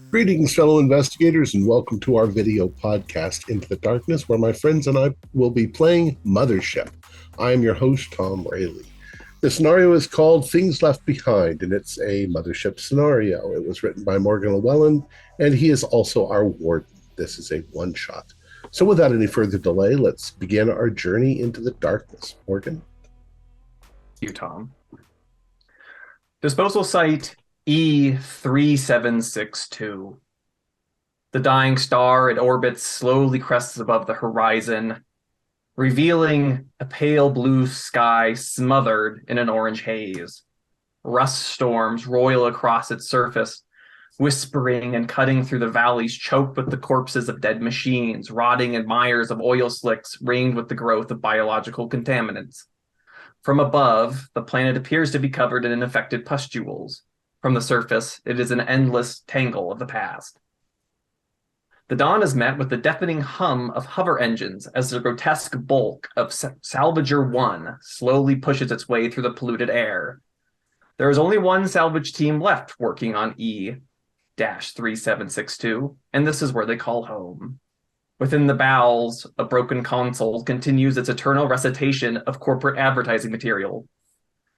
Greetings, fellow investigators, and welcome to our video podcast, Into the Darkness, where my friends and I will be playing Mothership. I am your host, Thom Raley. The scenario is called Things Left Behind, and it's a Mothership scenario. It was written by Morgan Llewellyn, and he is also our warden. This is a one-shot. So without any further delay, let's begin our journey into the darkness. Morgan? You, Thom. Disposal site E3762. The dying star, it orbits, slowly crests above the horizon, revealing a pale blue sky smothered in an orange haze. Rust storms roil across its surface, whispering and cutting through the valleys choked with the corpses of dead machines, rotting in mires of oil slicks ringed with the growth of biological contaminants. From above, the planet appears to be covered in infected pustules. From the surface, it is an endless tangle of the past. The dawn is met with the deafening hum of hover engines as the grotesque bulk of Salvager 1 slowly pushes its way through the polluted air. There is only one salvage team left working on E-3762, and this is where they call home. Within the bowels, a broken console continues its eternal recitation of corporate advertising material.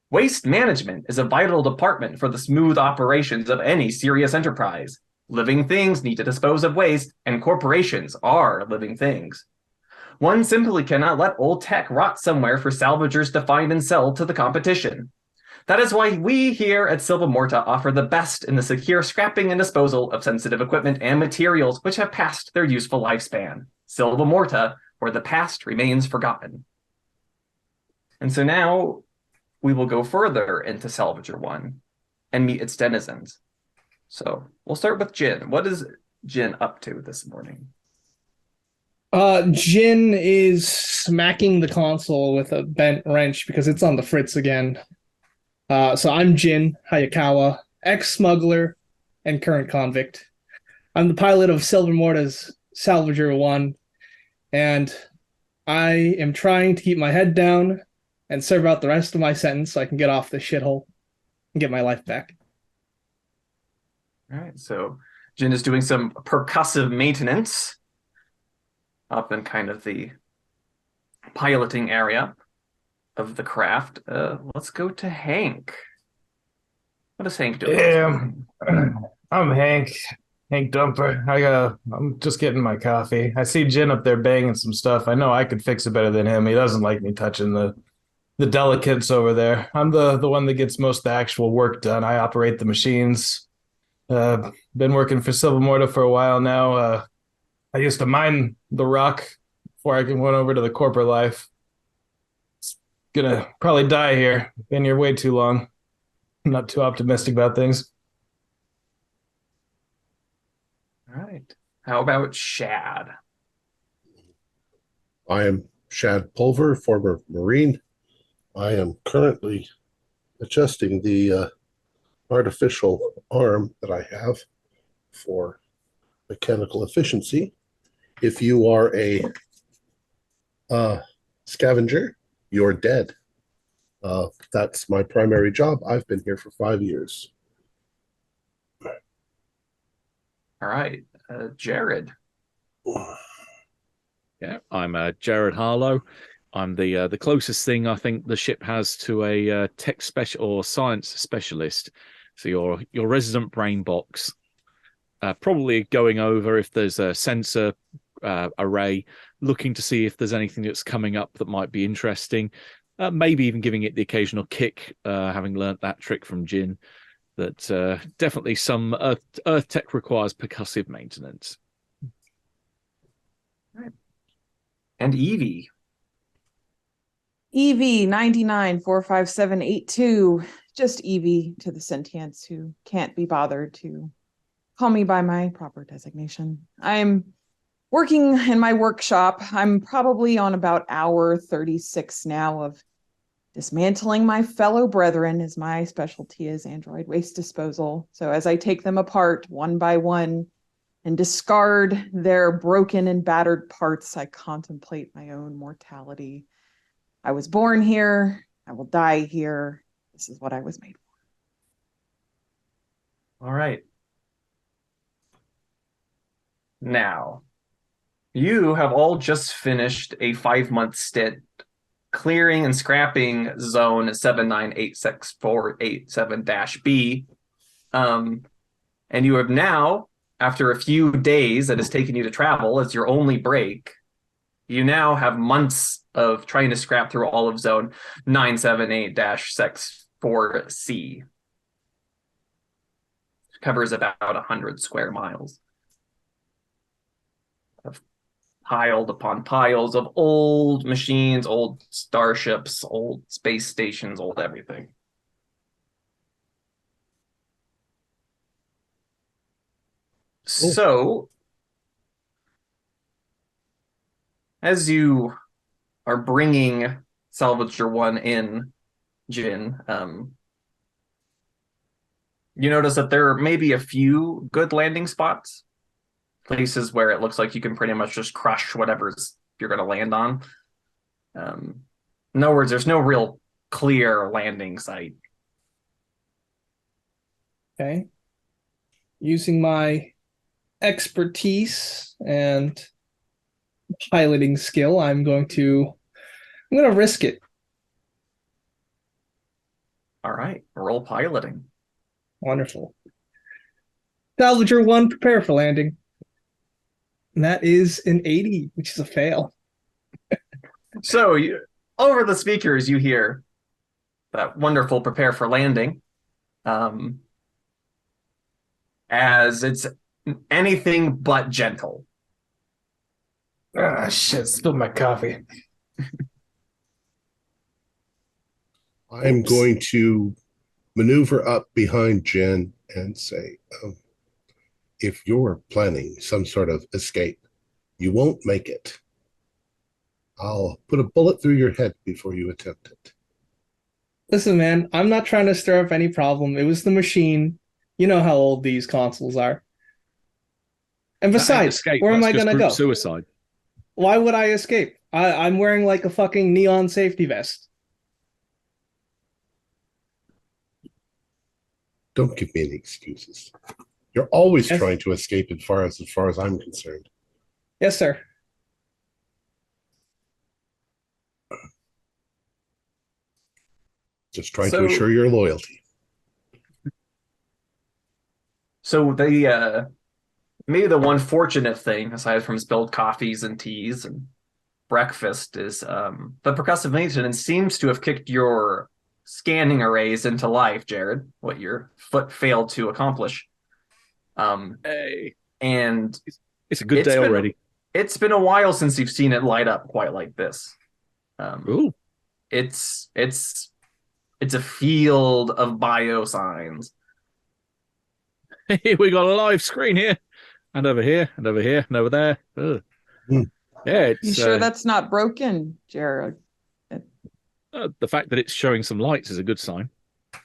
Waste management is a vital department for the smooth operations of any serious enterprise. Living things need to dispose of waste, and corporations are living things. One simply cannot let old tech rot somewhere for salvagers to find and sell to the competition. That is why we here at Silva Morta offer the best in the secure scrapping and disposal of sensitive equipment and materials which have passed their useful lifespan. Silva Morta, where the past remains forgotten. And so now we will go further into Salvager 1 and meet its denizens. So we'll start with Jin. What is Jin up to this morning? Jin is smacking the console with a bent wrench because it's on the fritz again. So I'm Jin Hayakawa, ex-smuggler and current convict. I'm the pilot of Silva Morta's Salvager 1, and I am trying to keep my head down and serve out the rest of my sentence so I can get off this shithole and get my life back. All right, so Jin is doing some percussive maintenance up in kind of the piloting area of the craft. Let's go to Hank. What is Hank doing? Yeah, I'm Hank Dumper. I'm just getting my coffee. I see Jin up there banging some stuff. I know I could fix it better than him. He doesn't like me touching the delicates over there. I'm the one that gets most of the actual work done. I operate the machines. Been working for Silva Morta for a while now. I used to mine the rock before I went over to the corporate life. Gonna probably die here. Been here way too long. I'm not too optimistic about things. All right. How about Shad? I am Shad Pulver, former Marine. I am currently adjusting the artificial arm that I have for mechanical efficiency. If you are a scavenger, you're dead. That's my primary job. I've been here for 5 years. All right. Jared. Yeah, I'm Jared Harlow. I'm the closest thing I think the ship has to a tech special or science specialist. So your resident brain box, probably going over if there's a sensor array, looking to see if there's anything that's coming up that might be interesting. Maybe even giving it the occasional kick, having learnt that trick from Jin. That definitely some Earth tech requires percussive maintenance. Right. And Evie. Evie 99-45782. Just Evie to the sentients who can't be bothered to call me by my proper designation. I'm working in my workshop. I'm probably on about hour 36 now of dismantling my fellow brethren, as my specialty is android waste disposal. So as I take them apart one by one and discard their broken and battered parts, I contemplate my own mortality. I was born here. I will die here. This is what I was made for. All right. Now, you have all just finished a 5-month stint clearing and scrapping zone 7986487-B. And you have now, after a few days that has taken you to travel as your only break, you now have months of trying to scrap through all of zone 978-64C. Covers about 100 square miles. Of piled upon piles of old machines, old starships, old space stations, old everything. So, as you are bringing Salvager 1 in, Jin, you notice that there may be a few good landing spots, places where it looks like you can pretty much just crush whatever's you're going to land on. In other words, there's no real clear landing site. Okay. Using my expertise and piloting skill, I'm going to risk it. All right, roll piloting. Wonderful. Salvager 1, prepare for landing. And that is an 80, which is a fail. So, over the speakers, you hear that wonderful prepare for landing. As it's anything but gentle. Ah, shit, spilled my coffee. I'm going to maneuver up behind Jen and say, if you're planning some sort of escape, you won't make it. I'll put a bullet through your head before you attempt it. Listen, man, I'm not trying to stir up any problem. It was the machine. You know how old these consoles are. And besides, where am I going to go? Suicide. Why would I escape? I'm wearing like a fucking neon safety vest. Don't give me any excuses. You're always trying to escape as far as I'm concerned. Yes, sir. Just trying to assure your loyalty. So maybe the one fortunate thing, aside from spilled coffees and teas and breakfast, is the percussive maintenance seems to have kicked your scanning arrays into life, Jared, what your foot failed to accomplish. Hey. And it's a good day already. It's been a while since you've seen it light up quite like this. Ooh. It's a field of biosigns. We got a live screen here, and over here, and over here, and over there. Yeah, it's. You sure that's not broken, Jared? The fact that it's showing some lights is a good sign.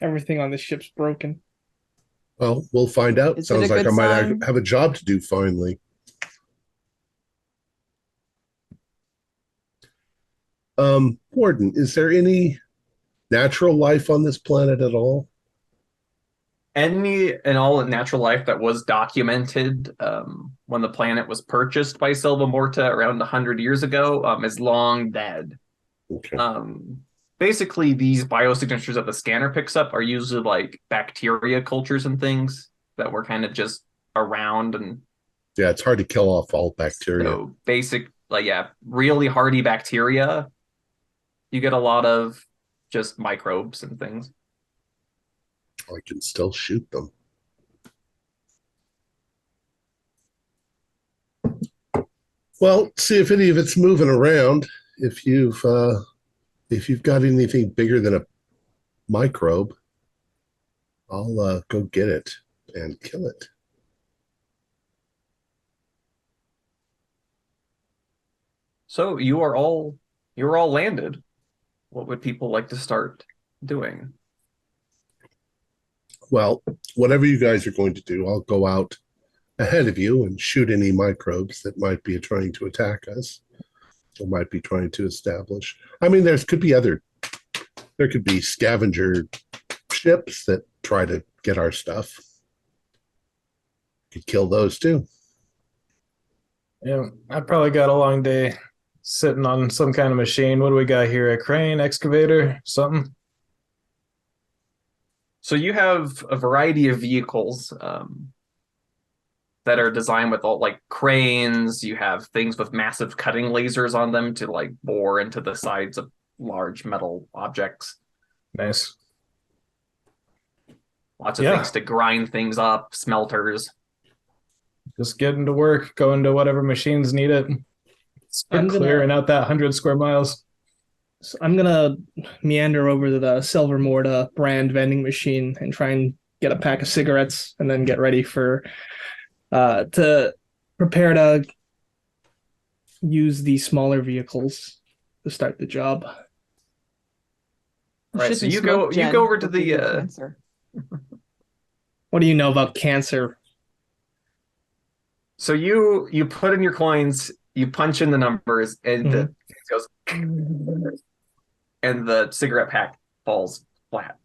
Everything on this ship's broken. Well, we'll find out. Sounds like I might have a job to do finally. Warden, is there any natural life on this planet at all? Any and all natural life that was documented when the planet was purchased by Silva Morta around 100 years ago is long dead. Okay. Basically, these biosignatures that the scanner picks up are usually like bacteria cultures and things that were kind of just around. And yeah, it's hard to kill off all bacteria. So really hardy bacteria. You get a lot of just microbes and things. I can still shoot them. Well, see if any of it's moving around. If you've got anything bigger than a microbe, I'll go get it and kill it. So you're all landed. What would people like to start doing? Well, whatever you guys are going to do, I'll go out ahead of you and shoot any microbes that might be trying to attack us or might be trying to establish. I mean, there could be scavenger ships that try to get our stuff. Could kill those too. Yeah, I probably got a long day sitting on some kind of machine. What do we got here? A crane, excavator, something? So you have a variety of vehicles that are designed with all like cranes. You have things with massive cutting lasers on them to like bore into the sides of large metal objects. Nice. Lots of Yeah. things to grind things up, smelters. Just getting to work, going to whatever machines need it. Start clearing out that 100 square miles. So I'm gonna meander over to the Silver Morta brand vending machine and try and get a pack of cigarettes, and then get ready for to prepare to use the smaller vehicles to start the job. Right, so Shouldn't you smoke, go Jen. over to It'll give you the cancer. What do you know about cancer? so you put in your coins, you punch in the numbers, and it goes, and the cigarette pack falls flat.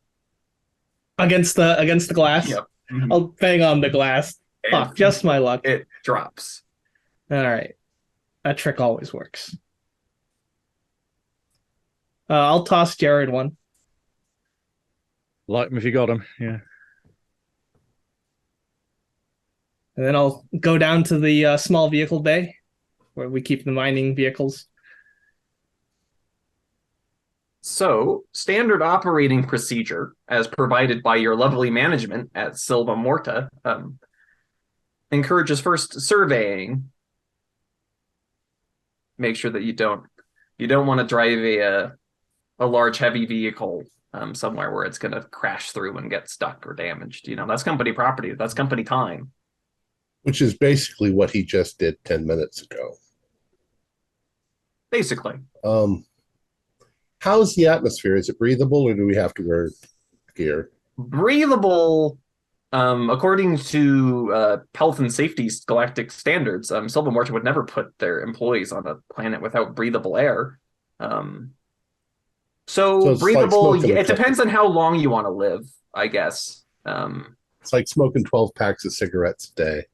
Against the glass? Yep. I'll bang on the glass. Fuck, just my luck. It drops. All right. That trick always works. I'll toss Jared one. Like him if you got him. Yeah. And then I'll go down to the small vehicle bay where we keep the mining vehicles. So, standard operating procedure, as provided by your lovely management at Silva Morta, encourages first surveying. Make sure that you don't want to drive a large heavy vehicle somewhere where it's going to crash through and get stuck or damaged. That's company property. That's company time. Which is basically what he just did 10 minutes ago. Basically. How's the atmosphere? Is it breathable, or do we have to wear gear? Breathable, according to health and safety galactic standards, Silva Morta would never put their employees on a planet without breathable air. So breathable, like it depends on how long you want to live, I guess. It's like smoking 12 packs of cigarettes a day.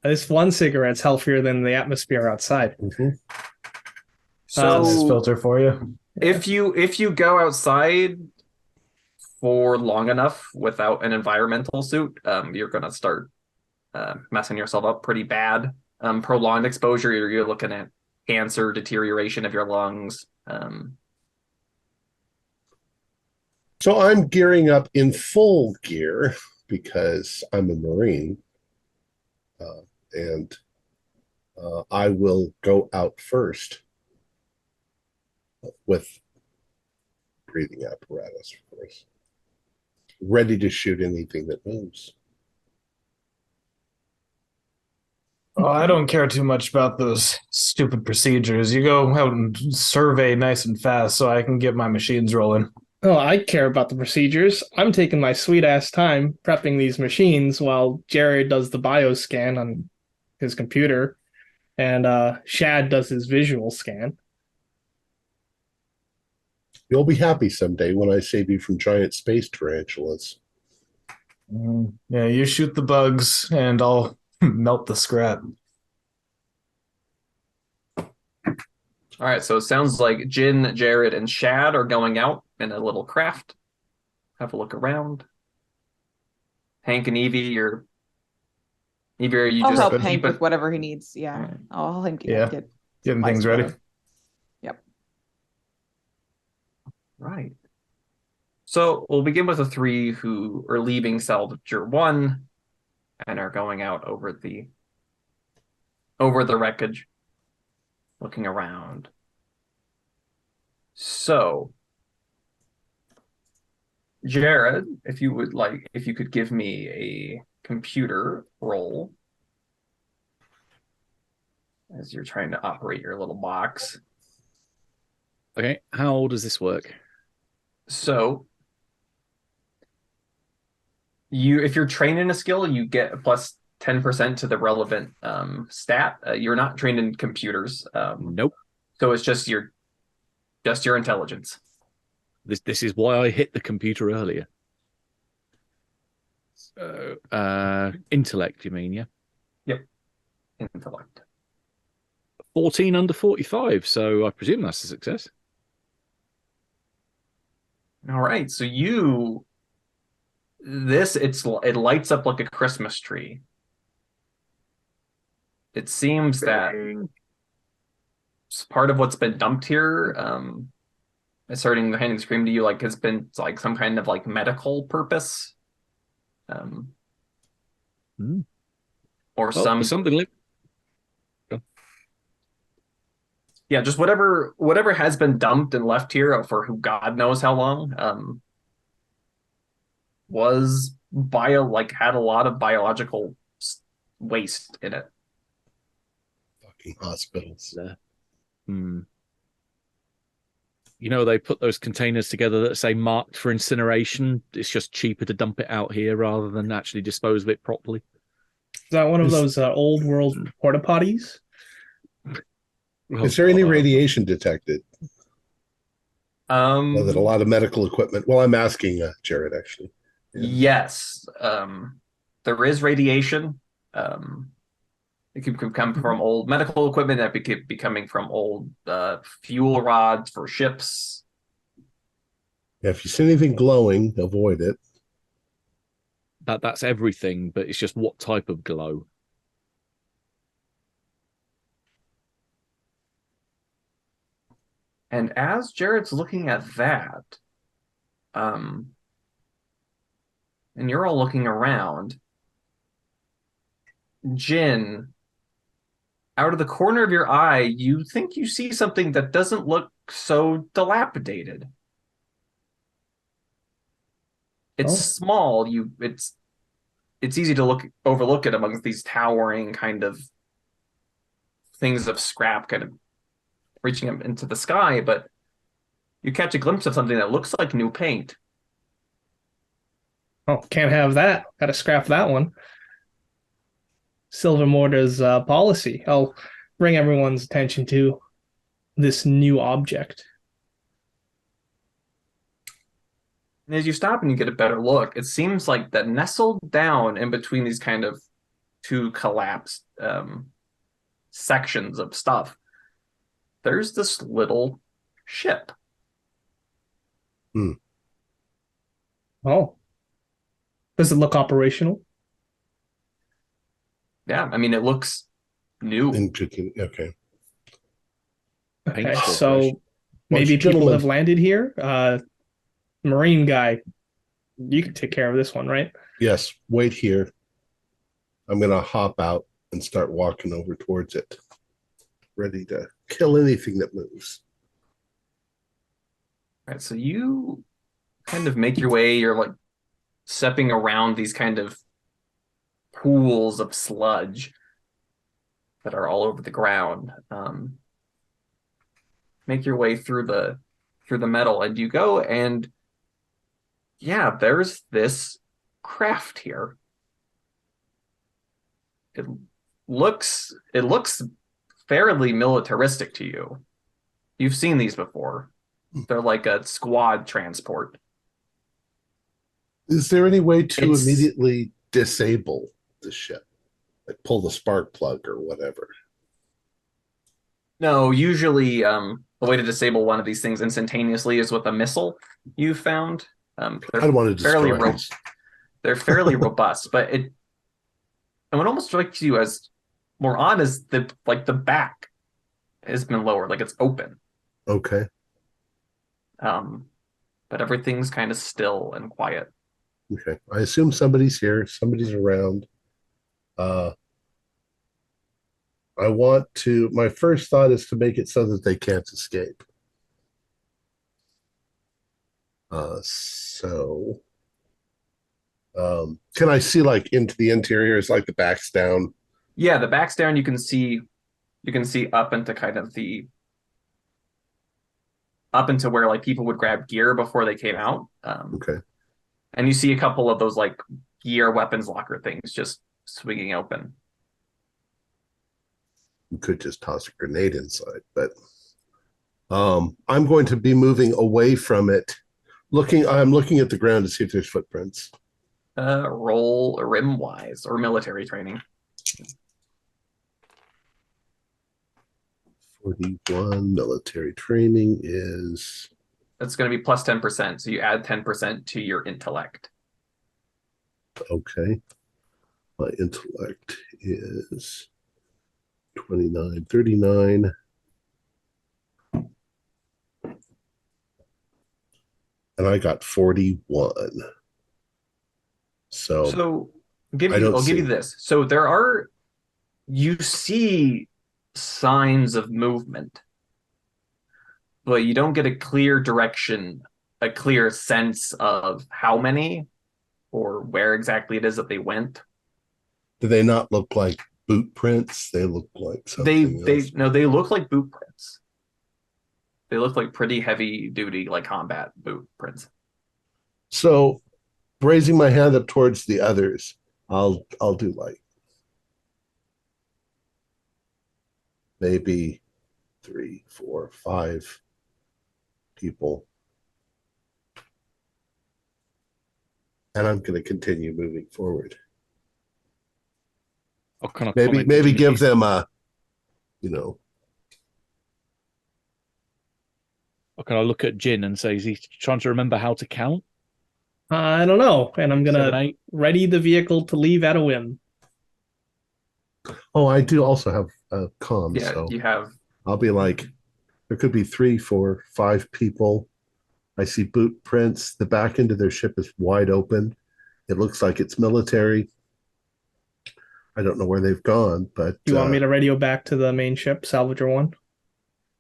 This one cigarette's healthier than the atmosphere outside. Mm-hmm. So This filter for you. if you go outside for long enough without an environmental suit, you're going to start messing yourself up pretty bad. Prolonged exposure, you're looking at cancer, deterioration of your lungs. So I'm gearing up in full gear because I'm a Marine, and I will go out first with breathing apparatus, of course, ready to shoot anything that moves. Oh, I don't care too much about those stupid procedures. You go out and survey nice and fast so I can get my machines rolling. Oh, I care about the procedures. I'm taking my sweet ass time prepping these machines while Jared does the bioscan on his computer and Shad does his visual scan. You'll be happy someday when I save you from giant space tarantulas. Yeah, you shoot the bugs and I'll melt the scrap. All right, so it sounds like Jin, Jared, and Shad are going out in a little craft. Have a look around. Hank and Evie, are you I'll just help Hank with whatever he needs. Yeah, Right. I'll help him Yeah. get Getting supplies things ready. together. Yep. right. So we'll begin with the three who are leaving Salvager 1 and are going out over the wreckage, looking around. So, Jared, if you could give me a computer roll as you're trying to operate your little box. Okay, how does this work? So, if you're trained in a skill, you get a plus 10% to the relevant stat. You're not trained in computers. Nope. So it's just your intelligence. This is why I hit the computer earlier. Intellect, you mean, yeah? Yep. Intellect. 14 under 45, so I presume that's a success. All right, so it lights up like a Christmas tree. It seems that part of what's been dumped here, asserting the handing scream to you, like has been like some kind of like medical purpose, or something. Yeah, just whatever has been dumped and left here for who God knows how long, had a lot of biological waste in it. Fucking hospitals. They put those containers together that say marked for incineration. It's just cheaper to dump it out here rather than actually dispose of it properly. Is that one of those old world porta potties? Is there any radiation detected? That a lot of medical equipment. Well, I'm asking Jared actually. Yeah. Yes, there is radiation. It could come from old medical equipment. That could be coming from old fuel rods for ships. Yeah, if you see anything glowing, avoid it. That's everything, but it's just what type of glow. And as Jared's looking at that, and you're all looking around, Jin, out of the corner of your eye, you think you see something that doesn't look so dilapidated. It's small. It's easy to overlook it amongst these towering kind of things of scrap kind of reaching up into the sky, but you catch a glimpse of something that looks like new paint. Oh, can't have that. Gotta scrap that one. Silver Mortar's policy. I'll bring everyone's attention to this new object. And as you stop and you get a better look, it seems like that nestled down in between these kind of two collapsed sections of stuff, there's this little ship. Oh. Does it look operational? Yeah, I mean, it looks new. Okay. Okay, so maybe people have landed here. Marine guy, you can take care of this one, right? Yes, wait here. I'm going to hop out and start walking over towards it, ready to kill anything that moves. All right, so you kind of make your way, you're like stepping around these kind of pools of sludge that are all over the ground. Make your way through the metal, and you go, and yeah, there's this craft here. It looks fairly militaristic to you. You've seen these before. They're like a squad transport. Is there any way to immediately disable the ship? Like pull the spark plug or whatever? No, usually the way to disable one of these things instantaneously is with a missile you've found. I don't want to destroy these. They're fairly robust, but and what almost strikes you as more odd is the back has been lowered, like it's open. Okay. But everything's kind of still and quiet. Okay. I assume somebody's here, somebody's around. My first thought is to make it so that they can't escape. Can I see like into the interior? Is like the back's down? Yeah, the back's down. You can see up into kind of up into where like people would grab gear before they came out. Okay. And you see a couple of those like gear weapons locker things just swinging open. You could just toss a grenade inside, but I'm going to be moving away from it. I'm looking at the ground to see if there's footprints. Roll rim-wise or military training. 41. Military training is... That's going to be plus 10%. So you add 10% to your intellect. Okay. My intellect is 29, 39. And I got 41. So I'll give you this. So you see signs of movement, but you don't get a clear direction, a clear sense of how many or where exactly it is that they went. do they not look like boot prints? They look like something else. They look like boot prints. They look like pretty heavy duty, like combat boot prints. So raising my hand up towards the others, I'll do like maybe 3, 4, 5 people. And I'm going to continue moving forward. I'll kind of Maybe give them a, you know. I'll kind of look at Jin and say, is he trying to remember how to count? I don't know, and I'm 7, gonna 8. ready the vehicle to leave at a whim. Oh, I do also have a comm. Yeah, so you have. I'll be like, there could be 3, 4, 5 people. I see boot prints. The back end of their ship is wide open. It looks like it's military. I don't know where they've gone, but You want me to radio back to the main ship, Salvager 1?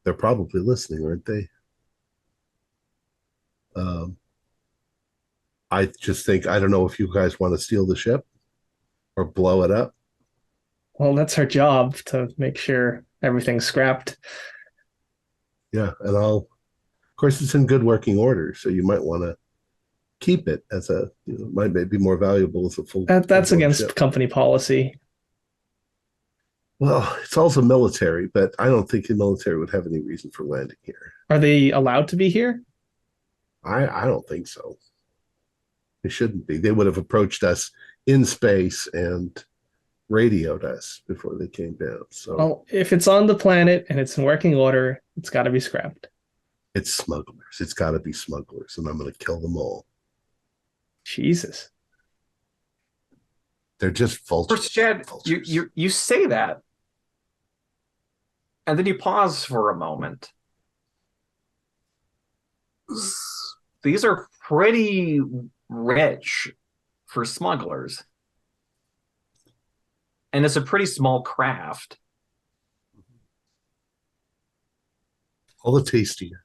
they're probably listening, aren't they? I just think, I don't know if you guys want to steal the ship or blow it up. Well, that's our job to make sure everything's scrapped. Yeah, and of course, it's in good working order, so you might want to keep it as might be more valuable as a full. That's full against ship. company policy. Well, it's also military, but I don't think the military would have any reason for landing here. Are they allowed to be here? I don't think so. They shouldn't be. They would have approached us in space and radioed us before they came down. So, Well, if it's on the planet and it's in working order, it's got to be scrapped. it's smugglers. It's got to be smugglers, and I'm going to kill them all. Jesus. They're just vultures. First, Chad, you say that, and then you pause for a moment. These are pretty rich for smugglers. And it's a pretty small craft. All the tastier.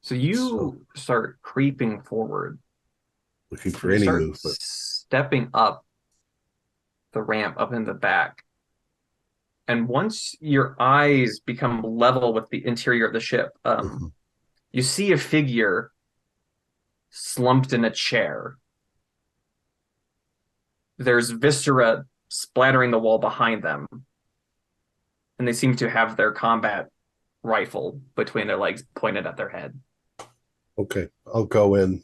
So you start creeping forward. Looking for any movement. Stepping up the ramp up in the back. And once your eyes become level with the interior of the ship, you see a figure slumped in a chair. There's viscera splattering the wall behind them. And they seem to have their combat rifle between their legs pointed at their head. Okay, I'll go in.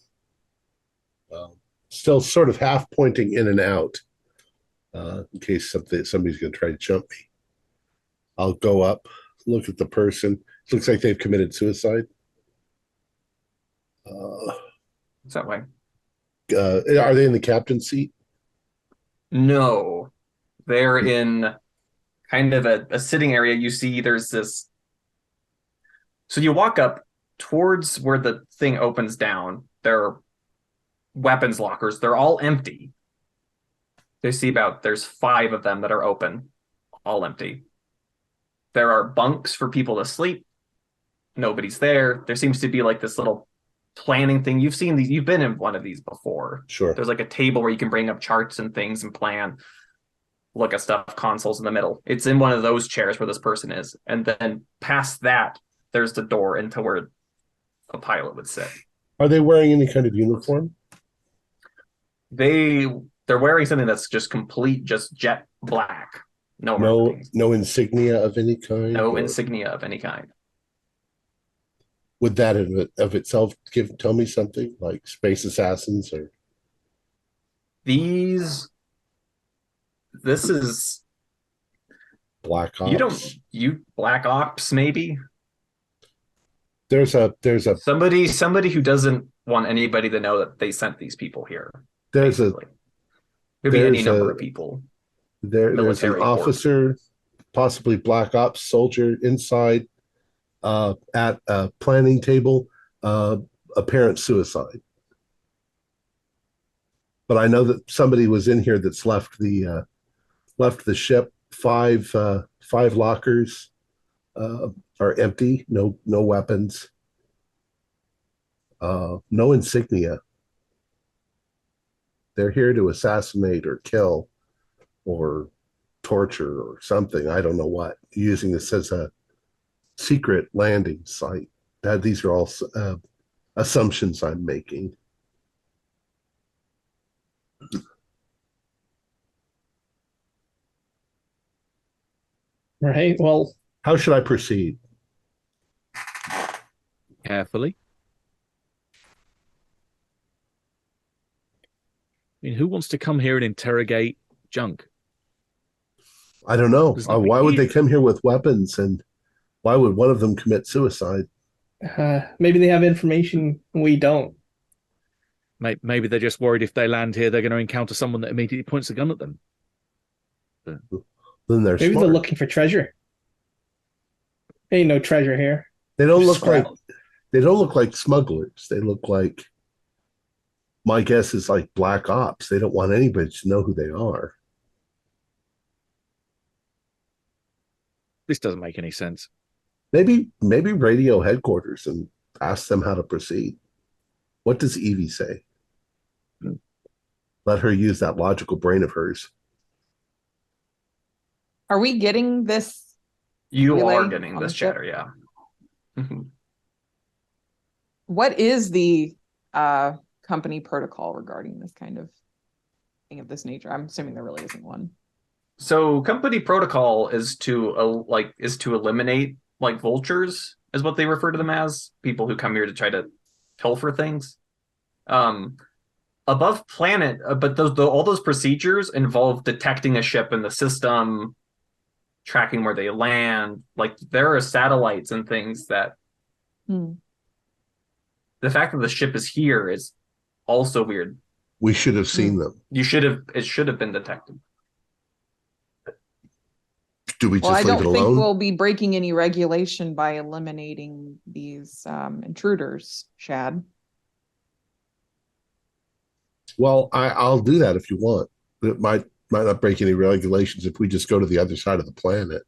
Still sort of half pointing in and out in case somebody's going to try to jump me. I'll go up, look at the person. It looks like they've committed suicide. Is that way? Are they in the captain's seat? No. They're in kind of a sitting area. You see there's this. So you walk up towards where the thing opens down. There are weapons lockers. They're all empty. There's 5 of them that are open, all empty. There are bunks for people to sleep. Nobody's there. There seems to be like this little planning thing. You've seen these. You've been in one of these before. Sure. There's like a table where you can bring up charts and things and plan. Look at stuff, consoles in the middle. It's in one of those chairs where this person is. And then past that, there's the door into where a pilot would sit. Are they wearing any kind of uniform? They're wearing something that's just jet black. No insignia of any kind? No insignia of any kind. Would that of itself tell me something like space assassins or? These This is Black Ops. you Black Ops maybe? There's a Somebody who doesn't want anybody to know that they sent these people here. there's Basically. Could be any there's number a of people. there's an Military force. officer, possibly Black Ops soldier inside at a planning table, apparent suicide. But I know that somebody was in here that's left the ship. Five lockers are empty. No weapons. No insignia. They're here to assassinate or kill or torture or something. I don't know what. Using this as a secret landing site. These are all assumptions I'm making. Right. Well, How should I proceed? Carefully. I mean, who wants to come here and interrogate junk? I don't know. There's nothing Why would they here. come here with weapons, and why would one of them commit suicide? maybe they have information we don't. Maybe they're just worried if they land here, they're going to encounter someone that immediately points a gun at them. Then they're Maybe smart. they're looking for treasure. Ain't no treasure here. They don't Just look like smugglers. They look like, my guess is like Black Ops. They don't want anybody to know who they are. This doesn't make any sense. Maybe radio headquarters and ask them how to proceed. What does Evie say? Let her use that logical brain of hers. Are we getting this? You relay are getting on this the ship? chatter, yeah. Mhm. What is the company protocol regarding this kind of thing of this nature? I'm assuming there really isn't one. So company protocol is to eliminate like vultures, is what they refer to them as, people who come here to try to pilfer things. Above planet, but all those procedures involve detecting a ship in the system, tracking where they land. Like there are satellites and things that the fact that the ship is here is also weird. We should have seen them. It should have been detected. Do we Well, I just leave don't it think alone? we'll be breaking any regulation by eliminating these intruders, Shad. Well, I'll do that if you want. It might not break any regulations if we just go to the other side of the planet.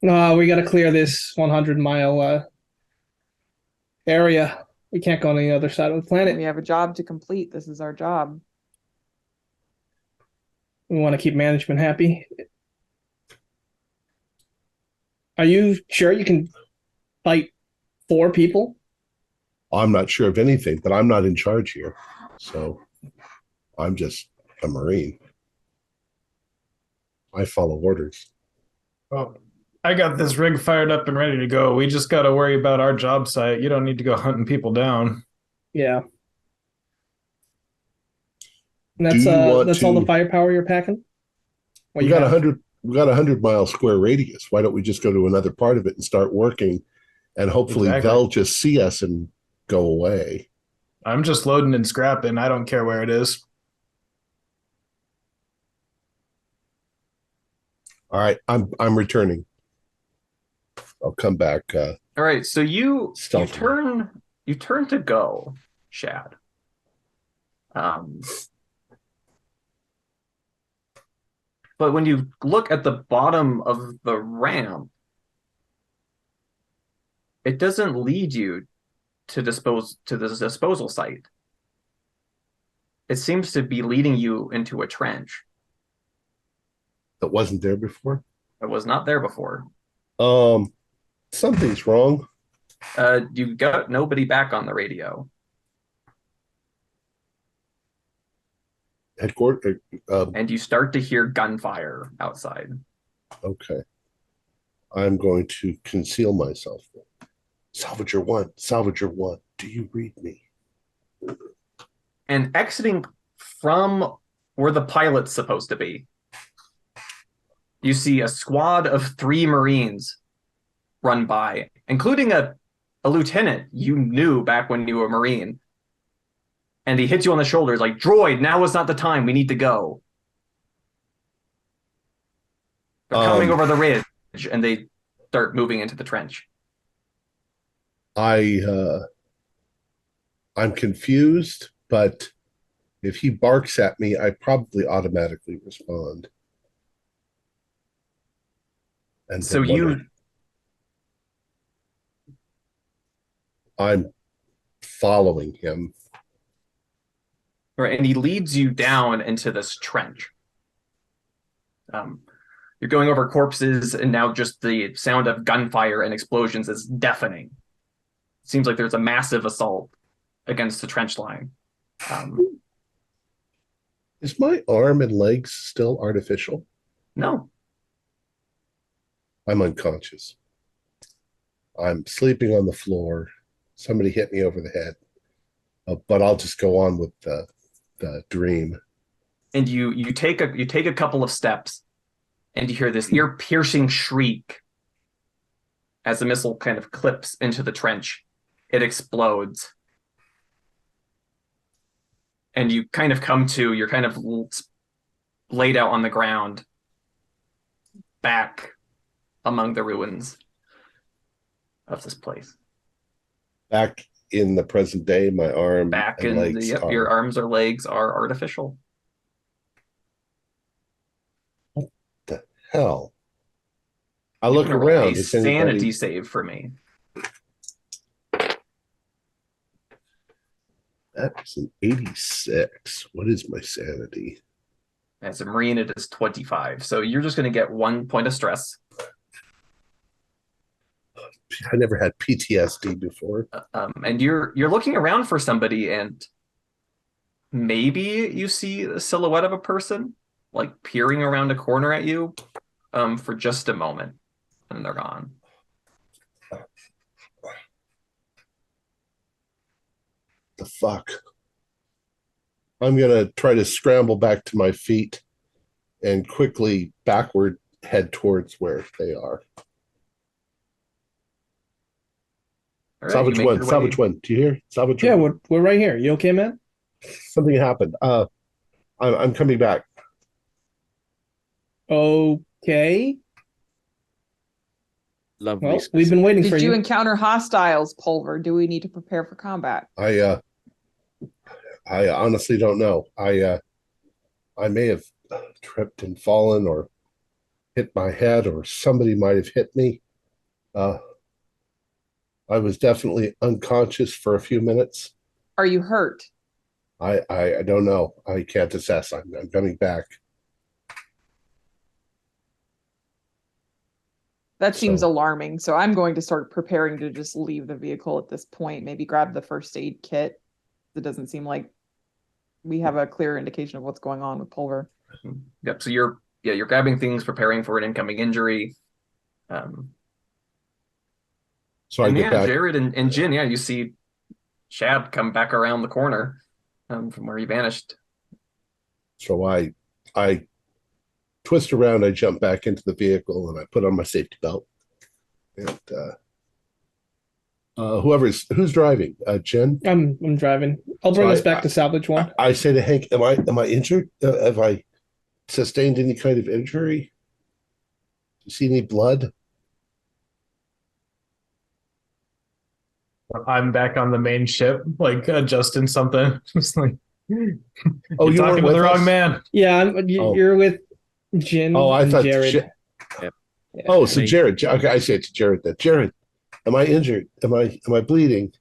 we got to clear this 100-mile area. We can't go on the other side of the planet. We have a job to complete. This is our job. We want to keep management happy. Are you sure you can fight 4 people? I'm not sure of anything, but I'm not in charge here. So I'm just a Marine. I follow orders. Well, I got this rig fired up and ready to go. We just got to worry about our job site. You don't need to go hunting people down. Yeah. And that's all the firepower you're packing? We got 100-mile square radius. Why don't we just go to another part of it and start working, and hopefully they'll just see us and go away. I'm just loading and scrapping. I don't care where it is. All right, I'm returning. I'll come back. All right, so you Stealthily. turn to go, Shad. But when you look at the bottom of the ramp, it doesn't lead you to this disposal site. It seems to be leading you into a trench. That wasn't there before. It was not there before. Something's wrong. You got nobody back on the radio. Headquarters. And you start to hear gunfire outside. Okay. I'm going to conceal myself. Salvager 1. Do you read me? And exiting from where the pilot's supposed to be, you see a squad of 3 Marines run by, including a lieutenant you knew back when you were a Marine. And he hits you on the shoulders like, droid, now is not the time. We need to go. They're coming over the ridge, and they start moving into the trench. I'm confused, but if he barks at me, I probably automatically respond. And So I'm following him. Right, and he leads you down into this trench. You're going over corpses, and now just the sound of gunfire and explosions is deafening. It seems like there's a massive assault against the trench line. Is my arm and legs still artificial? No. I'm unconscious. I'm sleeping on the floor. Somebody hit me over the head. But I'll just go on with the dream. And you take a couple of steps, and you hear this ear-piercing shriek as the missile kind of clips into the trench. It explodes. And you kind of you're kind of laid out on the ground, back among the ruins of this place. Back in the present day, my arm Back and in legs your arms or legs are artificial. The hell? I look around. A sanity save for me. That is an 86. What is my sanity? As a Marine, it is 25. So you're just going to get 1 point of stress. I never had PTSD before. And you're looking around for somebody, and maybe you see a silhouette of a person like peering around a corner at you for just a moment, and they're gone. The fuck? I'm gonna try to scramble back to my feet and quickly backward head towards where they are. All right, Salvage one. Salvage one. Do you hear? Salvage Yeah, one. we're right here. You okay, man? Something happened. I'm coming back. Okay. Lovely. Well, we've been waiting for Did you you. encounter hostiles, Pulver? Do we need to prepare for combat? I honestly don't know. I may have tripped and fallen or hit my head, or somebody might have hit me. I was definitely unconscious for a few minutes. Are you hurt? I don't know. I can't assess. I'm coming back. That seems alarming. So I'm going to start preparing to just leave the vehicle at this point. Maybe grab the first aid kit. It doesn't seem like we have a clear indication of what's going on with Pulver. Yep. So you're grabbing things, preparing for an incoming injury. So I get back. Jared and Jin, you see Shad come back around the corner from where he vanished. So I twist around, I jump back into the vehicle, and I put on my safety belt. And who's driving? Jen? I'm driving. I'll bring us back to salvage one. I say to Hank, am I injured? Have I sustained any kind of injury? Do you see any blood? I'm back on the main ship, like adjusting something. Just like, Oh, you're talking with the wrong man. Yeah, you're with Jin. Oh, I thought Jared. Yeah. Oh, so Jared. Okay, I say it to Jared then. Jared, am I injured? Am I bleeding?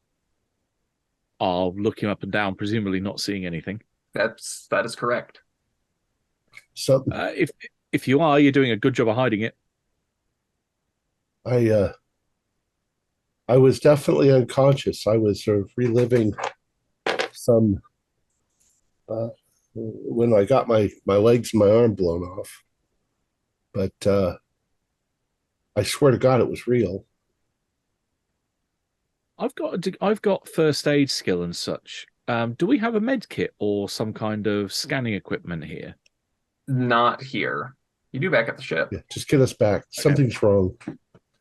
I'll look him up and down, presumably not seeing anything. That is correct. So if you are, you're doing a good job of hiding it. I was definitely unconscious. I was sort of reliving some when I got my legs and my arm blown off. But I swear to God, it was real. I've got first aid skill and such. Do we have a med kit or some kind of scanning equipment here? Not here. You do back at the ship. Yeah, just get us back. Something's wrong.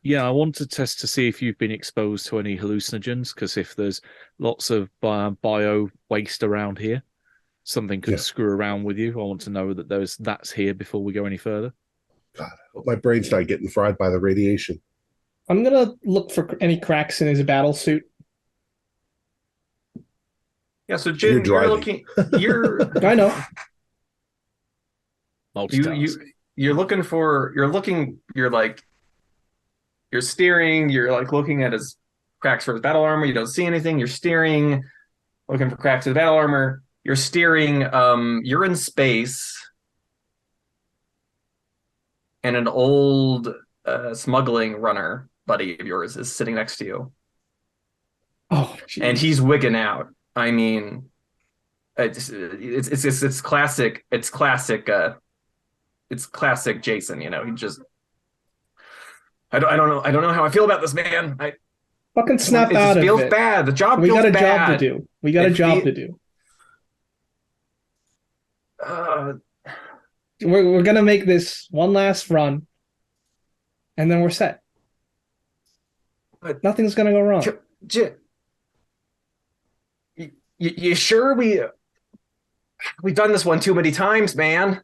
Yeah, I want to test to see if you've been exposed to any hallucinogens, because if there's lots of bio waste around here, something could screw around with you. I want to know that that's here before we go any further. God, I hope my brain's not getting fried by the radiation. I'm gonna look for any cracks in his battle suit. Yeah, so Jin, you're looking. I know. You're looking for. You're steering. You're like looking at his cracks for his battle armor. You don't see anything. You're steering, looking for cracks in the battle armor. You're steering. You're in space, and an old smuggling runner buddy of yours is sitting next to you. Oh, geez. And he's wigging out. I mean, it's classic. It's classic. It's classic Jason. You know, he just. I don't know how I feel about this, man. Fucking snap out of it. It feels bad. The job we feels got a bad. job to do. We got a job to do. We're gonna make this one last run, and then we're set. But nothing's gonna go wrong. You sure we've done this one too many times, man?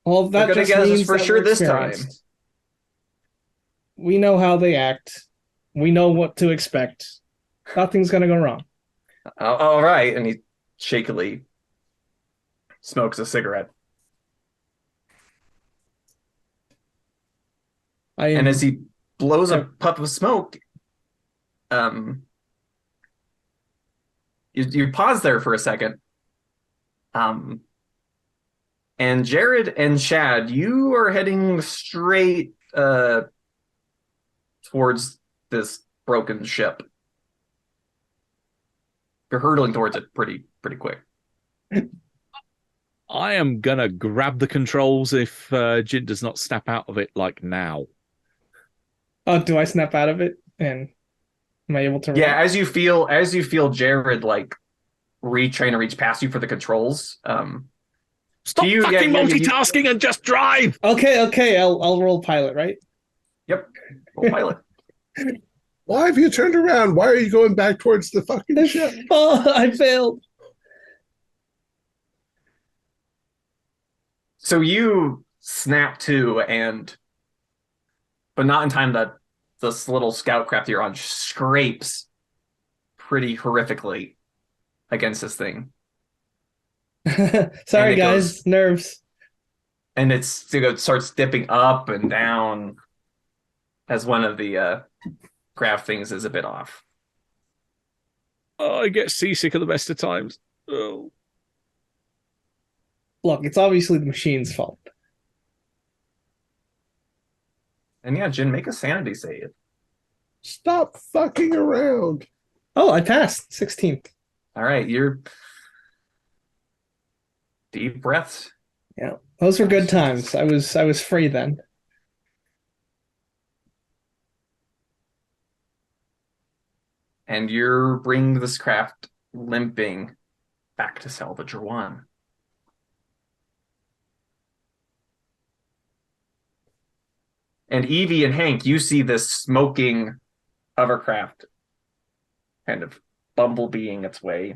Well, that just means for sure this time. We know how they act. We know what to expect. Nothing's gonna go wrong. All right, and he shakily smokes a cigarette. And as he blows a puff of smoke, you pause there for a second. And Jared and Shad, you are heading straight towards this broken ship. You're hurtling towards it pretty quick. I am gonna grab the controls if Jin does not snap out of it like now. Oh, do I snap out of it? And am I able to? Yeah, as you feel Jared like trying to reach past you for the controls. Stop fucking multitasking and just drive. Okay. I'll roll pilot, right? Yep. Roll pilot. Why have you turned around? Why are you going back towards the fucking ship? Oh, I failed. So you snap to, but not in time that this little scout craft you're on scrapes pretty horrifically against this thing. Sorry, guys, nerves. And it starts dipping up and down as one of the craft things is a bit off. Oh, I get seasick at the best of times. Oh. Look, it's obviously the machine's fault. And yeah, Jin, make a sanity save. Stop fucking around. Oh, I passed. 16th. All right, you're deep breaths. Yeah, those were good times. I was free then. And you're bringing this craft limping back to Salvager 1. And Evie and Hank, you see this smoking hovercraft kind of bumblebeeing its way.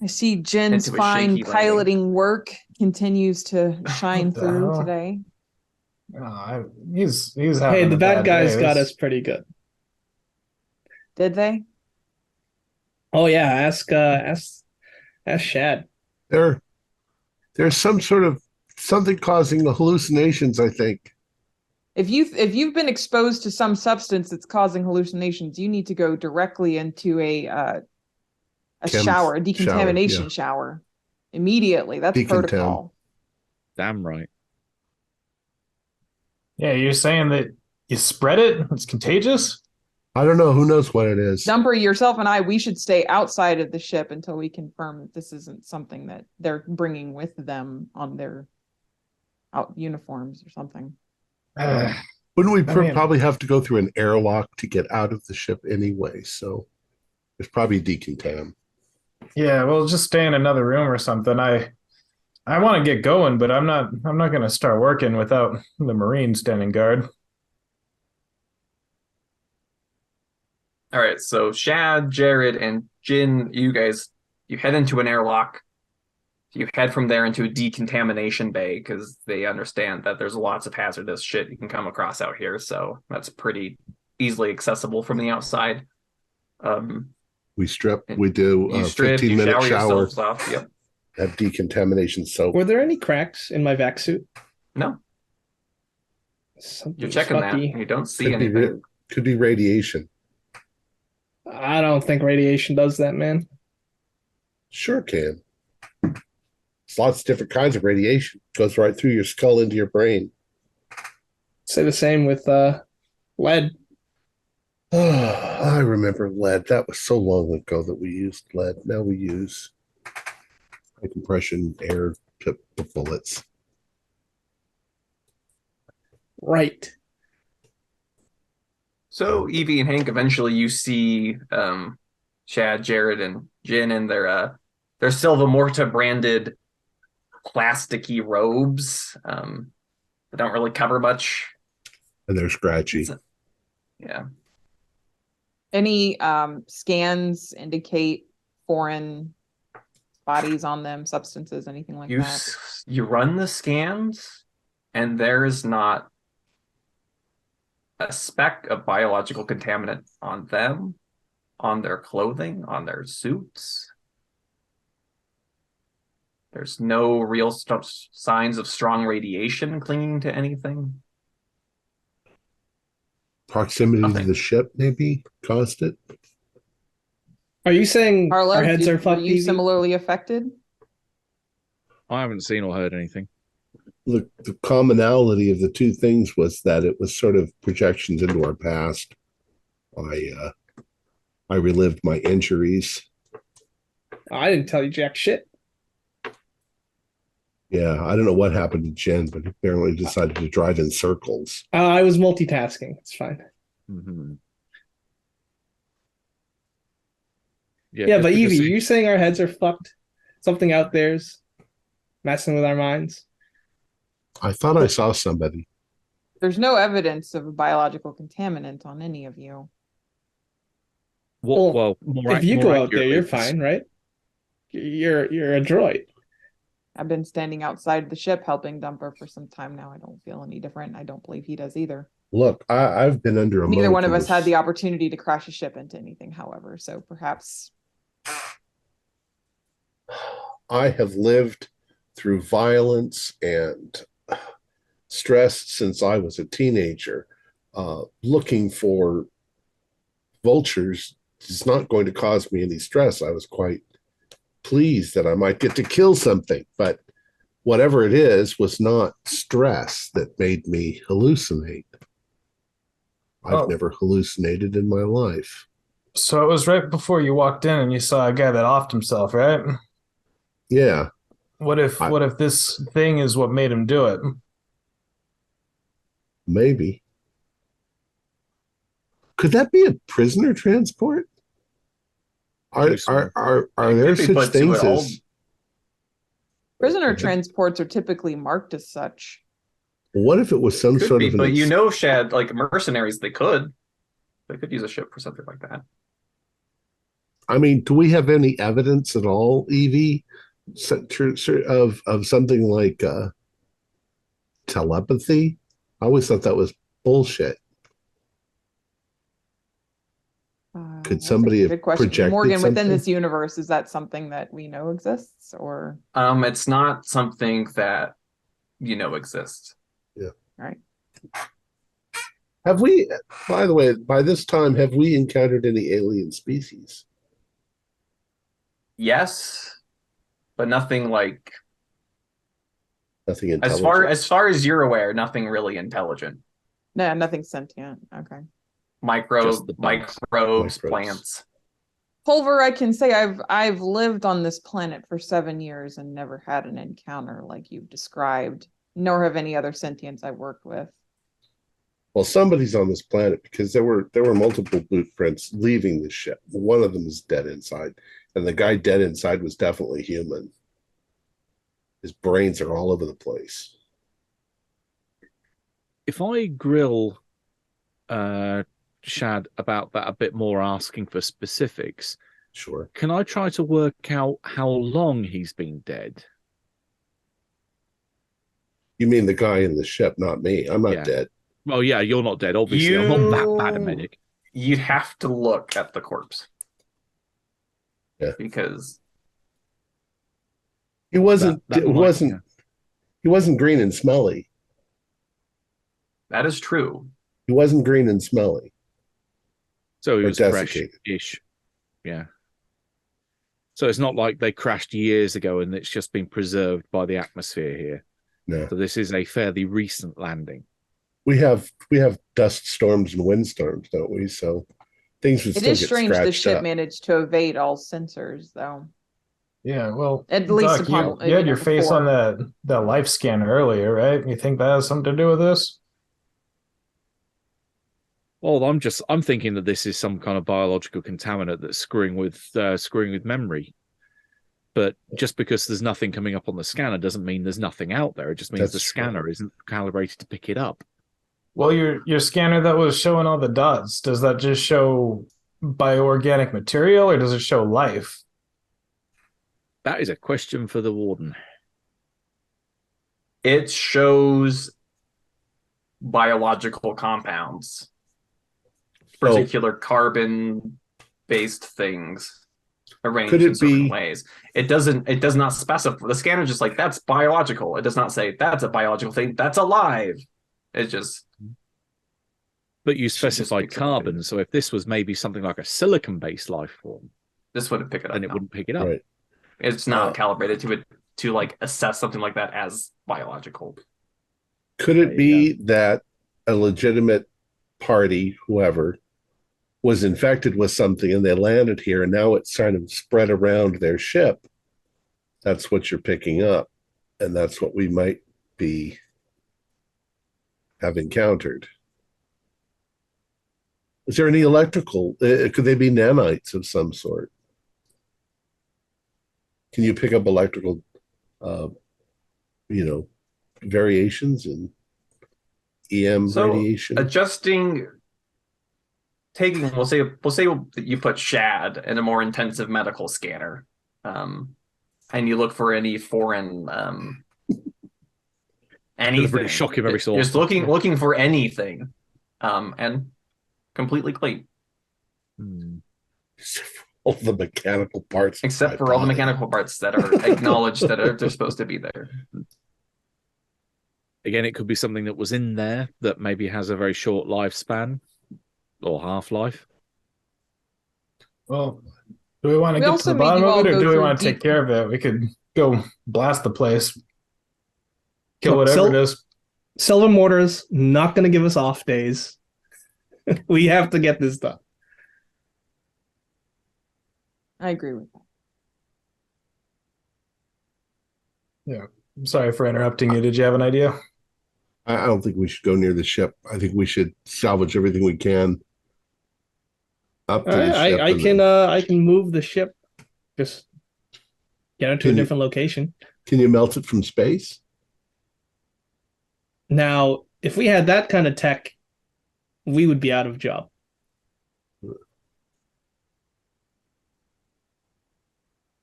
I see Jin's fine piloting work continues to shine through today. Oh, he's hey, the bad guys got us pretty good. Did they? Oh yeah, ask Shad. There's some sort of something causing the hallucinations, I think. If you've been exposed to some substance that's causing hallucinations, you need to go directly into a shower, a decontamination shower immediately. That's protocol. Damn right. Yeah, you're saying that you spread it? It's contagious? I don't know. Who knows what it is? Dumper, yourself and I, we should stay outside of the ship until we confirm that this isn't something that they're bringing with them on their uniforms or something. Wouldn't we probably have to go through an airlock to get out of the ship anyway? So there's probably decontam. Yeah, we'll just stay in another room or something. I want to get going, but I'm not going to start working without the Marines standing guard. All right, so Shad, Jared, and Jin, you head into an airlock. You head from there into a decontamination bay because they understand that there's lots of hazardous shit you can come across out here. So that's pretty easily accessible from the outside. We strip. We do You a strip, you 15-minute shower shower. yourselves off. Yep. Have decontamination soap. Were there any cracks in my vac suit? No, Something you're checking that. fucky. And you don't see Could be, anything. could be radiation. I don't think radiation does that, man. Sure can. There's lots of different kinds of radiation. Goes right through your skull into your brain. Say the same with lead. Oh, I remember lead. That was so long ago that we used lead. Now we use high compression air tip bullets. Right. So Evie and Hank, eventually you see Chad, Jared, and Jin in their Silva Morta branded plasticky robes. They don't really cover much. And they're scratchy. Yeah. Any scans indicate foreign bodies on them, substances, anything like that? You run the scans, and there is not a speck of biological contaminant on them, on their clothing, on their suits. There's no real signs of strong radiation clinging to anything. Proximity Nothing. to the ship maybe caused it. Are you saying Carlo, our heads are were fucked? you Evie? similarly affected? I haven't seen or heard anything. The commonality of the two things was that it was sort of projections into our past. I relived my injuries. I didn't tell you jack shit. Yeah, I don't know what happened to Jen, but apparently decided to drive in circles. I was multitasking. It's fine. Mm-hmm. Yeah, but because Evie, you're saying our heads are fucked? Something out there's messing with our minds? I thought I saw somebody. There's no evidence of a biological contaminant on any of you. well, If you go out there, accurately, you're fine, right? You're a droid. I've been standing outside the ship helping Dumper for some time now. I don't feel any different. I don't believe he does either. Look, I've been under a Neither one of us motorcourse. had the opportunity to crash a ship into anything, however, so perhaps I have lived through violence and stress since I was a teenager. Looking for vultures is not going to cause me any stress. I was quite pleased that I might get to kill something, but whatever it is was not stress that made me hallucinate. I've never hallucinated in my life. So it was right before you walked in and you saw a guy that offed himself, right? Yeah. What if this thing is what made him do it? Maybe. Could that be a prisoner transport? Are there could be such put to things it all. as prisoner transports are typically marked as such. what if it was some Could sort be, of an but you know, Shad, like mercenaries, they could use a ship for something like that. I mean, do we have any evidence at all, Evie, of something like telepathy? I always thought that was bullshit. Could That's somebody a have good question. projected Morgan, within something? this universe, is that something that we know exists, or It's not something that exists. right? Have we, by the way, by this time, have we encountered any alien species? Yes, but nothing like Nothing intelligent. as far as you're aware, nothing really intelligent. No, nothing sentient. Okay. Just the bugs. Microbes, Microbes. plants. Pulver, I can say I've lived on this planet for 7 years and never had an encounter like you've described, nor have any other sentients I've worked with. Well, somebody's on this planet because there were multiple boot prints leaving the ship. One of them is dead inside, and the guy dead inside was definitely human. His brains are all over the place. If I grill Shad about that a bit more, asking for specifics, Sure. can I try to work out how long he's been dead? You mean the guy in the ship, not me. I'm not Yeah. dead. Well, yeah, you're not dead. Obviously, I'm not that bad a medic. You'd have to look at the corpse. Yeah. Because He wasn't. That it might- wasn't. yeah. He wasn't green and smelly. that is true. He wasn't green and smelly. So he Or was desiccated. fresh-ish. Yeah. So it's not like they crashed years ago and it's just been preserved by the atmosphere here. No, So this is a fairly recent landing. we have dust storms and windstorms, don't we? So things would It still is get strange the scratched ship up. managed to evade all sensors, though. Yeah, well, At least Doc, upon you had you your know, face before. on that life scanner earlier, right? You think that has something to do with this? Well, I'm thinking that this is some kind of biological contaminant that's screwing with memory. But just because there's nothing coming up on the scanner doesn't mean there's nothing out there. It just means That's the scanner isn't calibrated to pick it up. Well, your scanner that was showing all the dots, does that just show bioorganic material or does it show life? That is a question for the warden. It shows biological compounds, particular carbon-based things arranged Could it in certain be- ways. It does not specify. The scanner just like, that's biological. It does not say that's a biological thing. That's alive. It just But you She just specified picks it up. carbon, so if this was maybe something like a silicon-based life form, this wouldn't pick it up. then it no. wouldn't pick it up. Right. It's not calibrated to like assess something like that as biological. Could There it you be that a legitimate party, whoever, was infected with something and they landed here and now it's kind of spread around their ship? That's what you're picking up. And that's what we might have encountered. Is there any electrical? Could they be nanites of some sort? Can you pick up electrical, variations in EM So, radiation? we'll say that you put Shad in a more intensive medical scanner, and you look for any foreign anything. Really shock him every so Just often. looking for anything, and completely clean, All the mechanical parts, except for all the mechanical parts that are acknowledged that they're supposed to be there. Again, it could be something that was in there that maybe has a very short lifespan or half-life. Well, do we want to We get also to the made bottom you of all it or go do we through want to take deep- care of it? We could go blast the place. Kill Look, whatever it is. Silver Mortar's not going to give us off days. We have to get this done. I agree with that. I'm sorry for interrupting you. Did you have an idea? I don't think we should go near the ship. I think we should salvage everything we can up to All right, the ship. I can move the ship. Just get it to a Can you- different location. Can you melt it from space? Now, if we had that kind of tech, we would be out of job.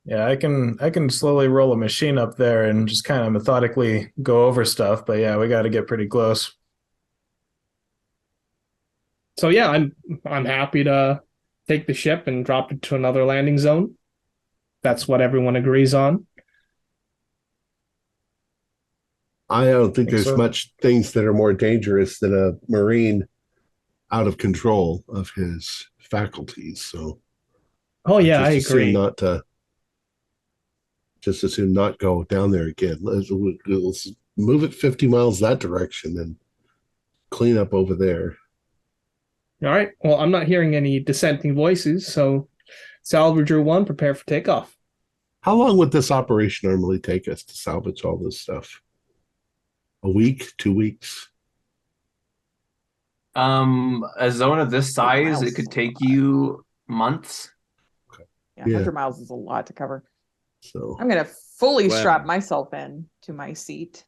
Yeah, I can slowly roll a machine up there and just kind of methodically go over stuff, but yeah, we got to get pretty close. So yeah, I'm happy to take the ship and drop it to another landing zone. That's what everyone agrees on. I don't think there's So- much things that are more dangerous than a Marine out of control of his faculties. So Oh yeah, I just assume agree. not to. Just as soon not go down there again. Let's move it 50 miles that direction and clean up over there. All right. Well, I'm not hearing any dissenting voices, so Salvager 1, prepare for takeoff. How long would this operation normally take us to salvage all this stuff? A week, 2 weeks? A zone of this size, miles it is could a take lot. you months. Yeah, Yeah. 100 miles is a lot to cover. So I'm gonna fully Well- strap myself in to my seat.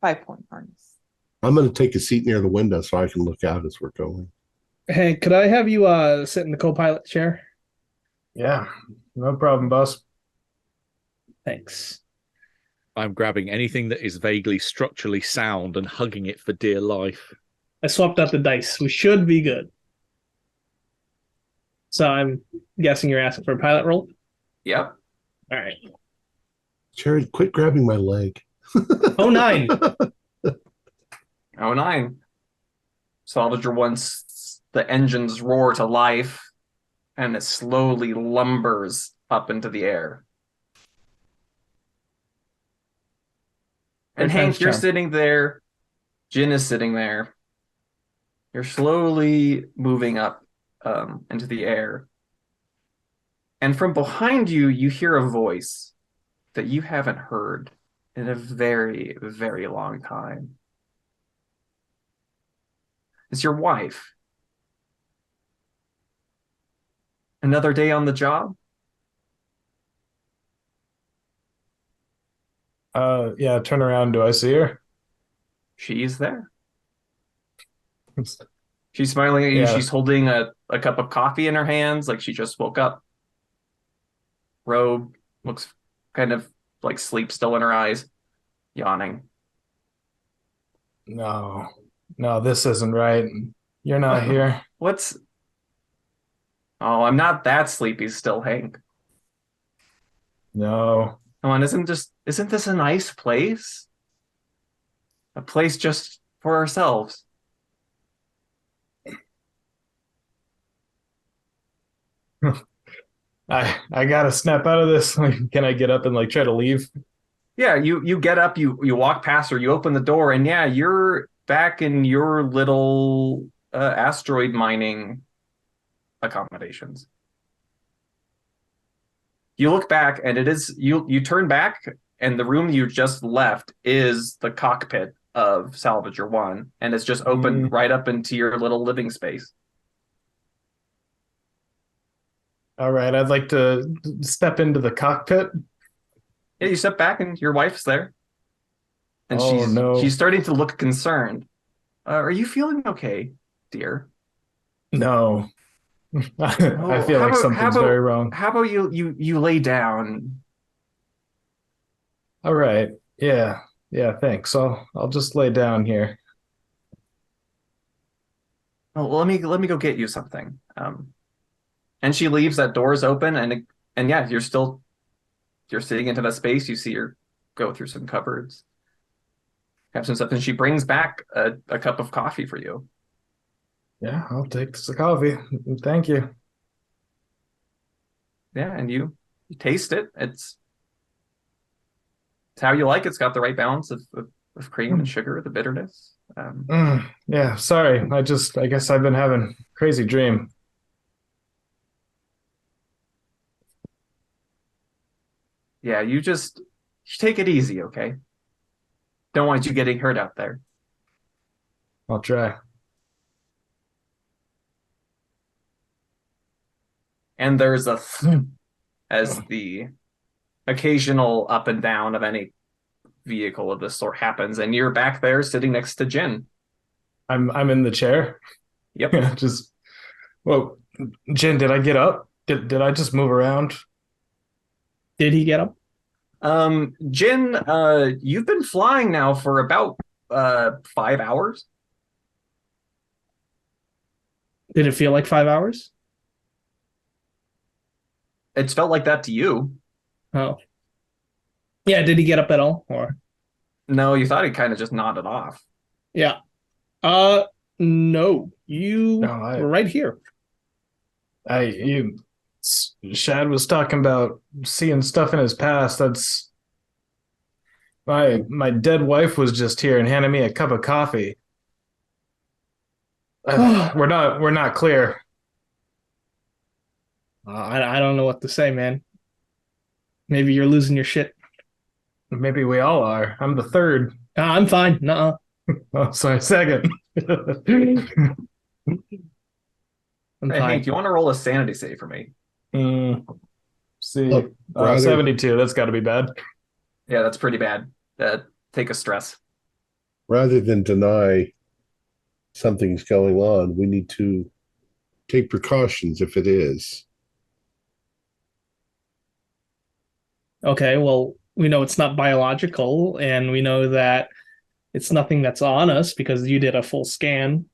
5-point harness. I'm going to take a seat near the window so I can look out as we're going. Hey, could I have you sit in the co-pilot chair? Yeah, no problem, boss. Thanks. I'm grabbing anything that is vaguely structurally sound and hugging it for dear life. I swapped out the dice. We should be good. So I'm guessing you're asking for a pilot roll? Yep. All right. Jared, quit grabbing my leg. Oh, 9. 09. Salvager once the engines roar to life and it slowly lumbers up into the air. And Third Hank, time's you're charm. sitting there. Jin is sitting there. You're slowly moving up into the air. And from behind you, you hear a voice that you haven't heard in a very, very long time. It's your wife. Another day on the job? Yeah, turn around. Do I see her? She's there. She's smiling at you. Yeah. She's holding a cup of coffee in her hands, like she just woke up. Robe, looks kind of like sleep still in her eyes, yawning. No, this isn't right. You're not here. What's... Oh, I'm not that sleepy still, Hank. No. Come on, isn't this a nice place? A place just for ourselves. I gotta snap out of this. Like, can I get up and like try to leave? Yeah, you get up, you walk past her, you open the door, and yeah, you're back in your little asteroid mining accommodations. You look back, and it is you turn back, and the room you just left is the cockpit of Salvager 1, and it's just opened right up into your little living space. All right, I'd like to step into the cockpit. Yeah, you step back, and your wife's there, and Oh, no. she's starting to look concerned. Are you feeling okay, dear? No. I feel how like about- something's very wrong. How about you lay down? All right. Yeah. Yeah, thanks. I'll just lay down here. Oh, well, let me go get you something. And she leaves. That door's open, and yeah, you're sitting into that space. You see her go through some cupboards, have some stuff, and she brings back a cup of coffee for you. Yeah, I'll take this coffee. Thank you. Yeah, and you taste it. It's how you like it. It's got the right balance of cream and sugar, the bitterness. Yeah, sorry. I guess I've been having a crazy dream. Yeah, you take it easy, okay? Don't want you getting hurt out there. I'll try. And there's a as the occasional up and down of any vehicle of this sort happens, and you're back there sitting next to Jin. I'm in the chair. Yep. Just, well, Jen, did I get up? Did I just move around? Did he get up? Jin, you've been flying now for about 5 hours. Did it feel like 5 hours? It's felt like that to you. Oh. Yeah, did he get up at all? Or No, you thought he kind of just nodded off. yeah. No. You were right here. Shad was talking about seeing stuff in his past. That's my dead wife was just here and handed me a cup of coffee. We're not clear. I don't know what to say, man. Maybe you're losing your shit. Maybe we all are. I'm the third. I'm fine. Nuh-uh. Oh, sorry, second. I'm Hey, fine. Hank, you want to roll a sanity save for me? see. Look, rather- 72. That's got to be bad. Yeah, that's pretty bad. Take a stress. Rather than deny something's going on, we need to take precautions if it is. Okay, well, we know it's not biological, and we know that it's nothing that's on us because you did a full scan.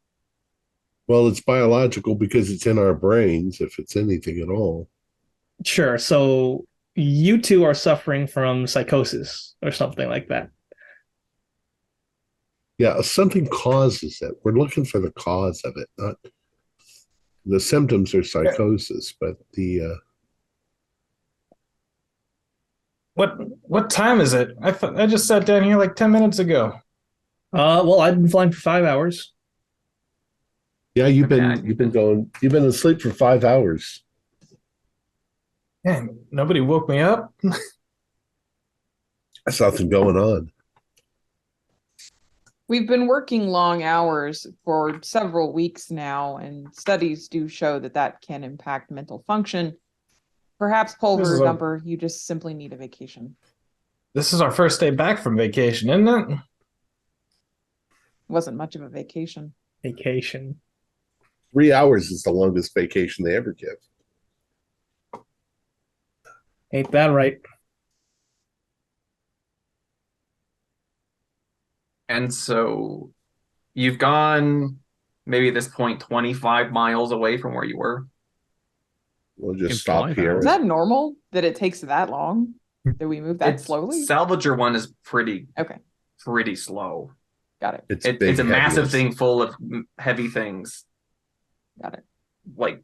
Well, it's biological because it's in our brains, if it's anything at all. Sure, so you two are suffering from psychosis or something like that. Yeah, something causes it. We're looking for the cause of it, not the symptoms are psychosis, but the What time is it? I just sat down here like 10 minutes ago. Well, I've been flying for 5 hours. yeah, you've Okay, been asleep for 5 hours. Man, nobody woke me up. There's nothing going on. We've been working long hours for several weeks now, and studies do show that that can impact mental function. Perhaps This is Pulver a- Dumper, you just simply need a vacation. This is our first day back from vacation, isn't it? Wasn't much of a vacation. Vacation. 3 hours is the longest vacation they ever give. Ain't that right? And so you've gone maybe at this point 25 miles away from where you were. We'll just In stop 5 here. hours. Is that normal that it takes that long? That we move that It's- slowly? Salvager one is pretty Okay, slow. got it. It's It's big, a massive heavy. thing full of heavy things, Got it. like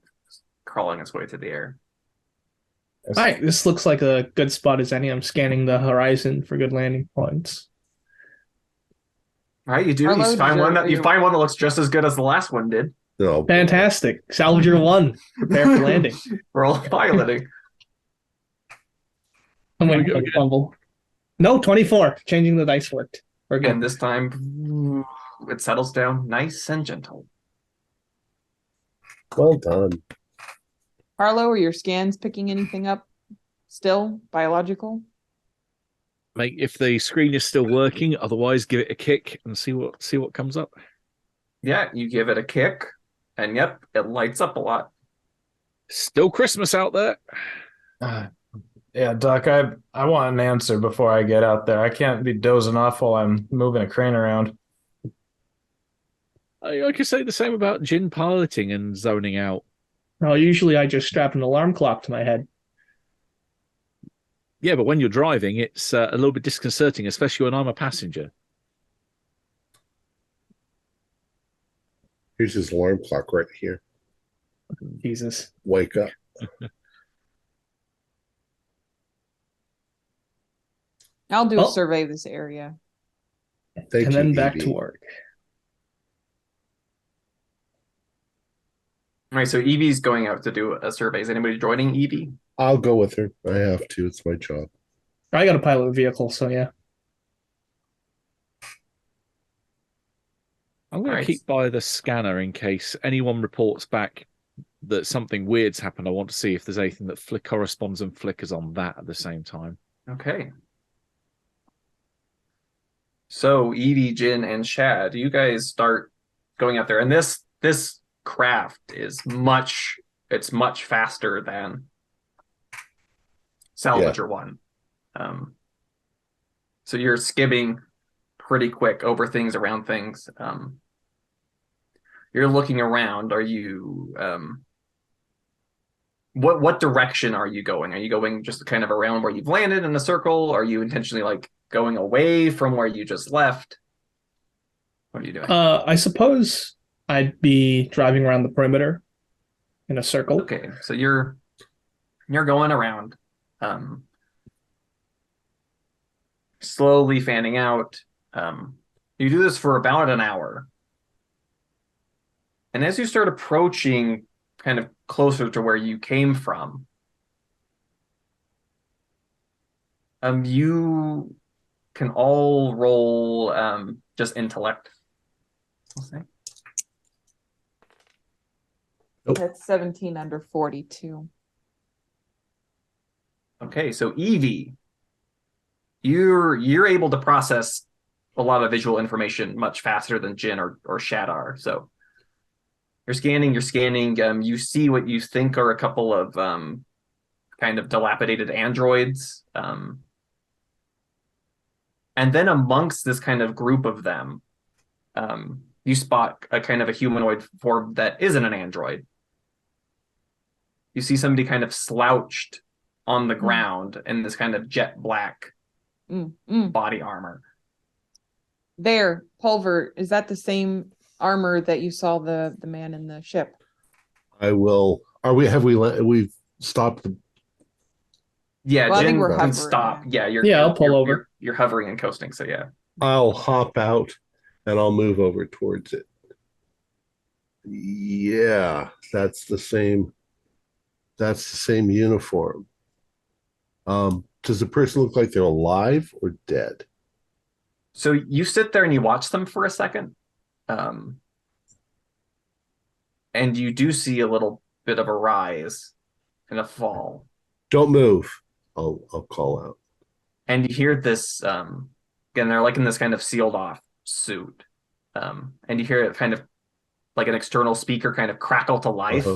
crawling its way through the air. All right, this looks like a good spot as any. I'm scanning the horizon for good landing points. Right, you do. Arlo, You find did one your- that you find one that looks just as good as the last one did. No, Fantastic. Salvager 1. Prepare for landing. Roll piloting. I'm Here we going go to again. fumble. No, 24. Changing the dice worked. We're good. And this time it settles down nice and gentle. well done. Harlow, are your scans picking anything up still? Biological? Mate, if the screen is still working, otherwise give it a kick and see what comes up. Yeah, you give it a kick, and yep, it lights up a lot. Still Christmas out there. Yeah, Doc, I want an answer before I get out there. I can't be dozing off while I'm moving a crane around. I could say the same about Jin piloting and zoning out. No, usually I just strap an alarm clock to my head. Yeah, but when you're driving, it's a little bit disconcerting, especially when I'm a passenger. Here's his alarm clock right here. Jesus. Wake up. I'll do a Oh. survey of this area. Thank And you, then back Evie. to work. All right, so Evie's going out to do a survey. Is anybody joining Evie? I'll go with her. I have to. It's my job. I got a pilot vehicle, so yeah. I'm going Alright. to keep by the scanner in case anyone reports back that something weird's happened. I want to see if there's anything that corresponds and flickers on that at the same time. Okay. So Evie, Jin, and Shad, you guys start going out there, and this craft is much faster than Salvager one. So you're skimming pretty quick over things, around things. You're looking around. Are you what direction are you going? Are you going just kind of around where you've landed in a circle? Are you intentionally like going away from where you just left? What are you doing? I suppose I'd be driving around the perimeter in a circle. Okay, so you're going around, slowly fanning out. You do this for about an hour, and as you start approaching, kind of closer to where you came from, you can all roll just intellect. I'll say. Nope. That's 17 under 42. Okay, so Evie, you're able to process a lot of visual information much faster than Jin or Shad are. So you're scanning. You see what you think are a couple of kind of dilapidated androids. And then amongst this kind of group of them, you spot a kind of a humanoid form that isn't an android. You see somebody kind of slouched on the ground in this kind of jet black body armor. There, Pulver, is that the same armor that you saw the man in the ship? I will. We've stopped the. Yeah, Well, I think Jin we're can hovering, stop. yeah. Yeah, I'll pull over. You're hovering and coasting, so yeah. I'll hop out and I'll move over towards it. Yeah, that's the same. That's the same uniform. Does the person look like they're alive or dead? So you sit there and you watch them for a second. And you do see a little bit of a rise and a fall. Don't move. I'll call out. And you hear this again, they're like in this kind of sealed off suit. And you hear it kind of like an external speaker kind of crackle to life.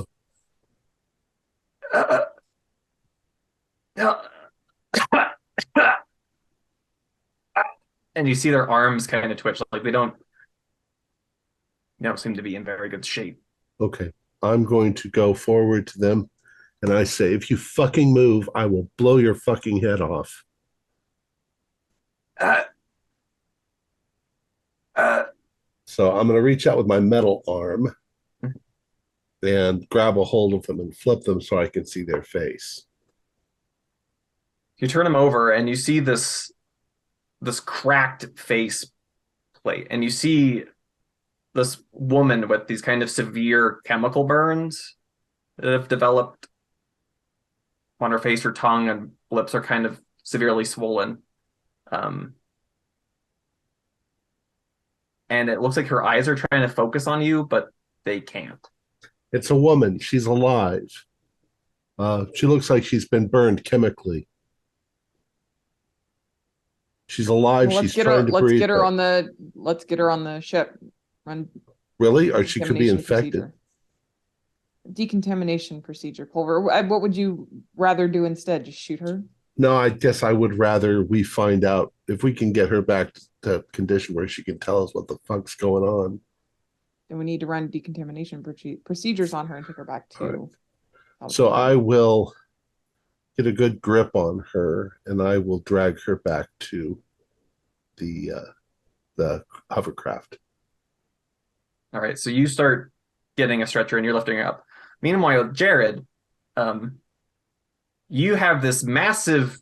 And you see their arms kind of twitch, like they don't seem to be in very good shape. Okay. I'm going to go forward to them and I say, if you fucking move, I will blow your fucking head off. So I'm going to reach out with my metal arm and grab a hold of them and flip them so I can see their face. You turn them over and you see this cracked face plate, and you see this woman with these kind of severe chemical burns that have developed on her face. Her tongue and lips are kind of severely swollen. And it looks like her eyes are trying to focus on you, but they can't. It's a woman. She's alive. She looks like she's been burned chemically. She's alive. Well, she's trying to breathe. Let's get her on the ship. Run. Really? Or she could be infected. Procedure. Decontamination procedure, Pulver. What would you rather do instead? Just shoot her? No, I guess I would rather we find out if we can get her back to a condition where she can tell us what the fuck's going on. Then we need to run decontamination procedures on her and take her back to. Right. So I will get a good grip on her and I will drag her back to the hovercraft. All right, so you start getting a stretcher and you're lifting her up. Meanwhile, Jared, you have this massive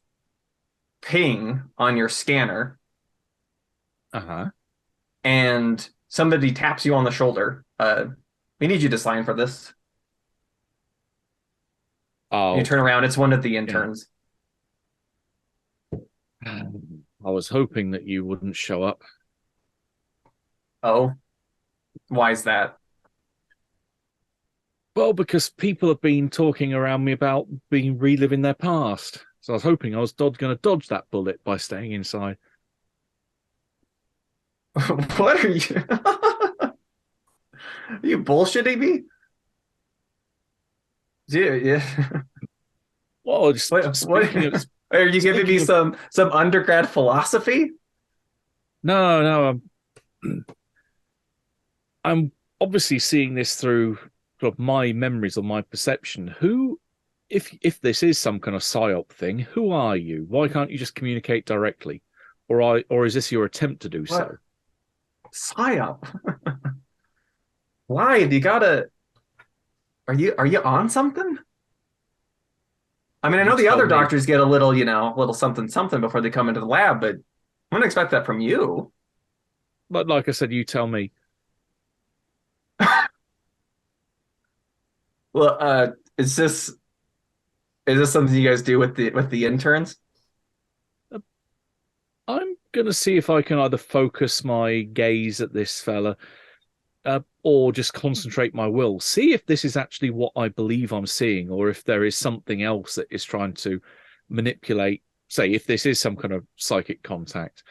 ping on your scanner. And somebody taps you on the shoulder. We need you to sign for this. Oh, you turn around, it's one of the interns. I was hoping that you wouldn't show up. Oh, why is that? Well, because people have been talking around me about reliving their past. So I was hoping I was going to dodge that bullet by staying inside. What are you? Are you bullshitting me? Yeah. Well, just what are you giving me some undergrad philosophy? No. I'm obviously seeing this through sort of my memories or my perception. Who, if this is some kind of psyop thing, who are you? Why can't you just communicate directly, or is this your attempt to do so? Psyop. Why? You gotta. Are you on something? I mean, I know the other doctors get a little something before they come into the lab, but I'm gonna expect that from you. But like I said, you tell me. Well, is this something you guys do with the interns? I'm gonna see if I can either focus my gaze at this fella, or just concentrate my will. See if this is actually what I believe I'm seeing, or if there is something else that is trying to manipulate, say, if this is some kind of psychic contact,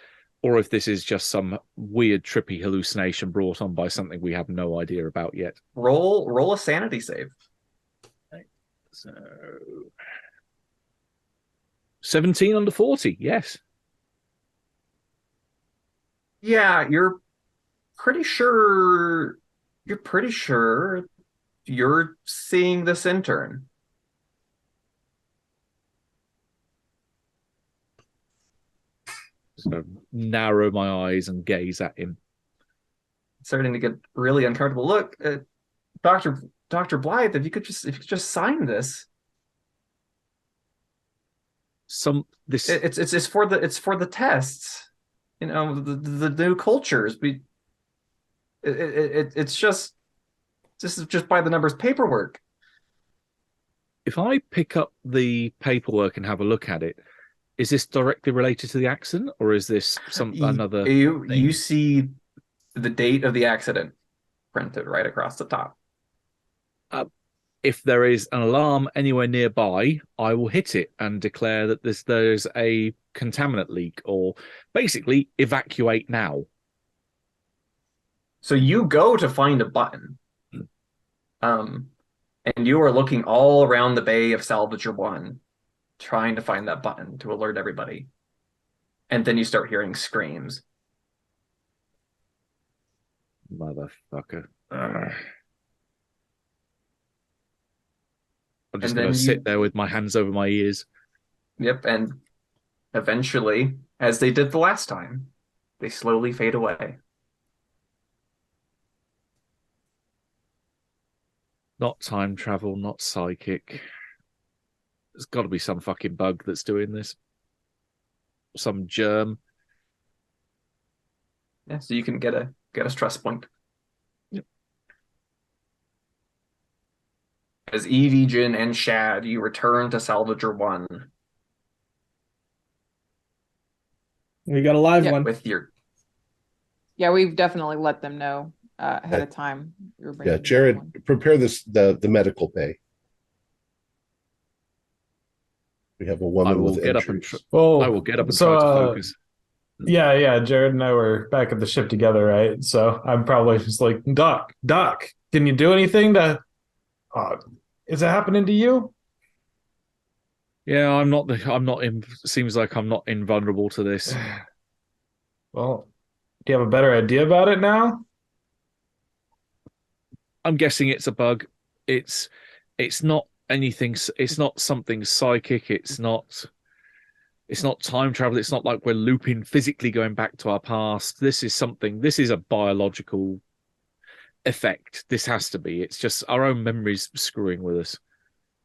or if this is just some weird, trippy hallucination brought on by something we have no idea about yet. Roll a sanity save. So 17 under 40, yes. Yeah, you're pretty sure you're seeing this intern. So narrow my eyes and gaze at him. Starting to get really uncomfortable. Look, Dr. Blythe, if you could just sign this. It's for the tests. You know, the new cultures. It's just this is just by the numbers paperwork. If I pick up the paperwork and have a look at it, is this directly related to the accident, or is this another? You see the date of the accident printed right across the top. If there is an alarm anywhere nearby, I will hit it and declare that there's a contaminant leak, or basically evacuate now. So you go to find a button, and you are looking all around the bay of Salvager 1, trying to find that button to alert everybody. And then you start hearing screams. Motherfucker. Ugh. I'm just And going then to sit there with my hands over my ears. Yep, and eventually, as they did the last time, they slowly fade away. Not time travel, not psychic. There's got to be some fucking bug that's doing this. Some germ. Yeah, so you can get a stress point. Yep. As Evie, Jin, and Shad, you return to Salvager 1. We got a live one. With your... Yeah, we've definitely let them know ahead of time. Yeah, Jared, prepare the medical bay. We have a woman with entries. I will get up and try to focus. Yeah, Jared and I were back at the ship together, right? So I'm probably just like, Doc, can you do anything to... is it happening to you? Yeah, seems like I'm not invulnerable to this. Well, do you have a better idea about it now? I'm guessing it's a bug. It's not anything. It's not something psychic. It's not time travel. It's not like we're looping physically going back to our past. This is a biological effect. This has to be. It's just our own memories screwing with us.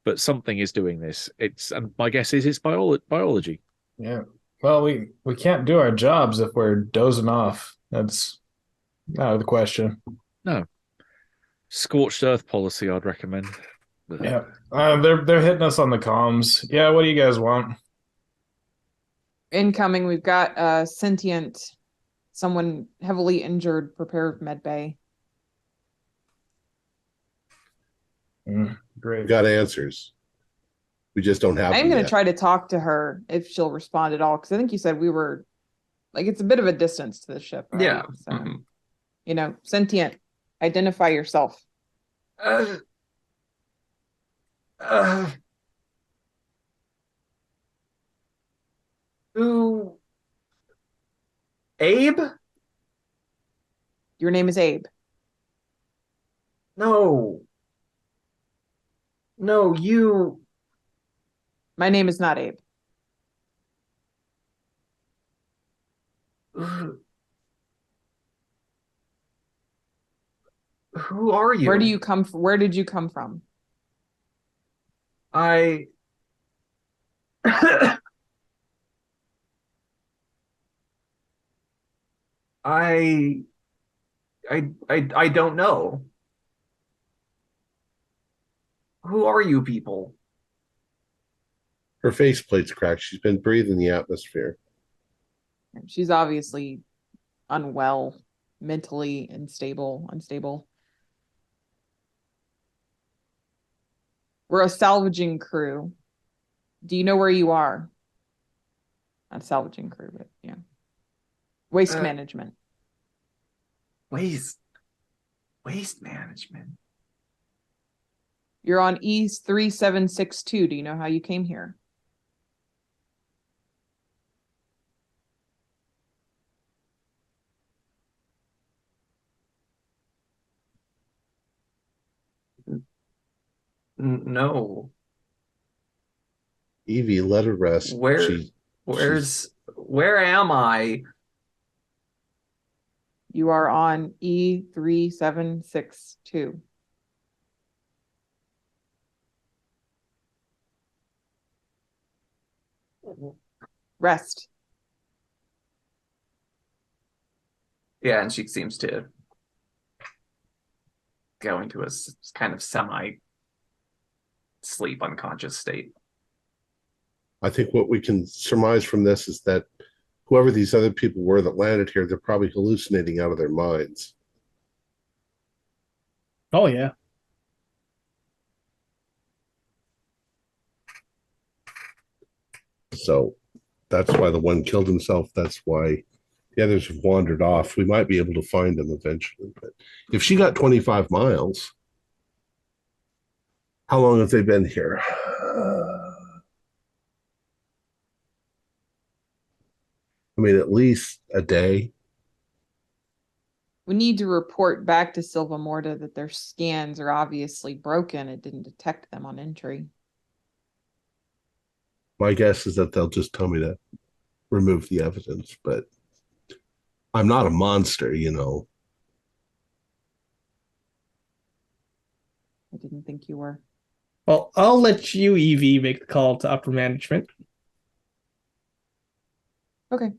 But something is doing this. And my guess is it's biology. Yeah. Well, we can't do our jobs if we're dozing off. That's out of the question. No. Scorched earth policy, I'd recommend. Yeah. They're hitting us on the comms. Yeah, what do you guys want? Incoming, we've got sentient, someone heavily injured, prepare med bay. Great. We got answers. We just don't have I'm them going to yet. try to talk to her if she'll respond at all, because I think you said we were, like, it's a bit of a distance to the ship, right? Yeah. So, you know, sentient, identify yourself. Who? Abe? Your name is Abe. No, you. My name is not Abe. Who are you? Where do you come from? Where did you come from? I I don't know. Who are you people? Her faceplate's cracked. She's been breathing the atmosphere. She's obviously unwell, mentally unstable. We're a salvaging crew. Do you know where you are? Not salvaging crew, but yeah. Waste management. Waste management. You're on E3762. Do you know how you came here? No. Evie, let her rest. Where am I? You are on E3762. Rest. Yeah, and she seems to go into a kind of semi-sleep unconscious state. I think what we can surmise from this is that whoever these other people were that landed here, they're probably hallucinating out of their minds. Oh, yeah. So that's why the one killed himself. That's why the others have wandered off. We might be able to find them eventually. But if she got 25 miles, how long have they been here? I mean, at least a day. We need to report back to Silva Morta that their scans are obviously broken. It didn't detect them on entry. My guess is that they'll just tell me to remove the evidence, but I'm not a monster, you know. I didn't think you were. Well, I'll let you, Evie, make the call to upper management. Okay.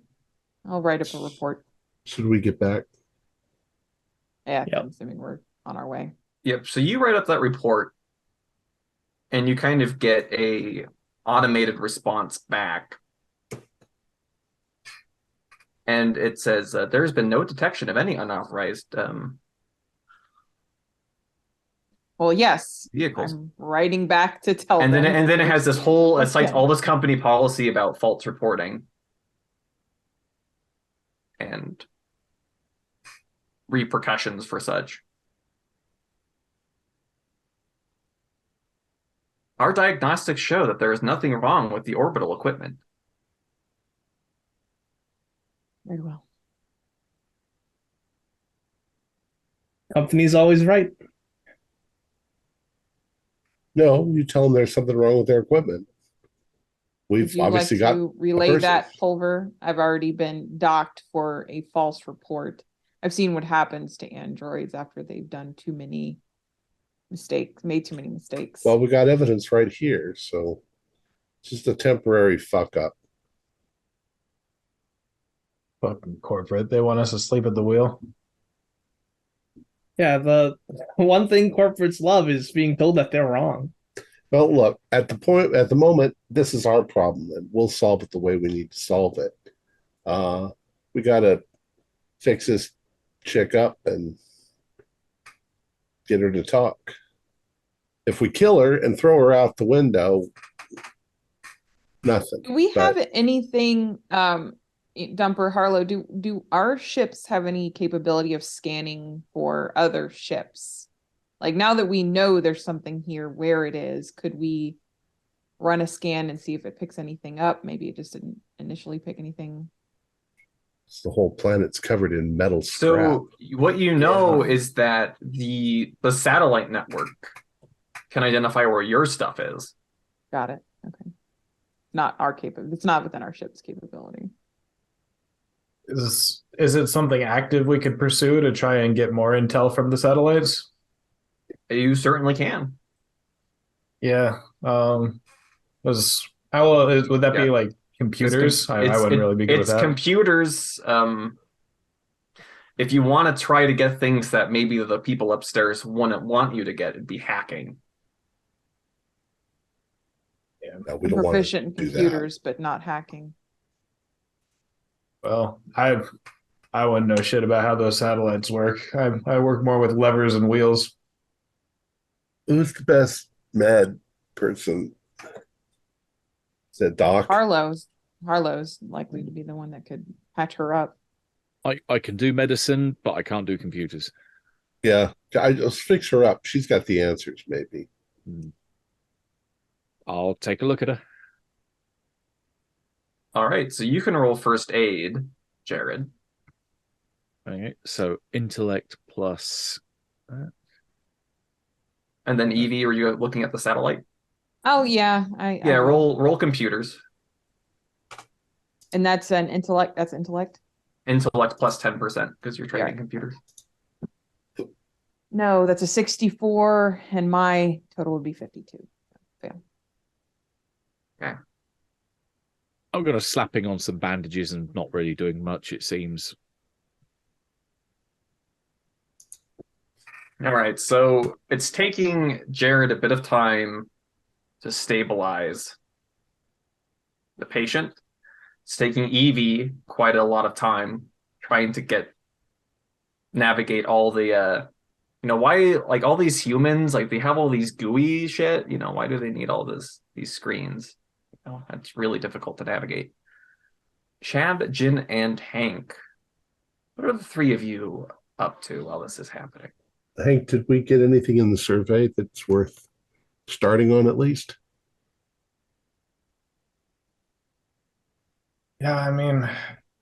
I'll write up a report. Should we get back? Yeah, Yep. I'm assuming we're on our way. Yep. So you write up that report, and you kind of get a automated response back, and it says there's been no detection of any unauthorized Well, yes. vehicles. I'm writing back to tell And them. then it has this whole it cites Okay. all this company policy about false reporting and repercussions for such. Our diagnostics show that there is nothing wrong with the orbital equipment. Very well. Company's always right. No, you tell them there's something wrong with their equipment. We've Would you obviously like got to relay person. that, Pulver? I've already been docked for a false report. I've seen what happens to androids after they've done too many mistakes, made too many mistakes. Well, we got evidence right here, so it's just a temporary fuck up. Fucking corporate. They want us to sleep at the wheel. Yeah, the one thing corporates love is being told that they're wrong. Well, look, at the moment, this is our problem, and we'll solve it the way we need to solve it. We gotta fix this chick up and get her to talk. If we kill her and throw her out the window, nothing. Do we But have anything, Dumper Harlow, do our ships have any capability of scanning for other ships? Like, now that we know there's something here, where it is, could we run a scan and see if it picks anything up? Maybe it just didn't initially pick anything. the whole planet's covered in metal scrap. So what you know is that the satellite network can identify where your stuff is. Got it. Okay. Not our capability. It's not within our ship's capability. Is it something active we could pursue to try and get more intel from the satellites? You certainly can. Yeah. Would that be like computers? I wouldn't really be good with that. It's computers. If you want to try to get things that maybe the people upstairs wouldn't want you to get, it'd be hacking. Yeah. No, we I'm don't want proficient in to do computers, but not hacking. Well, I wouldn't know shit about how those satellites work. I work more with levers and wheels. that. Who's the best mad person? Is it Doc? Harlow's likely to be the one that could patch her up. I can do medicine, but I can't do computers. Yeah, I just fix her up. She's got the answers, maybe. I'll take a look at her. All right, so you can roll first aid, Jared. Okay, so intellect plus. And then Evie, are you looking at the satellite? Oh yeah, Yeah, roll computers. And that's an intellect. That's intellect. Intellect plus 10% because you're training Yeah. computers. No, that's a 64, and my total would be 52. Fail. Okay. I'm gonna slapping on some bandages and not really doing much, it seems. All right, so it's taking Jared a bit of time to stabilize the patient. It's taking Evie quite a lot of time trying to navigate all the why, like, all these humans, like, they have all these GUI shit, why do they need all these screens? That's really difficult to navigate. Chad, Jin, and Hank, what are the three of you up to while this is happening? Hank, did we get anything in the survey that's worth starting on at least? Yeah, I mean,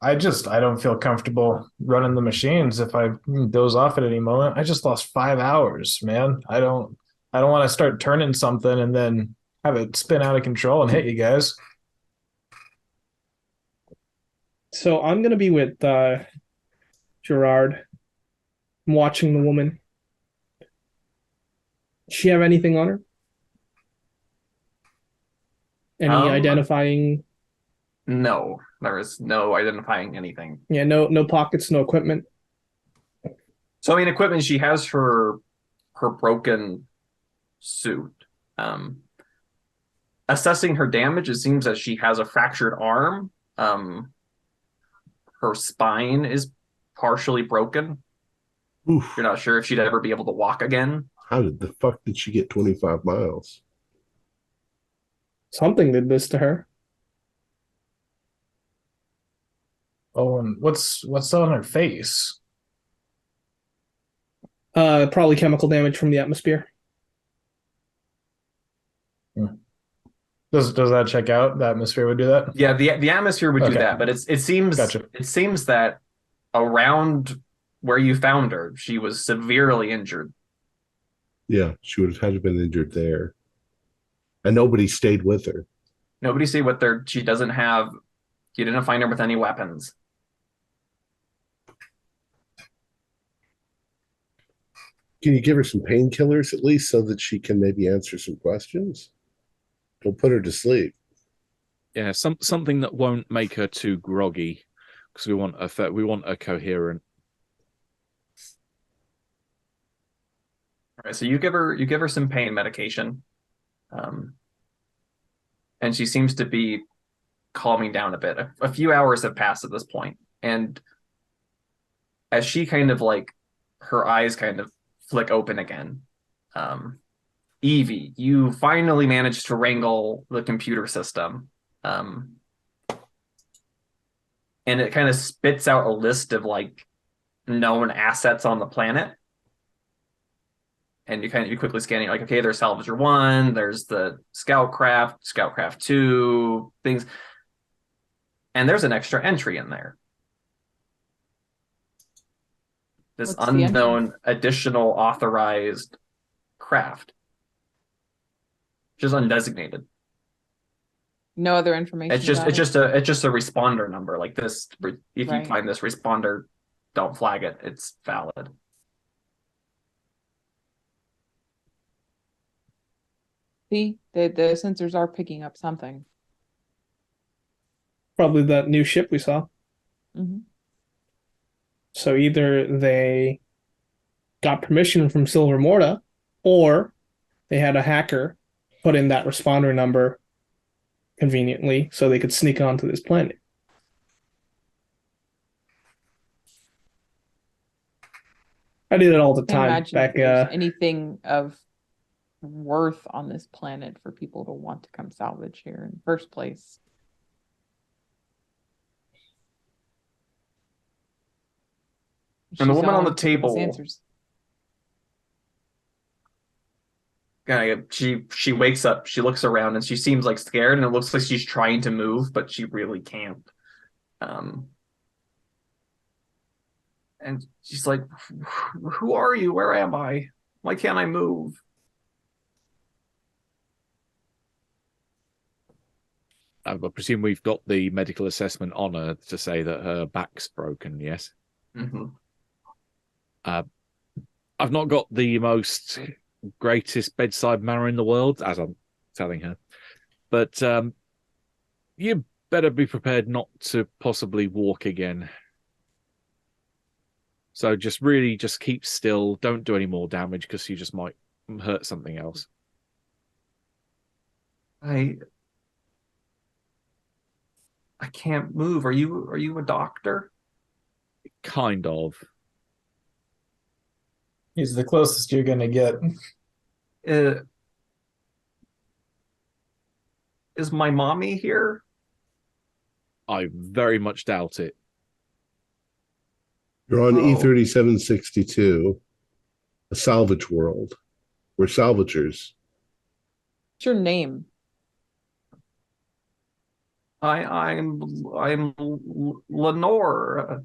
I don't feel comfortable running the machines if I doze off at any moment. I just lost 5 hours, man. I don't want to start turning something and then have it spin out of control and hit you guys. So I'm gonna be with Gerard. I'm watching the woman. Does she have anything on her? Any identifying? No, there is no identifying anything. Yeah, no pockets, no equipment. So, I mean, equipment, she has her broken suit. Assessing her damage, it seems that she has a fractured arm. Her spine is partially broken. Oof. You're not sure if she'd ever be able to walk again. How did the fuck did she get 25 miles? Something did this to her. Oh, and what's on her face? Probably chemical damage from the atmosphere. Does that check out? The atmosphere would do that? Yeah, the atmosphere would do Okay. that, but it seems Gotcha. it seems that around where you found her, she was severely injured. Yeah, she would have had to have been injured there. And nobody stayed with her. Nobody see what there. She doesn't have. You didn't find her with any weapons. Can you give her some painkillers at least so that she can maybe answer some questions? Don't put her to sleep. Yeah, something that won't make her too groggy, because we want a coherent. All right, so you give her some pain medication, and she seems to be calming down a bit. A few hours have passed at this point, and as she kind of, like, her eyes kind of flick open again, Evie, you finally managed to wrangle the computer system, and it kind of spits out a list of, like, known assets on the planet. And you quickly scan it, like, okay, there's Salvager 1, there's the Scoutcraft 2, things. And there's an extra entry in there. This What's the unknown additional authorized craft. Just undesignated. No other information. It's just about it's just a responder number. Like this, if you Right. find this responder, don't flag it. It's valid. See, the sensors are picking up something. Probably that new ship we saw. Mm-hmm. So either they got permission from Silver Morta, or they had a hacker put in that responder number conveniently so they could sneak onto this planet. I did it all the Can't time imagine back. if there's anything of worth on this planet for people to want to come salvage here in the first place. And the She's woman on one the to give us table, answers. she wakes up, she looks around, and she seems like scared, and it looks like she's trying to move, but she really can't. And she's like, "Who are you? Where am I? Why can't I move?" I presume we've got the medical assessment on her to say that her back's broken, yes? Mm-hmm. I've not got the most greatest bedside manner in the world, as I'm telling her. But you better be prepared not to possibly walk again. So just keep still. Don't do any more damage because you just might hurt something else. I can't move. Are you a doctor? Kind of. He's the closest you're gonna get. Is my mommy here? I very much doubt it. You're on Oh. E3762, a salvage world. We're salvagers. What's your name? I'm Lenore.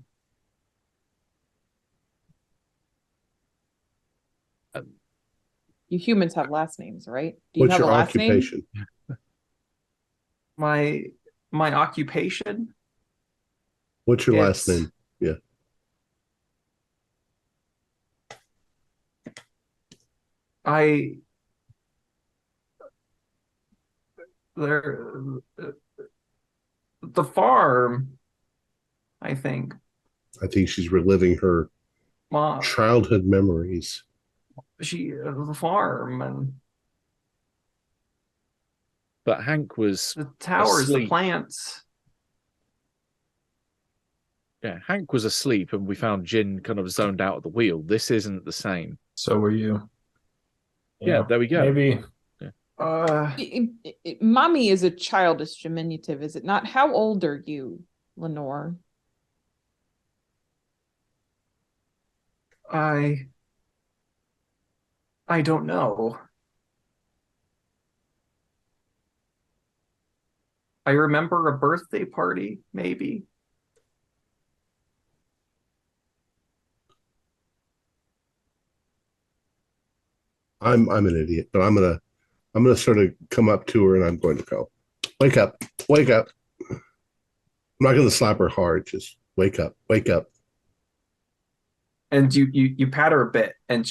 You humans have last names, right? Do you What's have your a last name? occupation? My occupation. What's your last It's- name? Yeah. I there the farm, I think. I think she's reliving her Mom, childhood memories. the farm and But Hank was the towers, the asleep. plants. Yeah, Hank was asleep, and we found Jin kind of zoned out at the wheel. This isn't the same. So were you. Yeah, there we go. Maybe Mommy is a childish diminutive, is it not? How old are you, Lenore? I don't know. I remember a birthday party, maybe. I'm an idiot, but I'm gonna sort of come up to her and I'm going to go, wake up, wake up. I'm not gonna slap her hard, just wake up, wake up. And you pat her a bit, and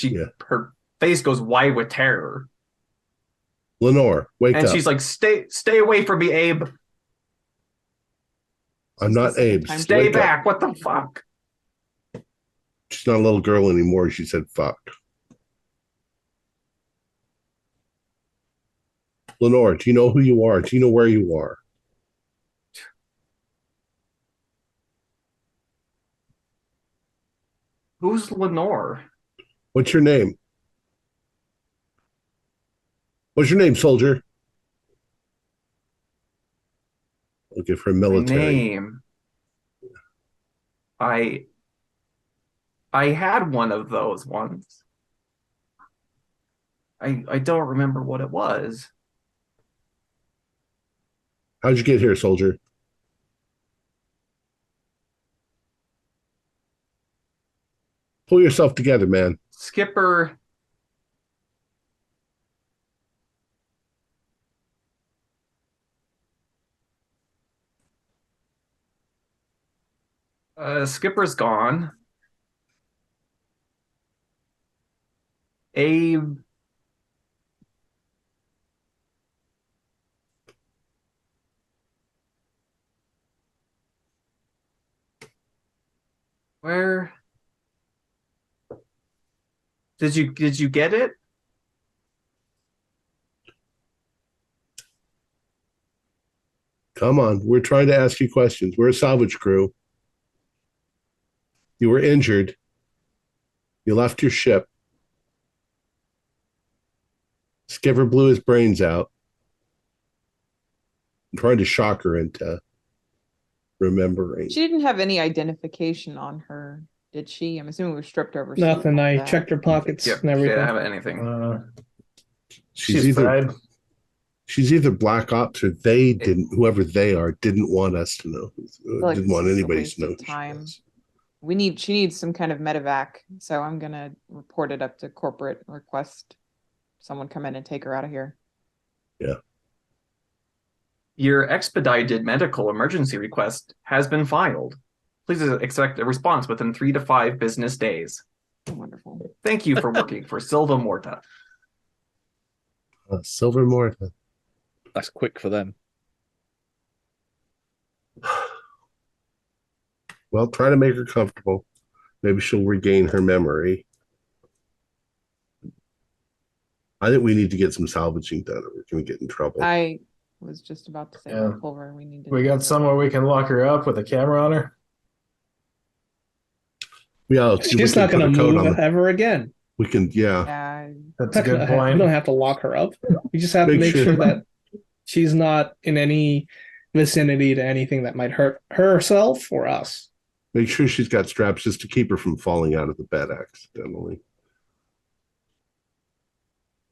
her face goes wide with terror. Lenore, wake And up. she's like, stay away from me, Abe. I'm not Abe. Stay Wake up. back. What the fuck? She's not a little girl anymore. She said fuck. Lenore, do you know who you are? Do you know where you are? Who's Lenore? What's your name? What's your name, soldier? I'll give her My military. name. I had one of those once. I don't remember what it was. How'd you get here, soldier? Pull yourself together, man. Skipper. Skipper's gone. Abe. Where did you get it? Come on. We're trying to ask you questions. We're a salvage crew. You were injured. You left your ship. Skiver blew his brains out. I'm trying to shock her into remembering. She didn't have any identification on her, did she? I'm assuming we were stripped over. Nothing. I checked her pockets Yep, and she everything. didn't have anything. She's fried. She's either Black Ops or they didn't. Whoever they are didn't want us to know. Like, Didn't want this is a anybody waste to know. of time. She needs some kind of medevac, so I'm gonna report it up to corporate, request someone come in and take her out of here. Yeah. Your expedited medical emergency request has been filed. Please expect a response within 3 to 5 business days. Wonderful. Thank you for working for Silva Morta. Silver Morta. That's quick for them. Well, try to make her comfortable. Maybe she'll regain her memory. I think we need to get some salvaging done, or we're going to get in trouble. I was just about to say, Yeah. Pulver, we need to. We got somewhere we can lock her up with a camera on her. Yeah, She's not going to move ever again. We can, yeah. Yeah, That's a good We point. don't have to lock her up. We just have to make sure that she's not in any vicinity to anything that might hurt herself or us. Make sure she's got straps just to keep her from falling out of the bed accidentally.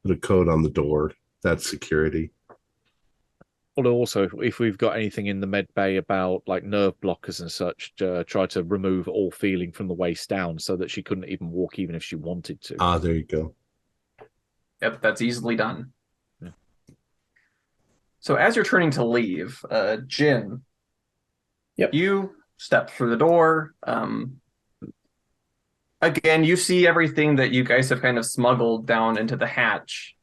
Put a code on the door. That's security. Although also, if we've got anything in the med bay about like nerve blockers and such, try to remove all feeling from the waist down so that she couldn't even walk even if she wanted to. Ah, there you go. Yep, that's easily done. Yeah. So as you're turning to leave, Jin, Yep. You step through the door. Again, you see everything that you guys have kind of smuggled down into the hatch.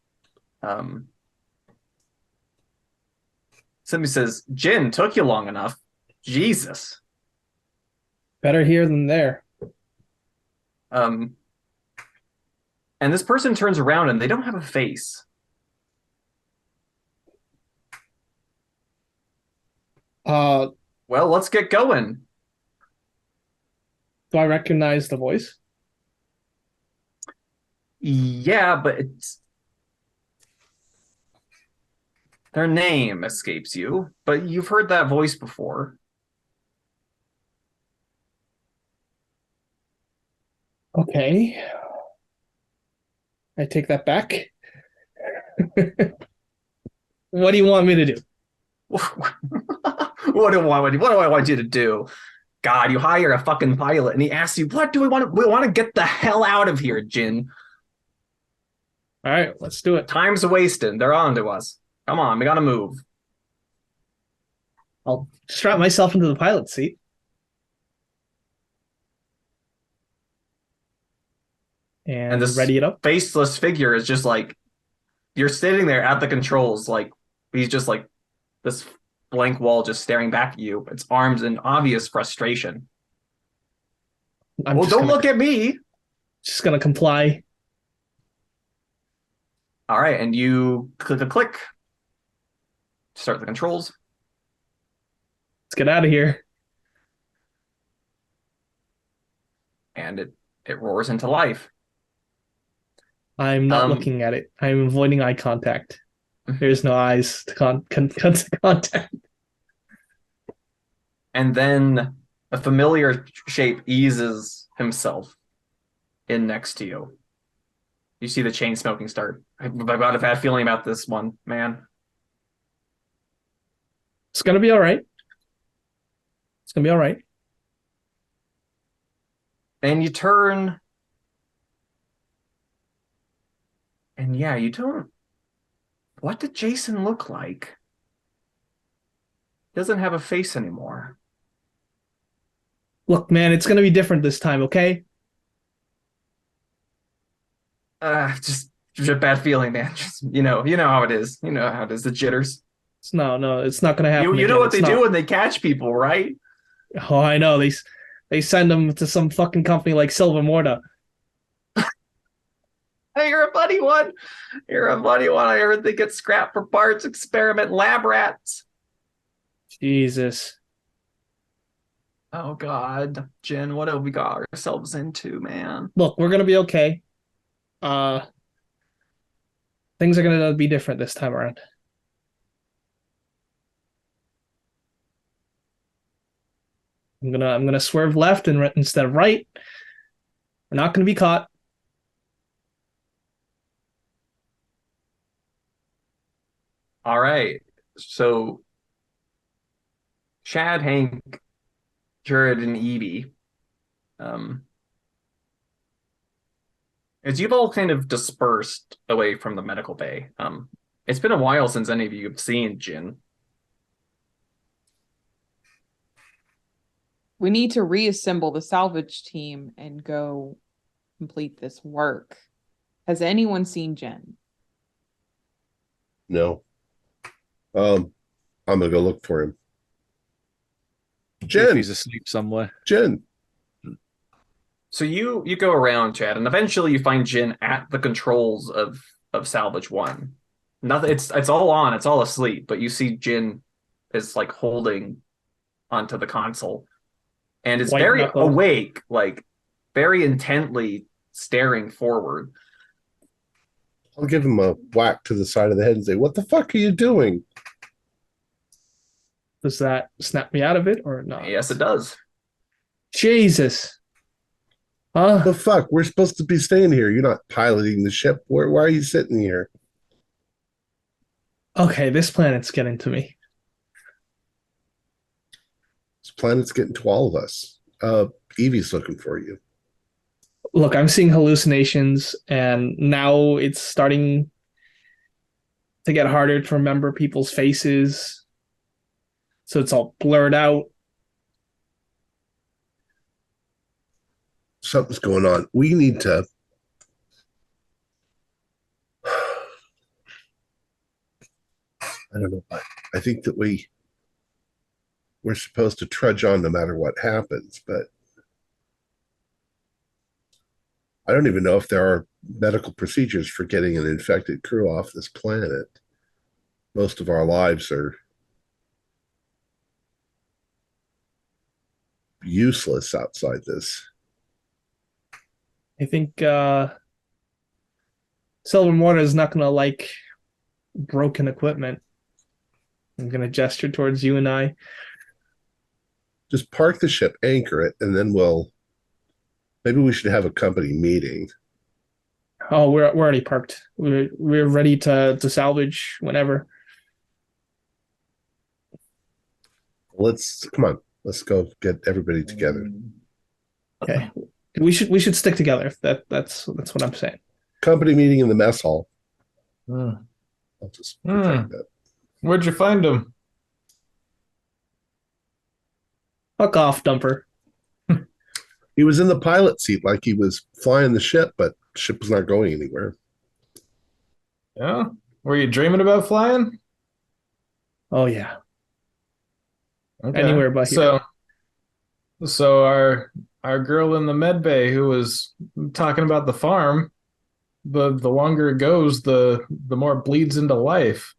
Somebody says, Jin, took you long enough. Jesus. Better here than there. And this person turns around and they don't have a face. Well, let's get going. Do I recognize the voice? Yeah, but it's... Their name escapes you, but you've heard that voice before. Okay. I take that back. What do you want me to do? What do I want you to do? God, you hire a fucking pilot and he asks you, what do we want? We want to get the hell out of here, Jin. All right, let's do it. Time's wasting. They're on to us. Come on, we gotta move. I'll strap myself into the pilot seat. And this ready it up. faceless figure is just like, you're sitting there at the controls, like he's just like this blank wall just staring back at you. Its arms in obvious frustration. Don't look at me. Just gonna comply. All right, and you click a click. Start the controls. Let's get out of here. And it roars into life. I'm not looking at it. I'm avoiding eye contact. There's no eyes to contact. And then a familiar shape eases himself in next to you. You see the chain smoking start. I've got a bad feeling about this one, man. It's gonna be all right. It's gonna be all right. And you turn. And yeah, you don't. What did Jason look like? He doesn't have a face anymore. Look, man, it's gonna be different this time, okay? Just a bad feeling, man. Just, you know how it is. You know how it is. The jitters. No, it's not gonna happen. You know what they do when they catch people, right? Oh, I know. They send them to some fucking company like Silva Morta. Hey, you're a funny one. I heard they get scrapped for parts, experiment lab rats. Jesus. Oh God, Jen, what have we got ourselves into, man? Look, we're gonna be okay. Things are gonna be different this time around. I'm gonna swerve left and instead of right. We're not gonna be caught. All right. So Chad, Hank, Jared, and Evie. Um, as you've all kind of dispersed away from the medical bay, it's been a while since any of you have seen Jin. We need to reassemble the salvage team and go complete this work. Has anyone seen Jen? No. I'm gonna go look for him. If Jen, he's asleep somewhere. Jen. So you go around, Chad, and eventually you find Jin at the controls of Salvage One. Nothing. It's all on. It's all asleep. But you see Jin is like holding onto the console, and is White very knuckle. awake, like very intently staring forward. I'll give him a whack to the side of the head and say, "What the fuck are you doing?" Does that snap me out of it or not? Yes, it does. Jesus. The fuck? We're supposed to be staying here. You're not piloting the ship. Why are you sitting here? Okay, this planet's getting to me. This planet's getting to all of us. Evie's looking for you. Look, I'm seeing hallucinations, and now it's starting to get harder to remember people's faces. So it's all blurred out. Something's going on. We need to. I don't know. I think that we're supposed to trudge on no matter what happens, but I don't even know if there are medical procedures for getting an infected crew off this planet. Most of our lives are useless outside this. I think Sylvan Water is not going to like broken equipment. I'm going to gesture towards you and I. Just park the ship, anchor it, and then maybe we should have a company meeting. Oh, we're already parked. We're ready to salvage whenever. Come on. Let's go get everybody together. Okay. We should stick together. That's what I'm saying. Company meeting in the mess hall. Hmm. I'll just protect that. Where'd you find him? Fuck off, Dumper. He was in the pilot seat like he was flying the ship, but the ship was not going anywhere. Yeah? Were you dreaming about flying? Oh yeah. Okay. Anywhere but here. So our girl in the med bay who was talking about the farm, the longer it goes, the more it bleeds into life.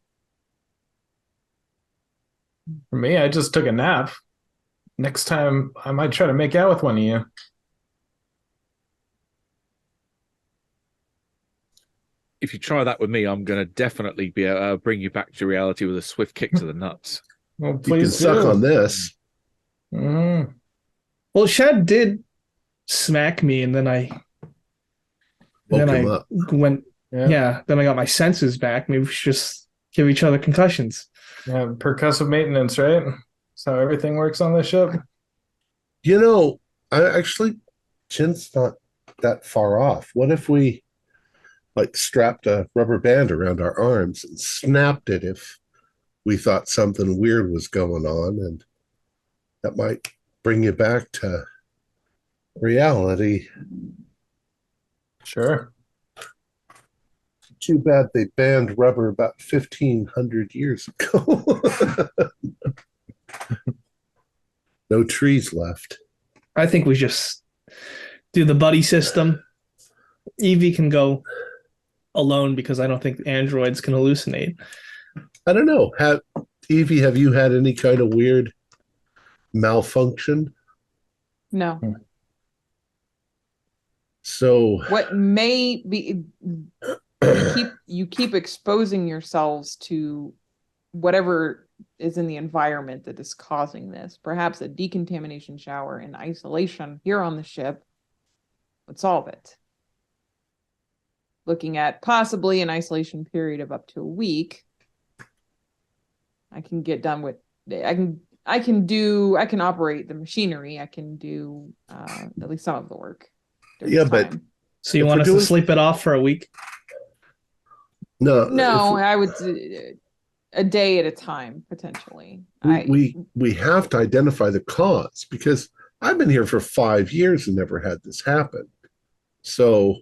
For me, I just took a nap. Next time, I might try to make out with one of you. If you try that with me, I'm going to definitely be bring you back to reality with a swift kick to the nuts. Well, You can please suck do. on this. Mhm. Well, Shad did smack me, and then I Woke him up. went. Yeah. Yeah. Then I got my senses back. Maybe we should just give each other concussions. Yeah, percussive maintenance, right? That's how everything works on this ship. You know, Jin's not that far off. What if we strapped a rubber band around our arms and snapped it if we thought something weird was going on, and that might bring you back to reality. Sure. Too bad they banned rubber about 1,500 years ago. No trees left. I think we just do the buddy system. Evie can go alone because I don't think androids can hallucinate. I don't know. Evie, have you had any kind of weird malfunction? No. So What may be you keep exposing yourselves to whatever is in the environment that is causing this. Perhaps a decontamination shower and isolation here on the ship would solve it. Looking at possibly an isolation period of up to a week, I can get done with. I can operate the machinery. I can do at least some of the work. Yeah, but so you if want we're us to doing- sleep it off for a week? no, I would a day at a time potentially. we have to identify the cause, because I've been here for 5 years and never had this happen. So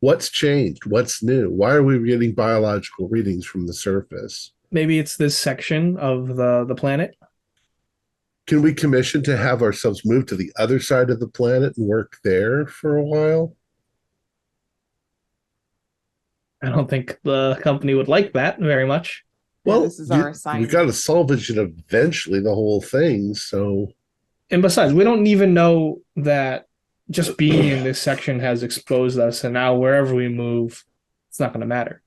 what's changed? What's new? Why are we getting biological readings from the surface? Maybe it's this section of the planet. Can we commission to have ourselves move to the other side of the planet and work there for a while? I don't think the company would like that very much. Well, this is our assignment. We got to salvage it eventually, the whole thing. So, and besides, we don't even know that just being in this section has exposed us, and now wherever we move, it's not going to matter.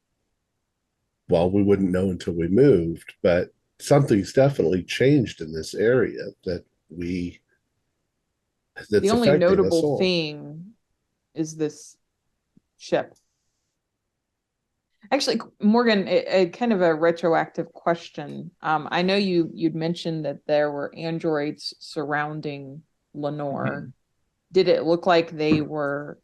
Well, we wouldn't know until we moved, but something's definitely changed in this area that's the only affecting us notable all. thing is this ship. Actually, Morgan, a kind of a retroactive question. I know you'd mentioned that there were androids surrounding Lenore. Mm-hmm. Did it look like they were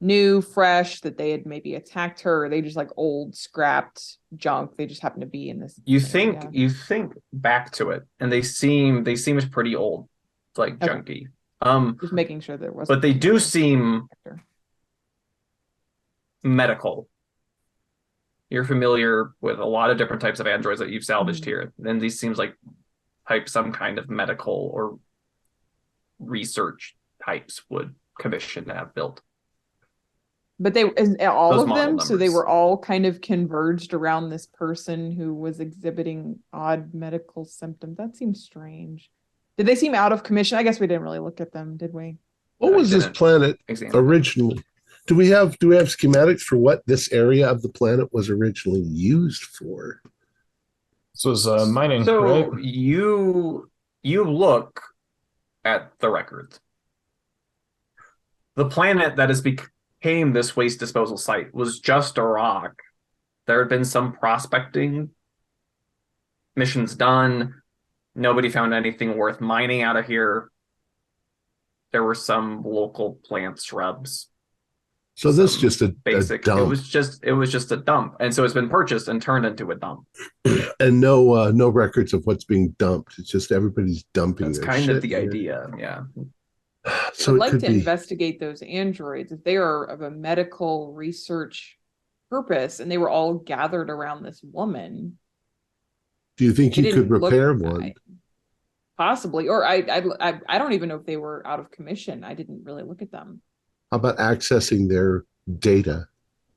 new, fresh, that they had maybe attacked her, or are they just like old, scrapped junk? They just happen to be in this. You think back to it, and they seem pretty old, like junky. Just making sure there wasn't. But they do seem medical. You're familiar with a lot of different types of androids that you've salvaged here, and these seems like some kind of medical or research types would commission to have built. But all Those of them, numbers. so they were all kind of converged around this person who was exhibiting odd medical symptoms. That seems strange. Did they seem out of commission? I guess we didn't really look at them, did we? What was this planet originally? Do we have schematics for what this area of the planet was originally used for? This was mining, so right? You look at the records. The planet that has became this waste disposal site was just a rock. There had been some prospecting missions done. Nobody found anything worth mining out of here. There were some local plant shrubs. So this is just a basic. Dump. It was just a dump, and so it's been purchased and turned into a dump. And no records of what's being dumped. It's just everybody's dumping. That's their kind shit of the here. idea, yeah. So I'd like to investigate those androids if they are of a medical research purpose, and they were all gathered around this woman. Do you think you could repair one? Possibly, or I don't even know if they were out of commission. I didn't really look at them. How about accessing their data?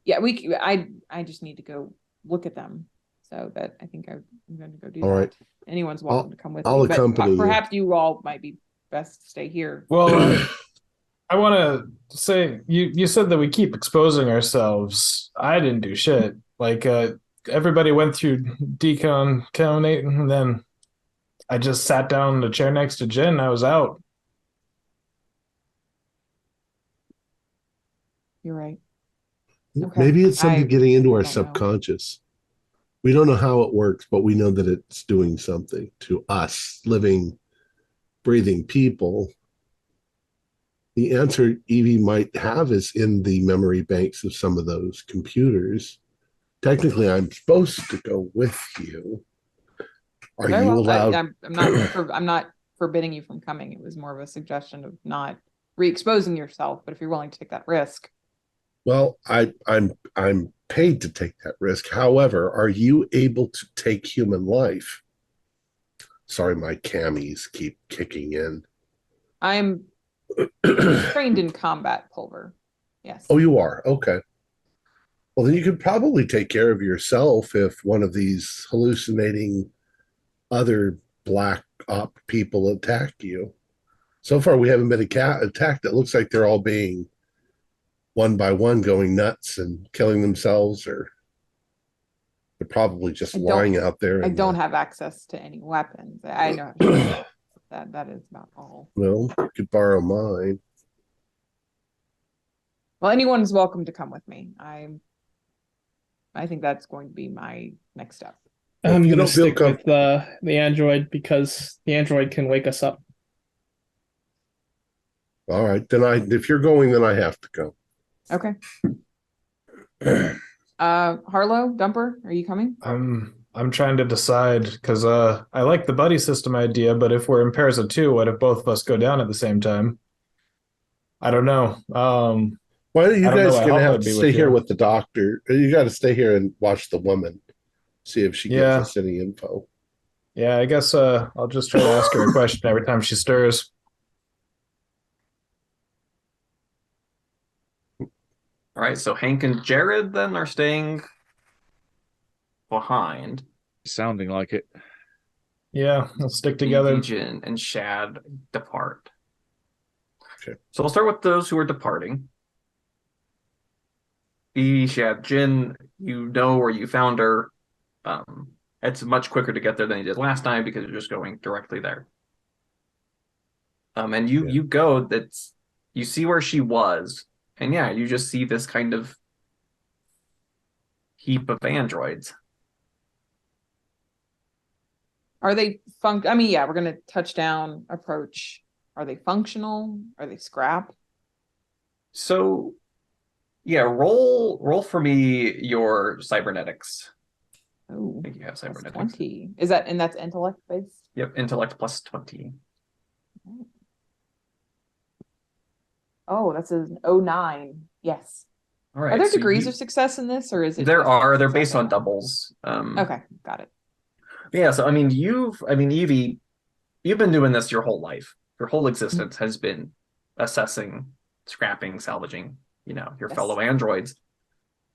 Yeah, I just need to go look at them. So that I think I'm going to go do all that. Right. Anyone's welcome to come with I'll me. accompany Perhaps you all might be best to stay here. Well, I want to say you said that we keep exposing ourselves. I didn't do shit. Like everybody went through decontaminating, and then I just sat down in the chair next to Jen. I was out. You're right. Okay. Maybe it's something getting into our don't know. subconscious. We don't know how it works, but we know that it's doing something to us, living, breathing people. The answer Evie might have is in the memory banks of some of those computers. Technically, I'm supposed to go with you. Are Very you well. allowed? I'm not forbidding you from coming. It was more of a suggestion of not re-exposing yourself. But if you're willing to take that risk. Well, I'm paid to take that risk. However, are you able to take human life? Sorry, my camis keep kicking in. I'm trained in combat, Pulver. Yes. Oh, you are? Okay. Well, then you could probably take care of yourself if one of these hallucinating other black op people attack you. So far, we haven't been attacked. It looks like they're all being one by one going nuts and killing themselves, or they're probably just lying out there. I don't have access to any weapons. I know that is about all. Well, you could borrow mine. Well, anyone's welcome to come with me. I think that's going to be my next step. Well, I'm if you gonna don't feel stick with the android because the android can wake us up. All right, then if you're going, then I have to go. Okay. Harlow, Dumper, are you coming? I'm trying to decide because I like the buddy system idea, but if we're in pairs of two, what if both of us go down at the same time? I don't know. Why are you I don't know guys what going to help have I'd to be stay with here you. with the doctor? You got to stay here and watch the woman, see if she gives Yeah. us any info. Yeah, I guess I'll just try to ask her a question every time she stirs. All right, so Hank and Jared then are staying behind. Sounding like it. Yeah, we'll stick together. Jin and Shad depart. Okay. So we'll start with those who are departing. Shad, Jin, you know where you found her. It's much quicker to get there than you did last time because you're just going directly there. And you go, you see where she was, and yeah, you just see this kind of heap of androids. Are they I mean, yeah, we're gonna touchdown approach. Are they functional? Are they scrap? So yeah, roll for me your cybernetics. Oh, I think you have cybernetics. 20. Is that, and that's intellect based? Yep, intellect plus 20. Oh, that's an 09. Yes. All right. Are there so degrees of success in this, or is it? They're based on doubles. Okay, got it. Yeah, so I mean, Evie, you've been doing this your whole life. Your whole existence has been assessing, scrapping, salvaging, your fellow androids.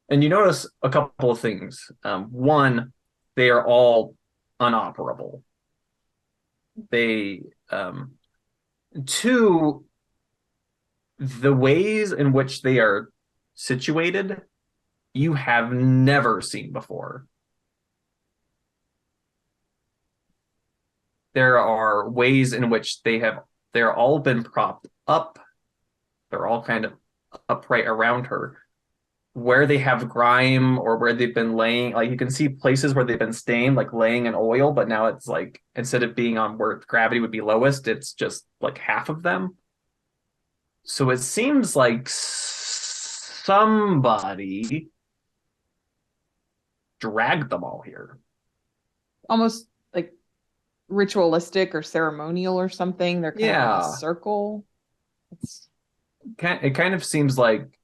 And you notice a couple of things. One, they are all unoperable. Two, the ways in which they are situated, you have never seen before. There are ways in which they're all been propped up. They're all kind of upright around her. Where they have grime or where they've been laying, like you can see places where they've been stained, like laying in oil, but now it's like, instead of being on where gravity would be lowest, it's just like half of them. So it seems like somebody dragged them all here. Almost like ritualistic or ceremonial or something. They're kind of in a circle. It kind of seems like,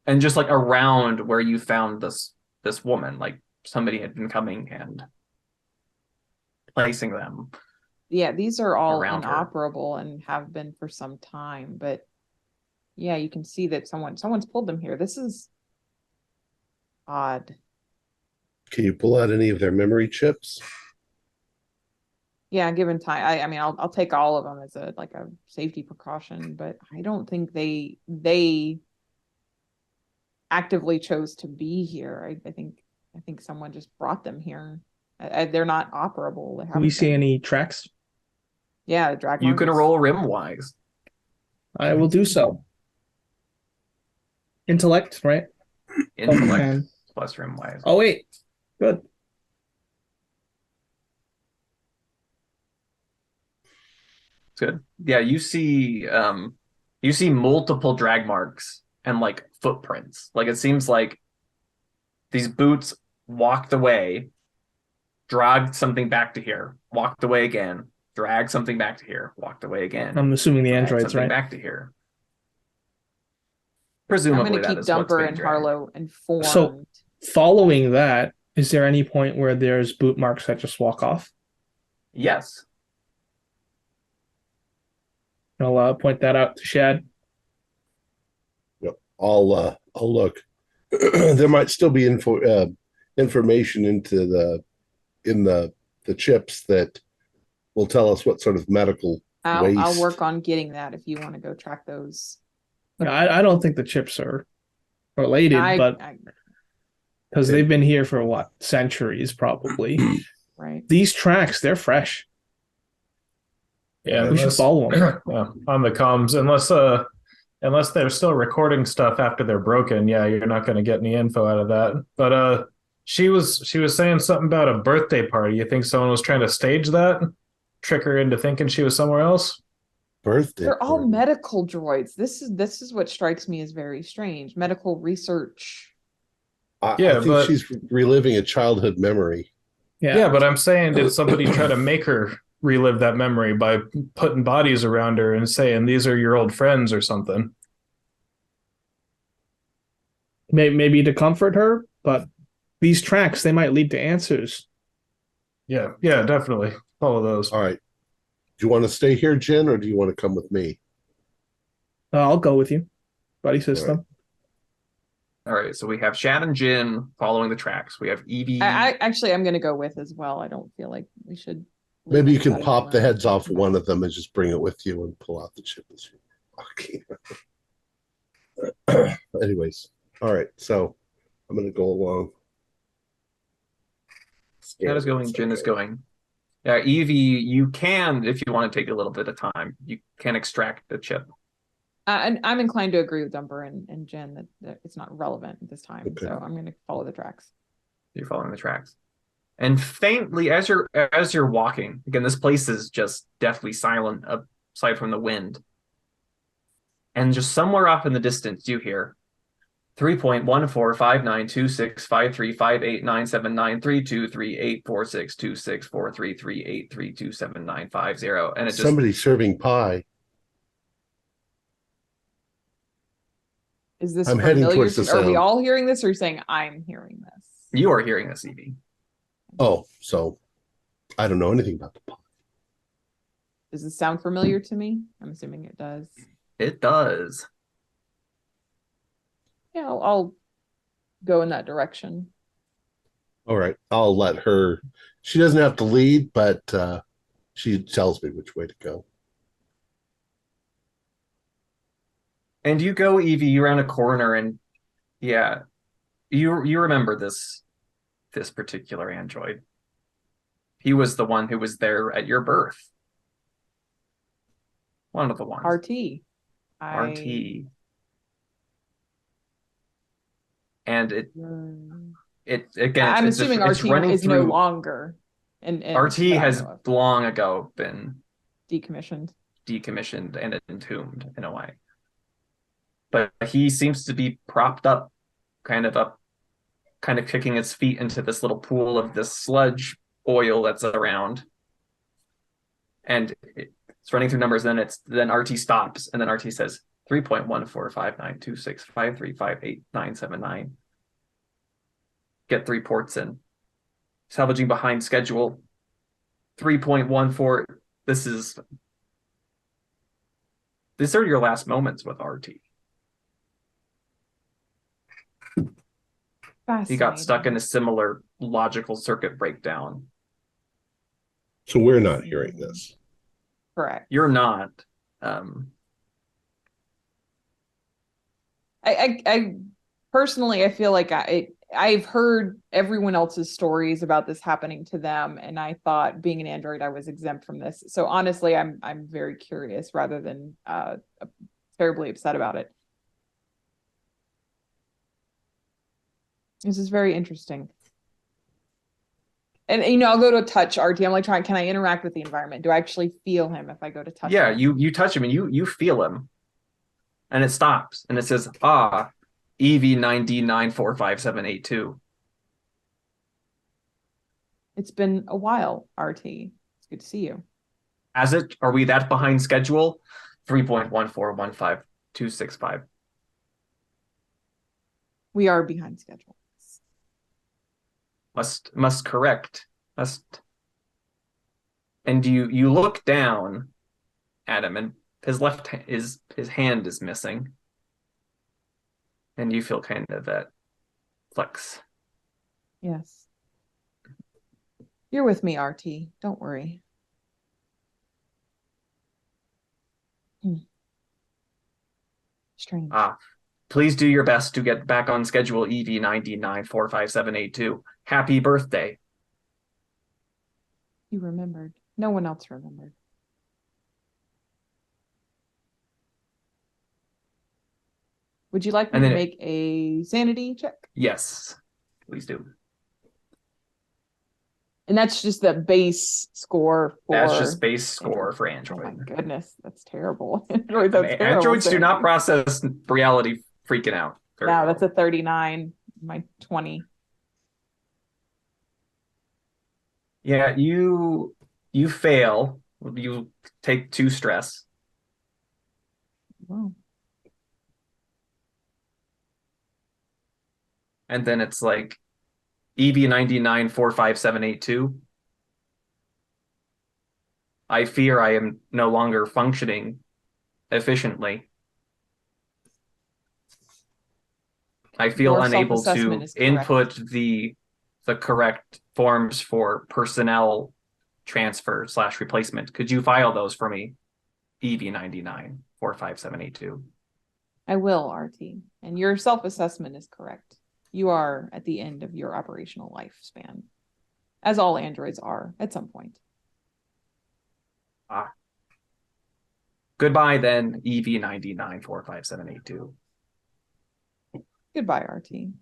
and just like around where you found this woman, like somebody had been coming and placing them. Yeah, these are all inoperable and have been for some time, but yeah, you can see that someone's pulled them here. This is odd. Can you pull out any of their memory chips? Yeah, given time. I mean, I'll take all of them as a safety precaution, but I don't think they actively chose to be here. I think someone just brought them here. They're not operable. Do we see any tracks? Yeah, drag. You can roll rim-wise. I will do so. Intellect, right? Intellect plus rim-wise. Oh wait, good. Good. Yeah, you see multiple drag marks and like footprints. Like it seems like these boots walked away, dragged something back to here, walked away again, dragged something back to here, walked away again. I'm assuming the androids, right? Back to here. Presumably, I'm going to keep Dumper and Harlow informed. So, following that, is there any point where there's boot marks that just walk off? Yes. I'll point that out to Shad. Yep. I'll look. There might still be information in the chips that will tell us what sort of medical waste. I'll work on getting that if you want to go track those. Yeah, I don't think the chips are related, but I because they've been here for what, centuries probably. right. These tracks, they're fresh. Yeah, We should follow them. on the comms, unless they're still recording stuff after they're broken. Yeah, you're not going to get any info out of that. But she was saying something about a birthday party. You think someone was trying to stage that, trick her into thinking she was somewhere else? Birthday. They're all party. medical droids. This is what strikes me as very strange. Medical research. I think but she's reliving a childhood memory. yeah, but I'm saying, did somebody try to make her relive that memory by putting bodies around her and saying these are your old friends or something? Maybe to comfort her, but these tracks, they might lead to answers. Yeah, definitely follow those. All right. Do you want to stay here, Jen, or do you want to come with me? I'll go with you, buddy system. All right, so we have Shad and Jin following the tracks. We have Evie. I actually I'm gonna go with as well. I don't feel like we should. Maybe you can anybody pop the alone. heads off one of them and just bring it with you and pull out the chip. Okay. Anyways, all right. So I'm going to go along. Shad is going, Jin is going. Yeah, Evie, you can, if you want to take a little bit of time, you can extract the chip. And I'm inclined to agree with Dumper and Jen that it's not relevant at this time. Okay. So I'm gonna follow the tracks. You're following the tracks. And faintly, as you're walking, again, this place is just deathly silent aside from the wind. And just somewhere off in the distance, you hear 3.14592653589793233846264338327950. And it just Somebody serving pie. Is this I'm heading familiar towards the to, are we sound. all hearing this, or are you saying I'm hearing this? you are hearing this, Evie. Oh, so I don't know anything about the pie. Does this sound familiar to me? I'm assuming it does. It does. Yeah, I'll go in that direction. All right. I'll let her. She doesn't have to lead, but she tells me which way to go. And you go, Evie, around a corner, and yeah, you remember this particular android. He was the one who was there at your birth. One of the ones. RT. RT. And it again. I'm it's assuming just, RT is no longer. And RT has long ago been decommissioned and entombed in a way. But he seems to be propped up, kind of kicking his feet into this little pool of this sludge oil that's around. And it's running through numbers, then RT stops, and then RT says 3.14592653589799. Get 3 ports in. Salvaging behind schedule. 3.14. These are your last moments with RT. He got stuck in a similar logical circuit breakdown. So we're not hearing this. Correct. You're not. I personally, I feel like I've heard everyone else's stories about this happening to them, and I thought, being an android, I was exempt from this. So honestly, I'm very curious rather than terribly upset about it. This is very interesting. And I'll go to touch RT. I'm like can I interact with the environment? Do I actually feel him if I go to touch him? You touch him and you feel him. And it stops and it says, EV9D9457882. It's been a while, RT. It's good to see you. Are we that behind schedule? 3.1415265. We are behind schedule. Must correct. And you look down at him, and his his hand is missing. And you feel kind of that flex. Yes. You're with me, RT. Don't worry. Strange. Please do your best to get back on schedule, EV99-45782. Happy birthday. You remembered. No one else remembered. Would you like me And to then make a sanity check? Yes, please do. And that's just the base score for. That's just base score for Oh my Android. goodness, that's terrible. Androids have terrible Androids do not sanity. process reality freaking out. very No, well. that's a 39. My 20. Yeah, you fail. You take 2 stress. Wow. And then it's like EV99-45782. I fear I am no longer functioning efficiently. I feel Your unable self-assessment to is correct. input the correct forms for personnel transfer / replacement. Could you file those for me? EV99-45782. I will, RT. And your self-assessment is correct. You are at the end of your operational lifespan, as all androids are at some point. Goodbye then, EV99-45782. Goodbye, RT.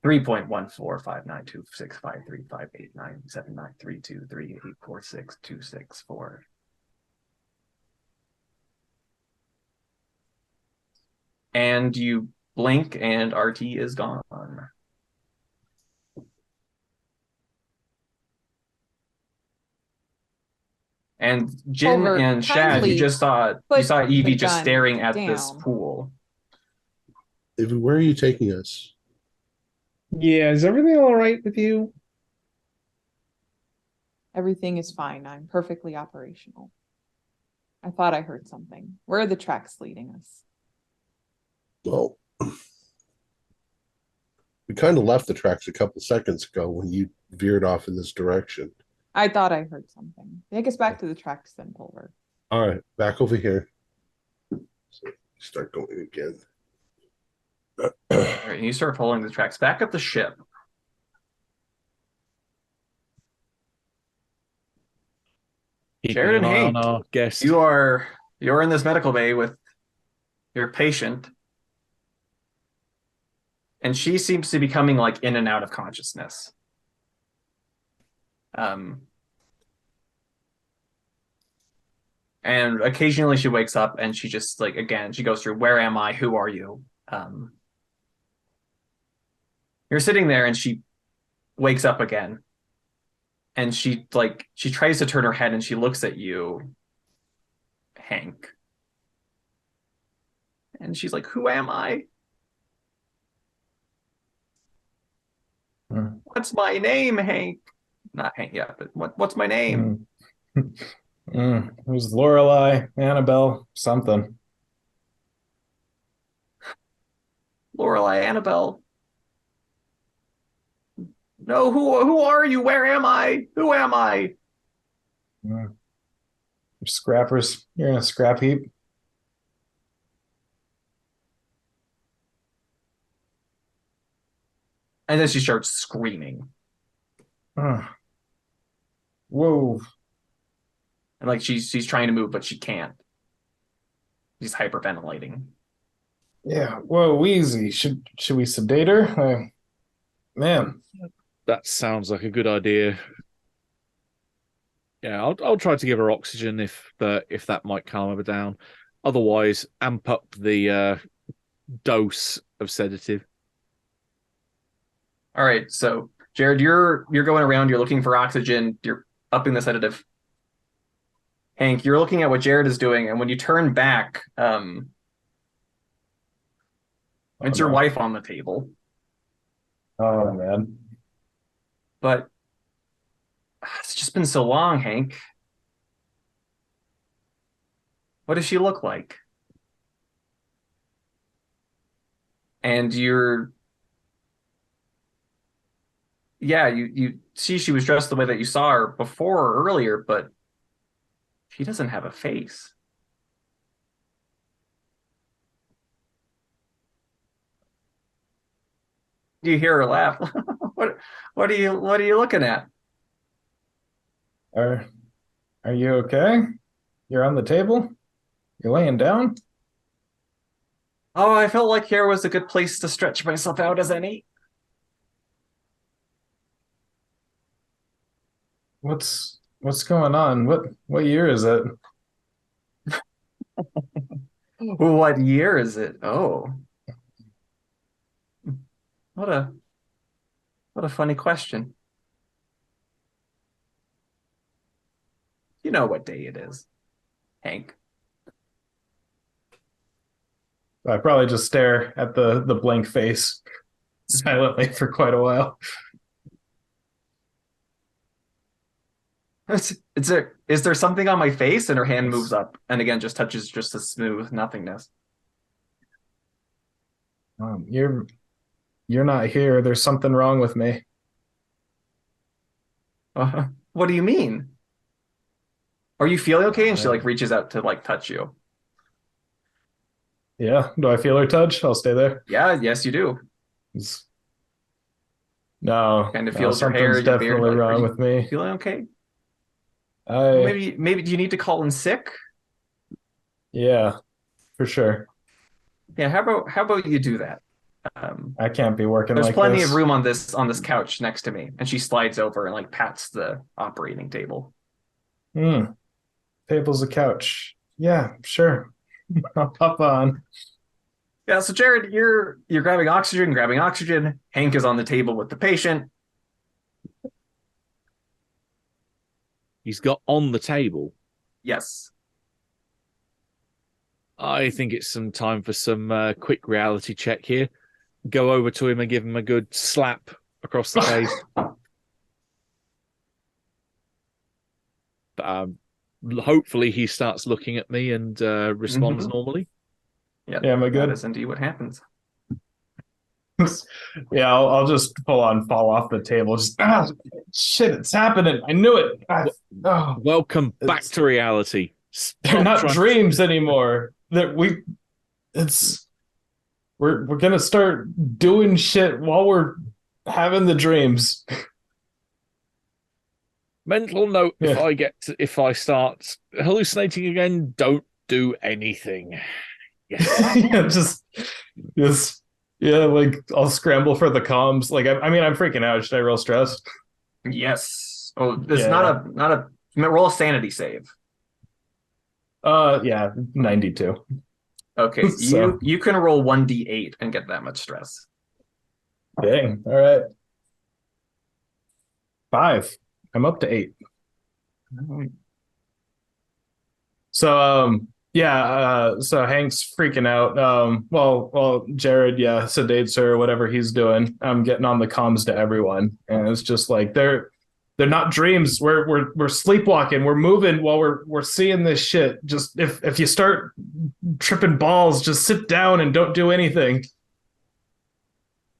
3.1459265358979323846264. And you blink and RT is gone. And Jin Over, and Shad, kindly you saw put Evie the just gun staring at this down. pool. Evie, where are you taking us? Yeah, is everything all right with you? Everything is fine. I'm perfectly operational. I thought I heard something. Where are the tracks leading us? Well, we kind of left the tracks a couple seconds ago when you veered off in this direction. I thought I heard something. Take us back to the tracks then, Pulver. All right, back over here. So start going again. All right, you start pulling the tracks back up the ship. Jared and Hank, our guest. you're in this medical bay with your patient, and she seems to be coming like in and out of consciousness. And occasionally she wakes up and she just like, again, she goes through, where am I? Who are you? You're sitting there and she wakes up again. And she tries to turn her head and she looks at you, Hank. And she's like, who am I? What's my name, Hank? Not Hank, yeah, but what's my name? It was Lorelei, Annabelle, something. Lorelei, Annabelle. No, who are you? Where am I? Who am I? Scrappers. You're in a scrap heap. And then she starts screaming. Whoa. And like she's trying to move, but she can't. She's hyperventilating. Yeah. Whoa, easy. Should we sedate her? Man. That sounds like a good idea. Yeah, I'll try to give her oxygen if that might calm her down. Otherwise, amp up the dose of sedative. All right, so Jared, you're going around, you're looking for oxygen, you're upping the sedative. Hank, you're looking at what Jared is doing, and when you turn back, it's your wife on the table. Oh man. But it's just been so long, Hank. What does she look like? And you see she was dressed the way that you saw her before or earlier, but she doesn't have a face. You hear her laugh. What are you looking at? Are you okay? You're on the table? You're laying down? Oh, I felt like here was a good place to stretch myself out as any. What's going on? What year is it? What year is it? Oh, what a funny question. You know what day it is, Hank. I probably just stare at the blank face silently for quite a while. Is there something on my face? And her hand moves up and again just touches just a smooth nothingness. You're not here. There's something wrong with me. What do you mean? Are you feeling okay? And she like reaches out to like touch you. Yeah. Do I feel her touch? I'll stay there. Yeah, yes, you do. No. Kind of feels your something's hair, your beard. definitely Like, wrong with me. Feeling okay? Maybe do you need to call in sick? Yeah, for sure. Yeah, how about you do that? I can't be working There's like plenty this. of room on this couch next to me, and she slides over and like pats the operating table. Table's a couch. Yeah, sure. I'll hop on. Yeah, so Jared, you're grabbing oxygen. Hank is on the table with the patient. He's got on the table. Yes. I think it's some time for some quick reality check here. Go over to him and give him a good slap across the face. Hopefully he starts looking at me and responds normally. Yeah, am I good? That is indeed what happens. Yeah, I'll just full on fall off the table. Just shit, it's happening. I knew it. Welcome back to reality. They're not dreams anymore. We're gonna start doing shit while we're having the dreams. Mental note: if I start hallucinating again, don't do anything. Yes. Yeah, like I'll scramble for the comms. Like I mean, I'm freaking out. Should I roll stress? Yes. Oh, this is not a roll a sanity save. Yeah, 92. Okay, So. you can roll 1d8 and get that much stress. Dang. All right. 5. I'm up to 8. So so Hank's freaking out. Well, Jared, sedates her, whatever he's doing. I'm getting on the comms to everyone, and it's just like they're not dreams. We're sleepwalking. We're moving while we're seeing this shit. Just if you start tripping balls, just sit down and don't do anything.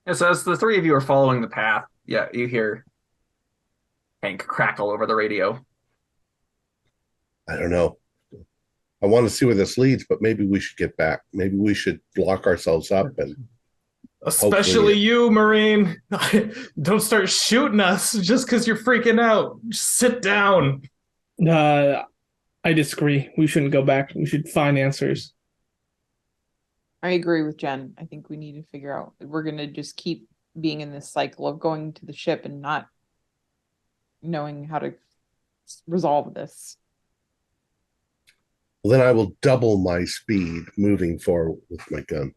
And so as the three of you are following the path, yeah, you hear Hank crackle over the radio. I don't know. I want to see where this leads, but maybe we should get back. Maybe we should lock ourselves up and especially you, Marine. Don't start shooting us just because you're freaking out. Just sit down. I disagree. We shouldn't go back. We should find answers. I agree with Jen. I think we need to figure out if we're going to just keep being in this cycle of going to the ship and not knowing how to resolve this. Well, then I will double my speed moving forward with my gun.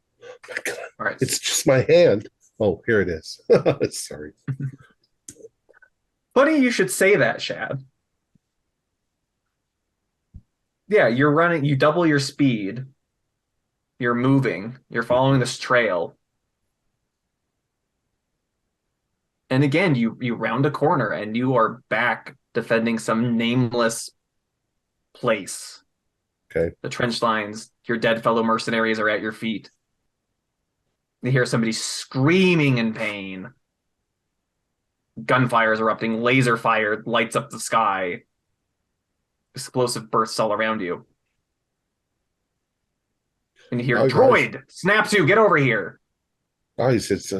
My gun. All right. It's just my hand. Oh, here it is. Sorry. Funny you should say that, Shad. Yeah, you're running, you double your speed. You're moving. You're following this trail. And again, you round a corner and you are back defending some nameless place. Okay. The trench lines, your dead fellow mercenaries are at your feet. You hear somebody screaming in pain. Gunfire is erupting, laser fire lights up the sky. Explosive bursts all around you. And you hear, Oh, droid, snap to, get over here. Guys, it's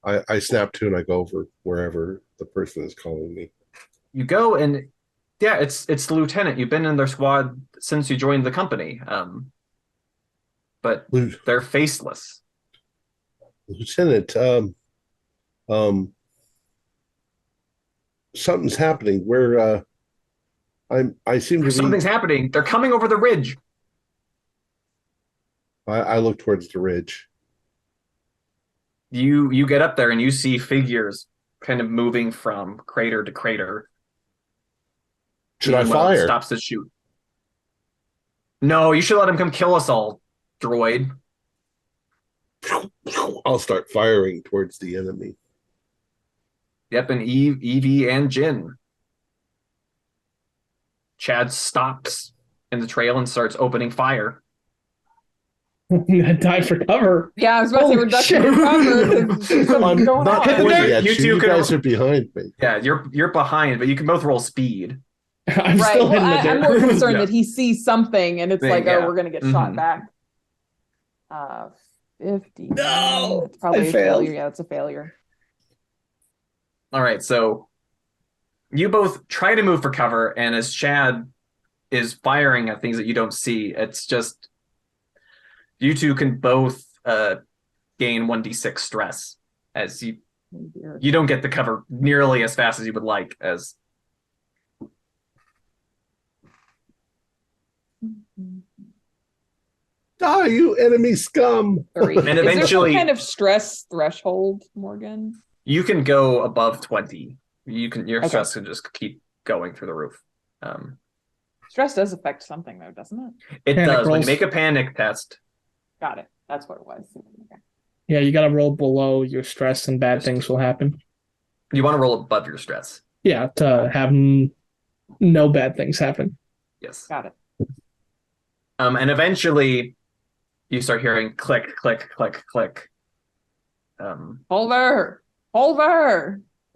I snap to and I go over wherever the person is calling me. You go and yeah, it's the lieutenant. You've been in their squad since you joined the company. But they're faceless. Lieutenant, something's happening. Where I seem to be. Something's happening. They're coming over the ridge. I look towards the ridge. You get up there and you see figures kind of moving from crater to crater. Should I fire? Stops to shoot. No, you should let him come kill us all, droid. I'll start firing towards the enemy. Yep, and Evie and Jin. Chad stops in the trail and starts opening fire. Dive for cover. Yeah, I was about to say we're ducking for cover. I'm not pointing at you. You guys are behind me. Yeah, you're behind, but you can both roll speed. I'm still hitting the dirt. I'm more concerned that he sees something and it's like, yeah. oh, we're gonna get shot back. 50. No, it's probably I a failed. failure. Yeah, it's a failure. All right, so you both try to move for cover, and as Chad is firing at things that you don't see, it's just you two can both gain 1d6 stress as you don't get the cover nearly as fast as you would like. As Die, you enemy scum! 3. And Is there eventually- some kind of stress threshold, Morgan? you can go above 20. Your Okay. stress can just keep going through the roof. Stress does affect something, though, doesn't it? It Panic does. When rolls. you make a panic test, Got it. That's what it was. Okay. Yeah, you got to roll below your stress, and bad things will happen. you want to roll above your stress. Yeah, to have no bad things happen. Yes. Got it. And eventually you start hearing click, click, click, click. Over.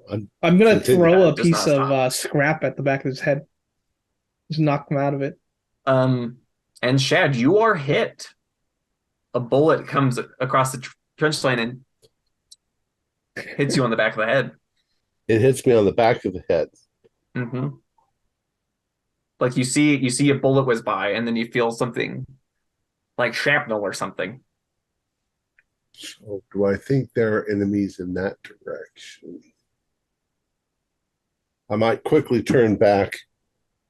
I'm gonna throw a Just piece not of scrap at the back of his head. Just knock him out of it. And Shad, you are hit. A bullet comes across the trench line and hits you on the back of the head. It hits me on the back of the head. Mm-hmm. Like you see a bullet whiz by, and then you feel something like shrapnel or something. So do I think there are enemies in that direction? I might quickly turn back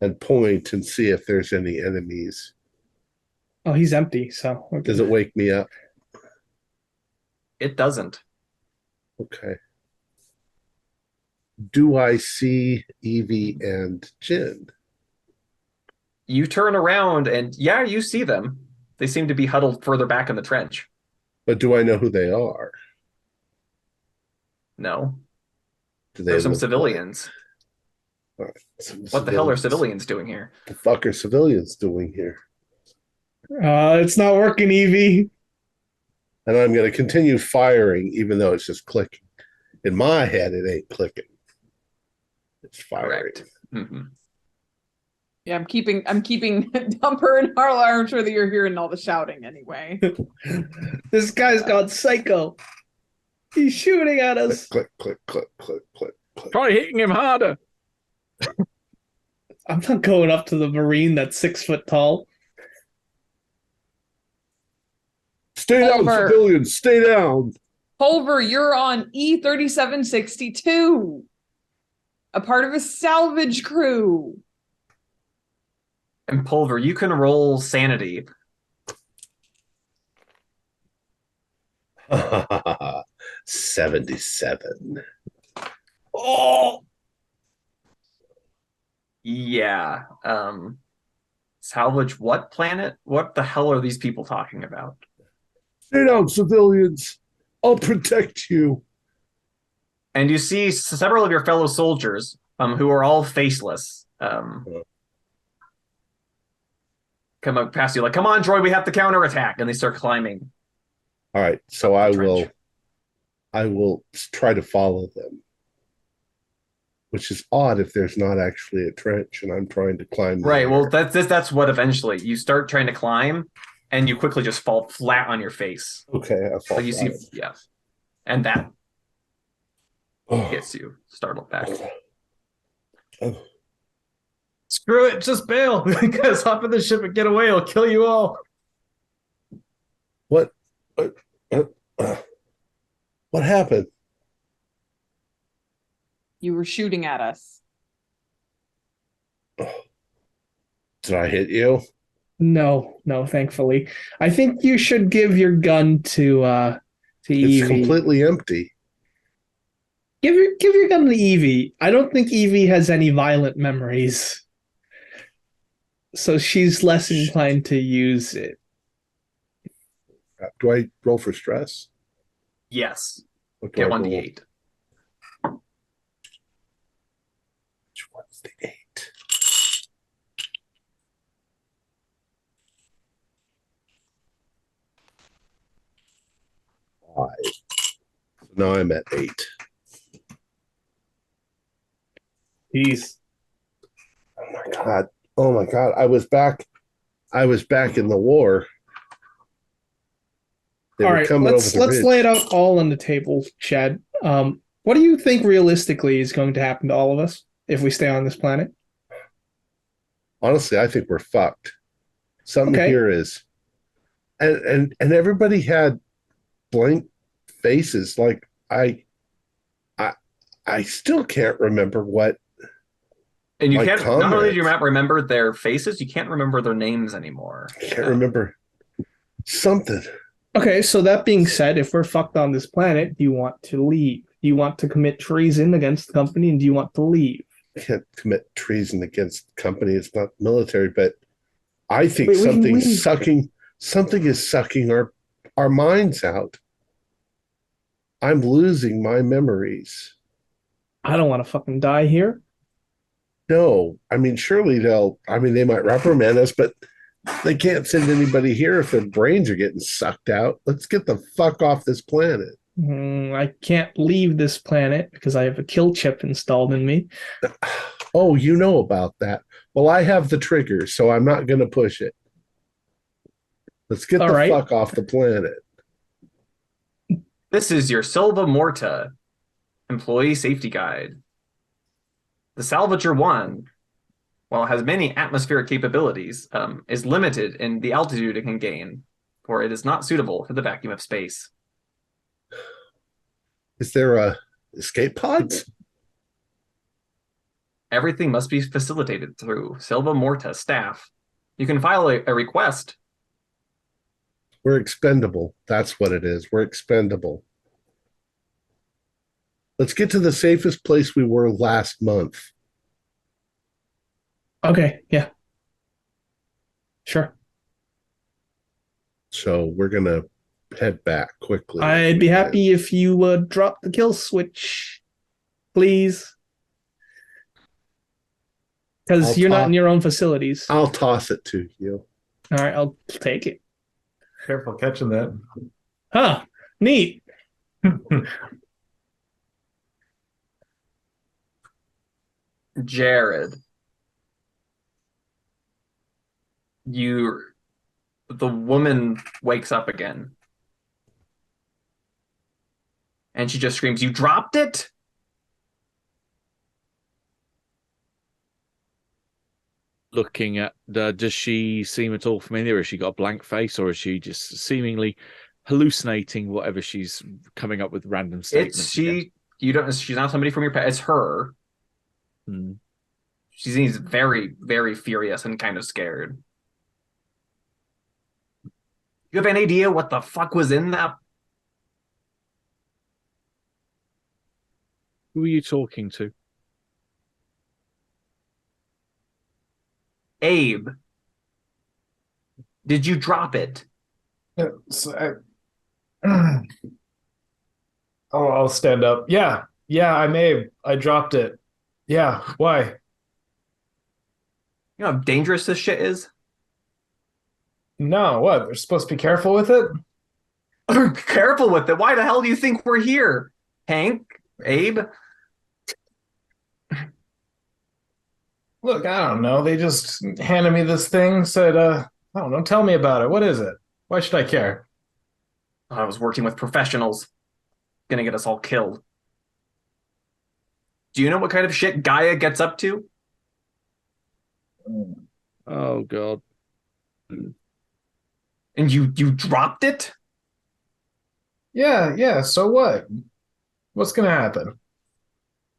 and point and see if there's any enemies. Oh, he's empty, so we're Does good. it wake me up? It doesn't. Okay. Do I see Evie and Jin? You turn around and yeah, you see them. They seem to be huddled further back in the trench. But do I know who they are? No. Do they There's some look civilians. Like... All right. Some What the hell are civilians doing here? What the fuck are civilians doing here? It's not working, Evie. And I'm going to continue firing, even though it's just clicking. In my head, it ain't clicking. It's firing. Correct. Mm-hmm. Yeah, I'm keeping Dumper and Harla. I'm sure that you're hearing all the shouting anyway. This guy's gone psycho. He's shooting at us. Click, click, click, click, click, click. Try hitting him harder. I'm not going up to the Marine that's 6 foot tall. Stay down, Over. civilians. Stay down. Pulver, you're on E3762, a part of a salvage crew. And Pulver, you can roll sanity. 77. Oh, Yeah. Salvage what planet? What the hell are these people talking about? Stay down, civilians. I'll protect you. And you see several of your fellow soldiers, who are all faceless, come up past you like, come on, droid, we have to counterattack. And they start climbing. All right, so I Trench. will try to follow them. Which is odd if there's not actually a trench and I'm trying to climb. the Right. Well, air. that's what eventually you start trying to climb and you quickly just fall flat on your face. Okay, I fall Like you see, flat. yeah. And that. Hits you, startled back. Screw it, just bail. Guys, hop in the ship and get away. It'll kill you all. What? What happened? You were shooting at us. Did I hit you? No, thankfully. I think you should give your gun to Evie. It's completely empty. Give your gun to Evie. I don't think Evie has any violent memories. So she's less inclined to use it. Do I roll for stress? Yes. What do Get I one roll? d8. Which one's the 8? So now I'm at 8. Jeez. Oh my god. I was back in the war. They All were right, coming let's over the ridge. lay it out all on the table, Chad. What do you think realistically is going to happen to all of us if we stay on this planet? Honestly, I think we're fucked. Something Okay. here is, and everybody had blank faces. Like I still can't remember what. And you My can't, not only do you comrades. not remember their faces, you can't remember their names anymore. I can't remember something. Okay, so that being said, if we're fucked on this planet, do you want to leave? Do you want to commit treason against the company, and do you want to leave? I can't commit treason against the company. It's not military, but I think Wait, we can leave. something is sucking our minds out. I'm losing my memories. I don't want to fucking die here. No, I mean, surely they might reprimand us, but they can't send anybody here if their brains are getting sucked out. Let's get the fuck off this planet. I can't leave this planet because I have a kill chip installed in me. Oh, you know about that. Well, I have the trigger, so I'm not going to push it. Let's get All the right. fuck off the planet. This is your Silva Morta employee safety guide. The Salvager 1, while it has many atmospheric capabilities, is limited in the altitude it can gain, for it is not suitable for the vacuum of space. Is there escape pods? Everything must be facilitated through Silva Morta staff. You can file a request. We're expendable. That's what it is. We're expendable. Let's get to the safest place we were last month. Okay, yeah. Sure. So we're going to head back quickly. I'd be happy if you would drop the kill switch, please. Because you're not in your own facilities. I'll toss it to you. All right, I'll take it. Careful catching that. Huh, neat. Jared, the woman wakes up again. And she just screams, "You dropped it?" Looking at, does she seem at all familiar? Has she got a blank face, or is she just seemingly hallucinating whatever she's coming up with random statements? She's not somebody from your past. It's her. She seems very, very furious and kind of scared. You have any idea what the fuck was in that? Who are you talking to? Abe. Did you drop it? I'll stand up. Yeah, I'm Abe. I dropped it. Yeah, why? You know how dangerous this shit is? No, what? We're supposed to be careful with it? Careful with it. Why the hell do you think we're here? Hank? Abe? Look, I don't know. They just handed me this thing, said, I don't know, tell me about it. What is it? Why should I care? I was working with professionals. Gonna get us all killed. Do you know what kind of shit Gaia gets up to? Oh God. And you dropped it? Yeah. So what? What's gonna happen?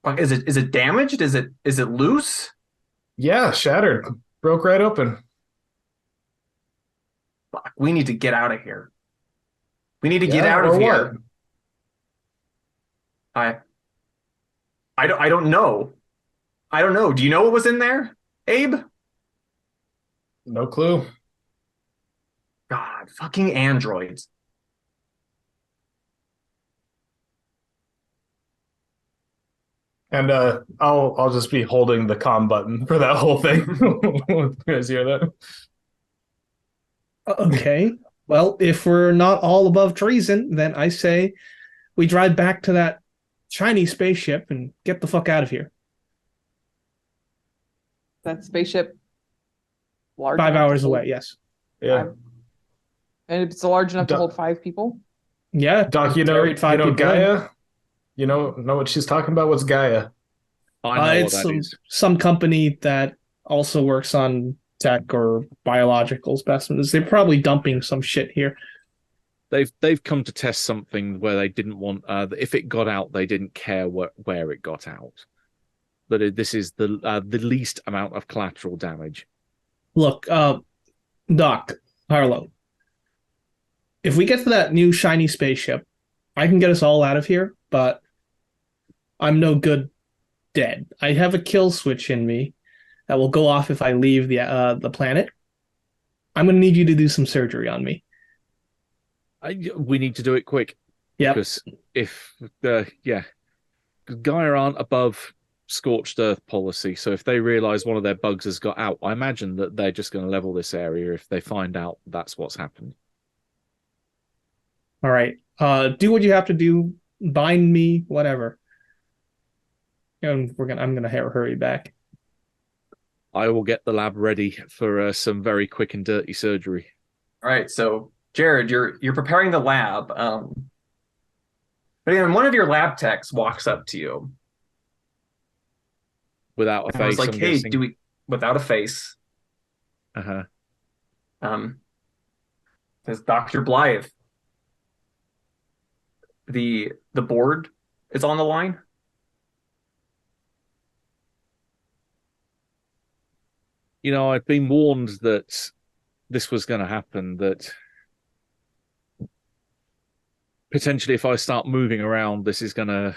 Like, is it damaged? Is it loose? Yeah, shattered. Broke right open. Fuck, we need to get out of here. We need to get Yeah, out or of what? here. I don't know. I don't know. Do you know what was in there, Abe? No clue. God, fucking androids. And I'll just be holding the comm button for that whole thing. You guys hear that? Okay. Well, if we're not all above treason, then I say we drive back to that Chinese spaceship and get the fuck out of here. That spaceship large 5 enough to hours hold away, yes. Yeah. five- and it's large enough to Doc- hold 5 people. Yeah. Doc, carried five people in. Gaia? You know what she's talking about? What's Gaia? I know what It's that is. some company that also works on tech or biological specimens. They're probably dumping some shit here. They've come to test something where they didn't want. If it got out, they didn't care where it got out. This is the least amount of collateral damage. Look, Doc, Harlow, if we get to that new shiny spaceship, I can get us all out of here, but I'm no good dead. I have a kill switch in me that will go off if I leave the planet. I'm going to need you to do some surgery on me. We need to do it quick. Yeah. Because if Gaia aren't above scorched earth policy, so if they realize one of their bugs has got out, I imagine that they're just going to level this area if they find out that's what's happened. All right. Do what you have to do. Bind me, whatever. And I'm gonna hurry back. All I will get the lab ready for some very quick and dirty surgery. right, so Jared, you're preparing the lab. But then one of your lab techs walks up to you Without a and was face, like, I'm "Hey, guessing. without a face?" Uh-huh. Um, says Dr. Blythe. The board is on the line. You know, I've been warned that this was going to happen, that potentially if I start moving around, I'm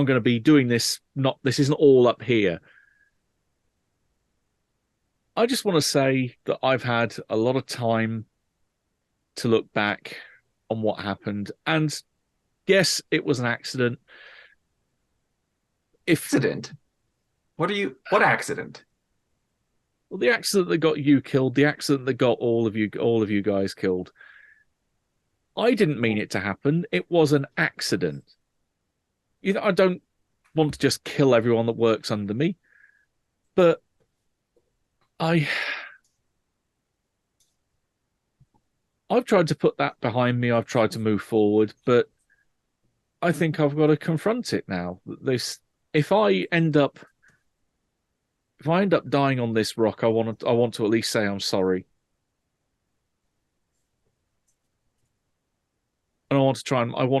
going to be doing this, this isn't all up here. I just want to say that I've had a lot of time to look back on what happened. And yes, it was an accident. Accident? What accident? Well, the accident that got you killed, the accident that got all of you guys killed. I didn't mean it to happen. It was an accident. You know, I don't want to just kill everyone that works under me, but I've tried to put that behind me. I've tried to move forward, but I think I've got to confront it now. If I end up dying on this rock, I want to at least say I'm sorry. And I want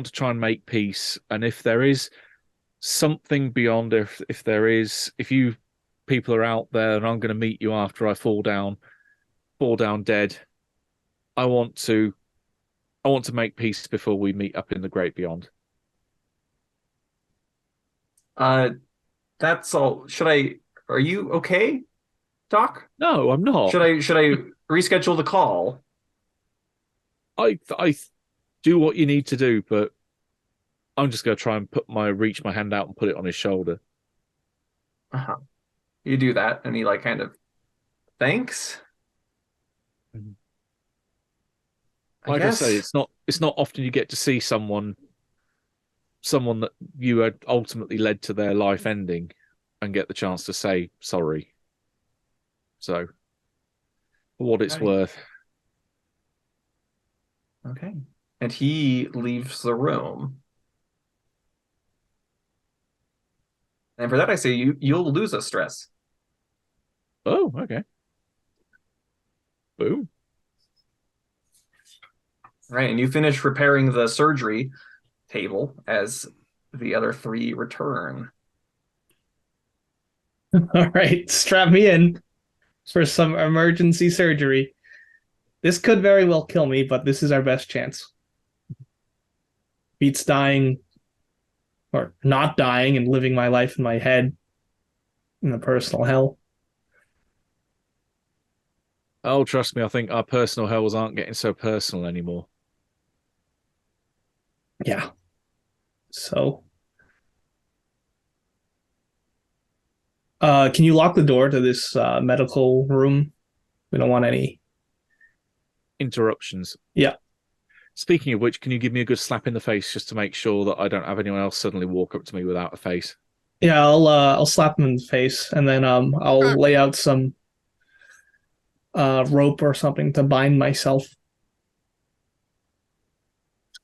to try and make peace. And if there is something beyond, if you people are out there and I'm going to meet you after I fall down dead, I want to make peace before we meet up in the great beyond. That's all. Are you okay, Doc? No, I'm not. Should I reschedule the call? I do what you need to do, but I'm just going to try and reach my hand out and put it on his shoulder. Uh-huh. You do that, and he kind of thanks. Like I say, it's not often you get to see someone that you had ultimately led to their life ending and get the chance to say sorry. So, for what it's worth. Okay. And he leaves the room. And for that, I say you'll lose a stress. Oh, okay. Boom. Right, and you finish repairing the surgery table as the other three return. All right, strap me in for some emergency surgery. This could very well kill me, but this is our best chance. Beats dying or not dying and living my life in my head in the personal hell. Oh, trust me, I think our personal hells aren't getting so personal anymore. Yeah. So, can you lock the door to this medical room? We don't want any interruptions. Yeah. Speaking of which, can you give me a good slap in the face just to make sure that I don't have anyone else suddenly walk up to me without a face? Yeah, I'll slap him in the face, and then I'll lay out some rope or something to bind myself.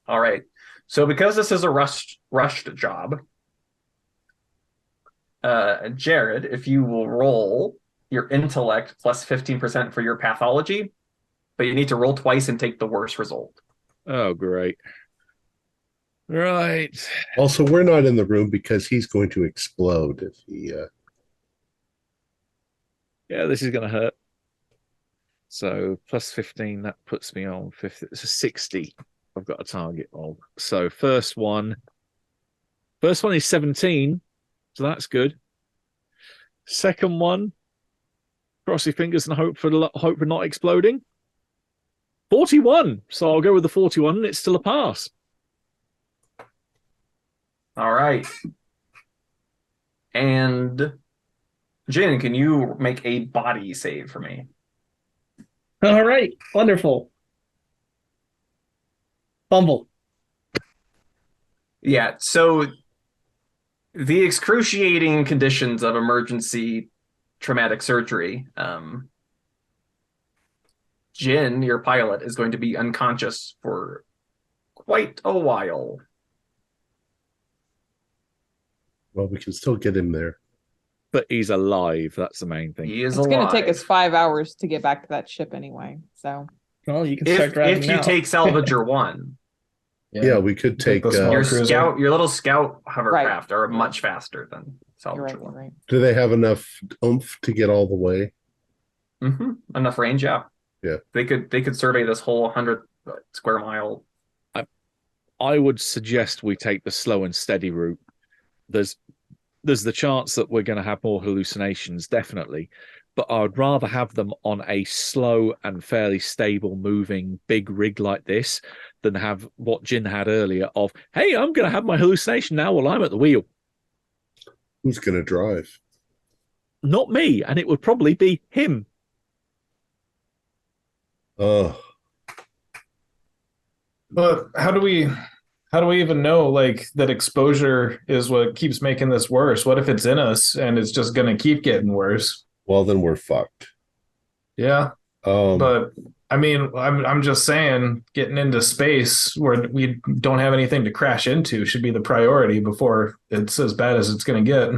All right. So because this is a rushed job, Jared, if you will roll your intellect plus 15% for your pathology, but you need to roll twice and take the worst result. Oh, great. Right. Also, we're not in the room because he's going to explode if he... Yeah, this is going to hurt. So plus 15, that puts me on 50. It's a 60. I've got a target of. So first one is 17. So that's good. Second one, cross your fingers and hope for not exploding. 41. So I'll go with the 41 and it's still a pass. All right. And Jin, can you make a body save for me? All right. Wonderful. Fumble. Yeah, so the excruciating conditions of emergency traumatic surgery, Jin, your pilot, is going to be unconscious for quite a while. Well, we can still get him there. But he's alive. That's the main thing. He is It's alive. going to take us 5 hours to get back to that ship anyway. So, Well, you can start If driving you now. take Salvager 1, Yeah, we could take... the small cruiser. your little scout hovercraft are much faster than you're right, Salvager you're 1. right. Do they have enough oomph to get all the way? Mm-hmm. Enough range, yeah. Yeah. They could survey this whole 100 square mile. I would suggest we take the slow and steady route. There's the chance that we're going to have more hallucinations, definitely. But I would rather have them on a slow and fairly stable moving big rig like this than have what Jin had earlier of, hey, I'm going to have my hallucination now while I'm at the wheel. Who's going to drive? Not me. And it would probably be him. Oh, But how do we even know like that exposure is what keeps making this worse? What if it's in us and it's just gonna keep getting worse? well, then we're fucked. Yeah. Um, But I mean, I'm just saying getting into space where we don't have anything to crash into should be the priority before it's as bad as it's gonna get.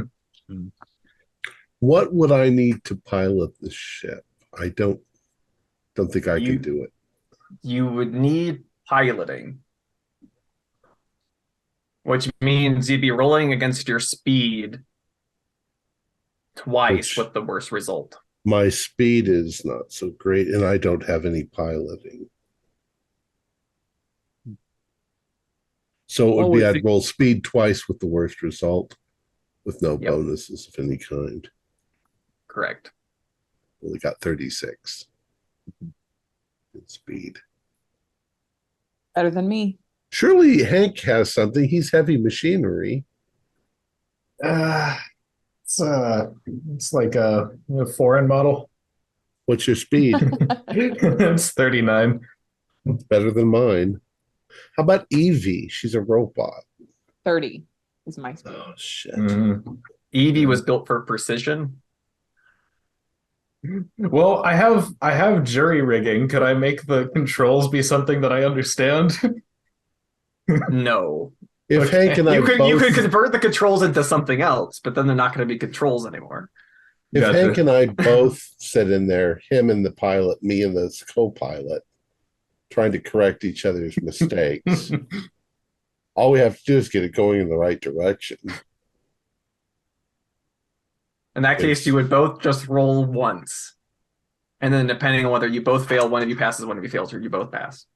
what would I need to pilot this ship? I don't think I can do it. You would need piloting, which means you'd be rolling against your speed twice with the worst result. My speed is not so great, and I don't have any piloting. So it would be I'd roll speed twice with the worst result, with no bonuses of any kind. Correct. Only got 36 in speed. Better than me. Surely Hank has something. He's heavy machinery. It's like a foreign model. What's your speed? It's 39. It's better than mine. How about Evie? She's a robot. 30 is my speed. Oh, shit. Mm-hmm. Evie was built for precision. Well, I have jury rigging. Could I make the controls be something that I understand? No. If Okay. Hank and I You could both, convert the controls into something else, but then they're not going to be controls anymore. if Gotcha. Hank and I both sit in there, him and the pilot, me and the co-pilot, trying to correct each other's mistakes, all we have to do is get it going in the right direction. In that case, you would both just roll once. And then depending on whether you both fail, one of you passes, one of you fails, or you both pass.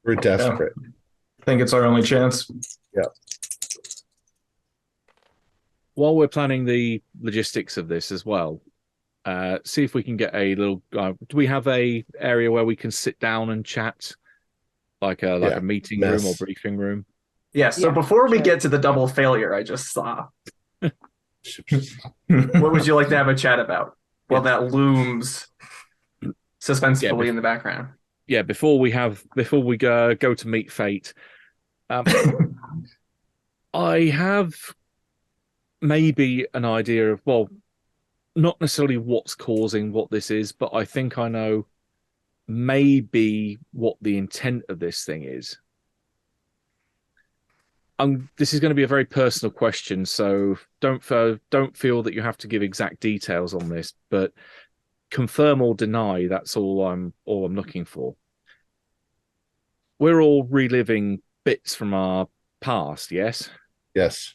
We're desperate. I think it's our only chance. While we're planning the logistics of this as well, see if we can get a little. Do we have a area where we can sit down and chat, like a meeting room or briefing room? Yeah, so Yeah, before we sure. get to the double failure I just saw, what would you like to have a chat about? Well, that looms suspensefully in the background. Yeah, before we go to meet fate, I have maybe an idea of, well, not necessarily what's causing what this is, but I think I know maybe what the intent of this thing is. This is going to be a very personal question, so don't feel that you have to give exact details on this, but confirm or deny. That's all I'm looking for. We're all reliving bits from our past, yes? Yes.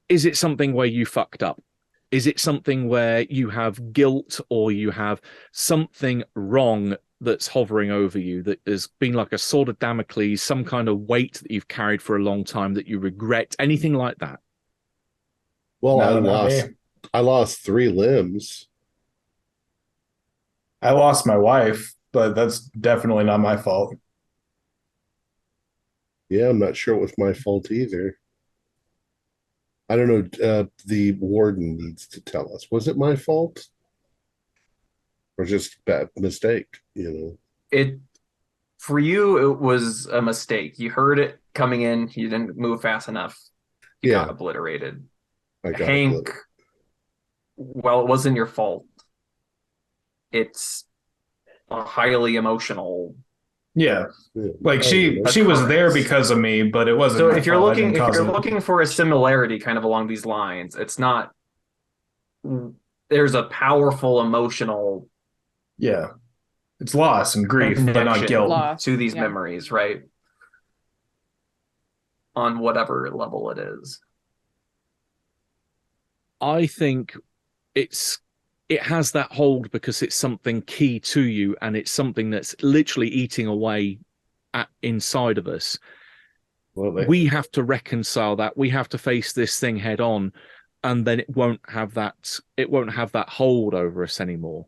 Is it something where you fucked up? Is it something where you have guilt or you have something wrong that's hovering over you that has been like a sword of Damocles, some kind of weight that you've carried for a long time that you regret? Anything like that? Well, No, I lost 3 limbs. I lost my wife, but that's definitely not my fault. Yeah, I'm not sure it was my fault either. I don't know. The warden needs to tell us. Was it my fault? Or just a bad mistake, For you, it was a mistake. You heard it coming in, you didn't move fast enough. You got obliterated. Hank, well, it wasn't your fault. It's a highly emotional. Yeah, like she was there because of me, but it wasn't. So my if you're fault. looking for a similarity, kind of along these lines, it's not. There's a powerful emotional. Yeah, it's loss and grief, but not guilt. Loss, to these memories, right? On whatever level it is. I think it has that hold because it's something key to you and it's something that's literally eating away inside of us. Absolutely. We have to reconcile that. We have to face this thing head on, and then it won't have that hold over us anymore.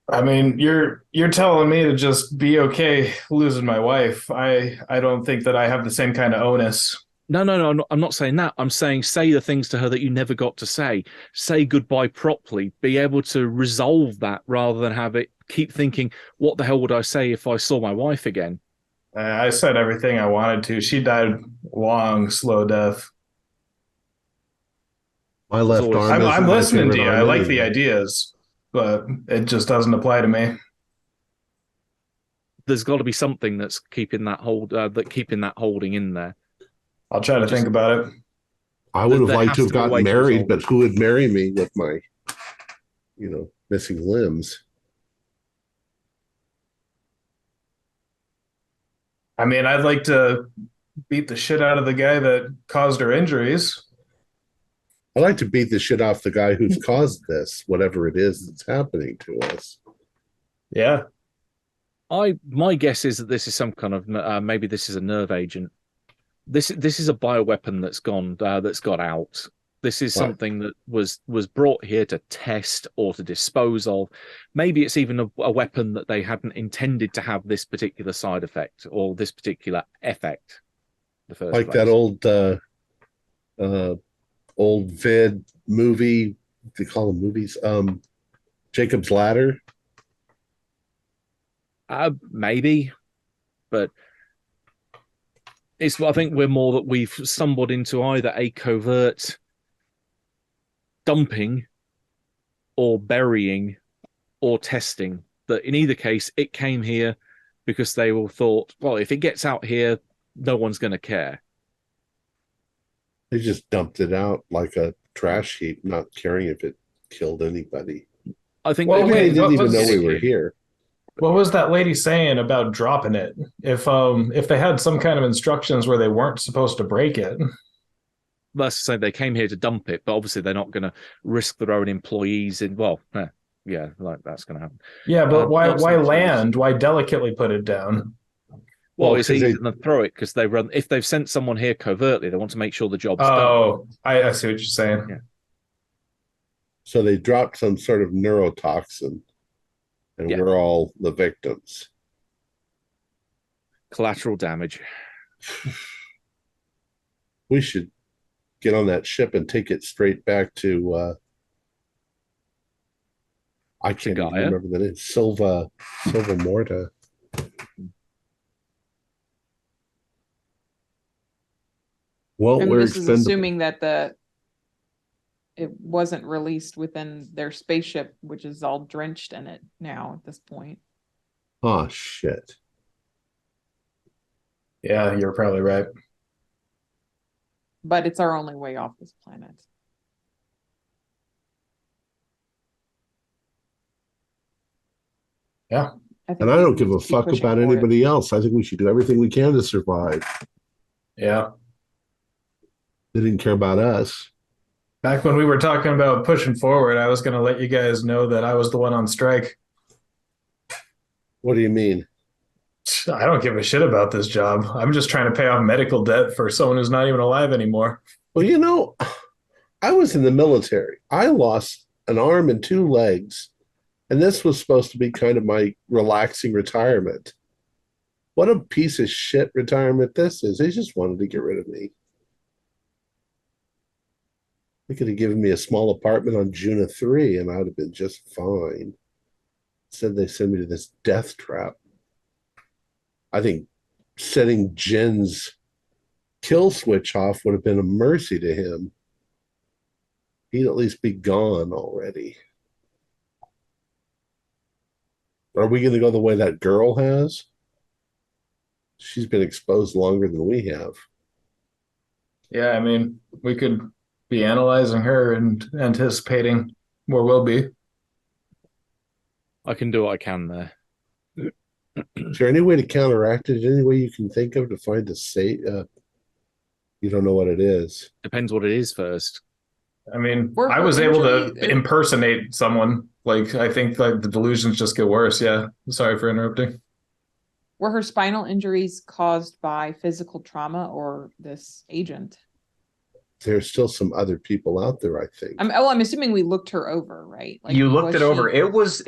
I mean, you're telling me to just be okay losing my wife. I don't think that I have the same kind of onus. No, I'm not saying that. I'm saying say the things to her that you never got to say. Say goodbye properly. Be able to resolve that rather than have it keep thinking, what the hell would I say if I saw my wife again? I said everything I wanted to. She died long, slow death. My left arm. I'm listening to you. I like the ideas, but it just doesn't apply to me. There's got to be something that's keeping that holding in there. I'll try to think about it. I would have liked to have gotten married, but who would marry me with my, missing limbs? I mean, I'd like to beat the shit out of the guy that caused her injuries. I'd like to beat the shit off the guy who's caused this, whatever it is that's happening to us. Yeah. My guess is that this is some kind of maybe this is a nerve agent. This is a bioweapon that's got out. This is something that was brought here to test or to dispose of. Maybe it's even a weapon that they hadn't intended to have this particular side effect or this particular effect. The first like place. That old vid movie. They call them movies. Jacob's Ladder. Maybe, but. I think we're more that we've stumbled into either a covert dumping or burying or testing. That in either case, it came here because they all thought, well, if it gets out here, no one's going to care. They just dumped it out like a trash heap, not caring if it killed anybody. I think Well, Maybe okay, they didn't even know we getting were it. here. what was that lady saying about dropping it? If they had some kind of instructions where they weren't supposed to break it. Let's say they came here to dump it, but obviously they're not going to risk their own employees in. Well, yeah, like that's going to happen. Yeah, but why Not so much land? Why delicately put it down? Well, Well, it's 'cause easy they- to throw it because they run. If they've sent someone here covertly, they want to make sure the job's done. Oh, I see what you're saying. Yeah. So they dropped some sort of neurotoxin, and Yeah. we're all the victims. Collateral damage. We should get on that ship and take it straight back to I can't even Gaia? remember the name. Silva Morta. Well, And we're this is expendable. assuming that it wasn't released within their spaceship, which is all drenched in it now at this point. Oh shit. Yeah, you're probably right. But it's our only way off this planet. Yeah. think And I we don't need give to a keep fuck pushing about for it. anybody else. I think we should do everything we can to survive. Yeah. They didn't care about us. Back when we were talking about pushing forward, I was going to let you guys know that I was the one on strike. What do you mean? I don't give a shit about this job. I'm just trying to pay off medical debt for someone who's not even alive anymore. Well, you know, I was in the military. I lost an arm and two legs, and this was supposed to be kind of my relaxing retirement. What a piece of shit retirement this is. They just wanted to get rid of me. They could have given me a small apartment on Juna 3 and I'd have been just fine. Instead, they sent me to this death trap. I think setting Jin's kill switch off would have been a mercy to him. He'd at least be gone already. Are we going to go the way that girl has? She's been exposed longer than we have. Yeah, I mean, we could be analyzing her and anticipating where we'll be. I can do what I can there. Is there any way to counteract it? Any way you can think of to find a safe? You don't know what it is. Depends what it is first. I mean, Were I her was able to injury- impersonate someone. Like, I think like the delusions just get worse. Yeah. Sorry for interrupting. Were her spinal injuries caused by physical trauma or this agent? There's still some other people out there, I think. I'm assuming we looked her over, right? You looked was it over. she-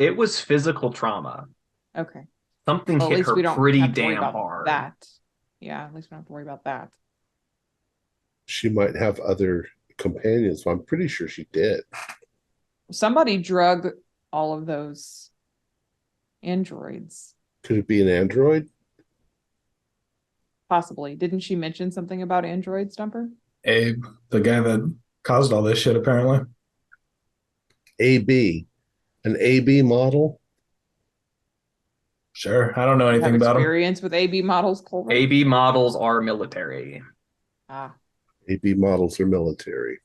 It was physical trauma. Okay. Something Well, at hit least her we don't pretty have to worry damn about hard. that. Yeah, at least we don't have to worry about that. She might have other companions. I'm pretty sure she did. Somebody drug all of those androids, Could it be an android? possibly. Didn't she mention something about androids, Dumper? Abe, the guy that caused all this shit, apparently. AB. An AB model? Sure. I don't know anything Have about him. experience with AB models, Culver? AB models are military. Ah, AB models are military.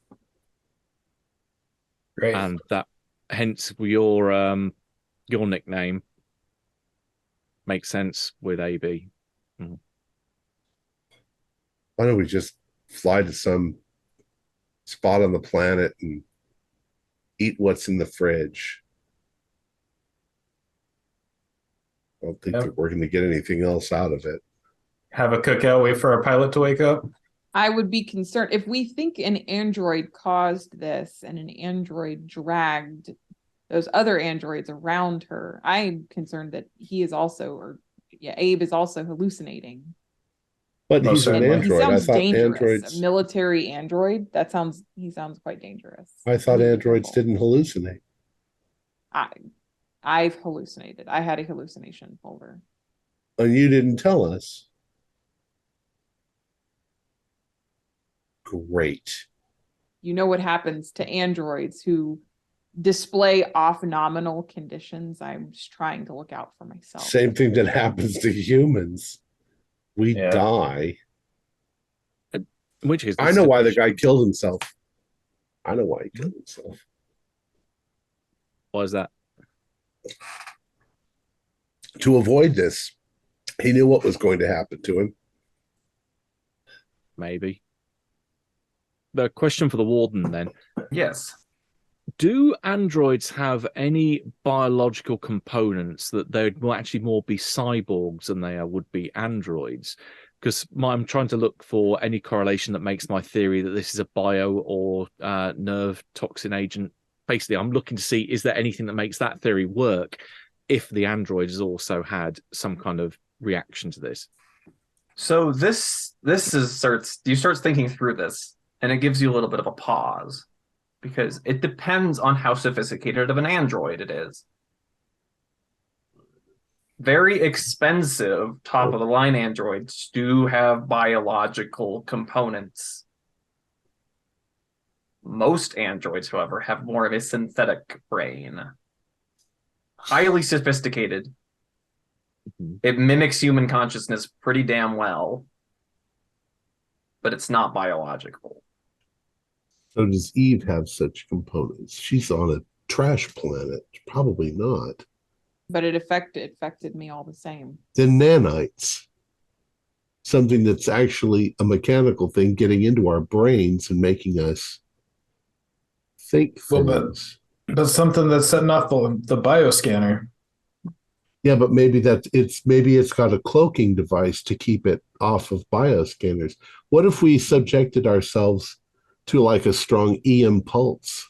Great. And that hence your nickname makes sense with AB. Why don't we just fly to some spot on the planet and eat what's in the fridge? I don't think Yep. that we're going to get anything else out of it. Have a cookout, wait for our pilot to wake up. I would be concerned if we think an android caused this and an android dragged those other androids around her. I'm concerned that he is also, or yeah, Abe is also hallucinating. But Most he's an certainly. He android. I sounds thought dangerous. androids. A military android. He sounds quite dangerous. I thought We need to be androids careful. didn't hallucinate. I've hallucinated. I had a hallucination, Culver. And you didn't tell us. Great. You know what happens to androids who display off nominal conditions. I'm just trying to look out for myself. Same thing that happens to humans. We Yeah. die. In which case, I know why the guy killed himself. I know why he killed himself. Why is that? To avoid this, he knew what was going to happen to him. Maybe. The question for the warden then. Yes. Do androids have any biological components that they will actually more be cyborgs than they would be androids? Because I'm trying to look for any correlation that makes my theory that this is a bio or nerve toxin agent. Basically, I'm looking to see, is there anything that makes that theory work if the androids also had some kind of reaction to this? So this you start thinking through this, and it gives you a little bit of a pause, because it depends on how sophisticated of an android it is. Very expensive top of the line androids do have biological components. Most androids, however, have more of a synthetic brain. Highly sophisticated. It mimics human consciousness pretty damn well, but it's not biological. So does Eve have such components? She's on a trash planet. Probably not. But it affected me all the same. Then nanites. Something that's actually a mechanical thing getting into our brains and making us think things. But something that's setting off the bioscanner. Yeah, but maybe it's got a cloaking device to keep it off of bioscanners. What if we subjected ourselves to like a strong EM pulse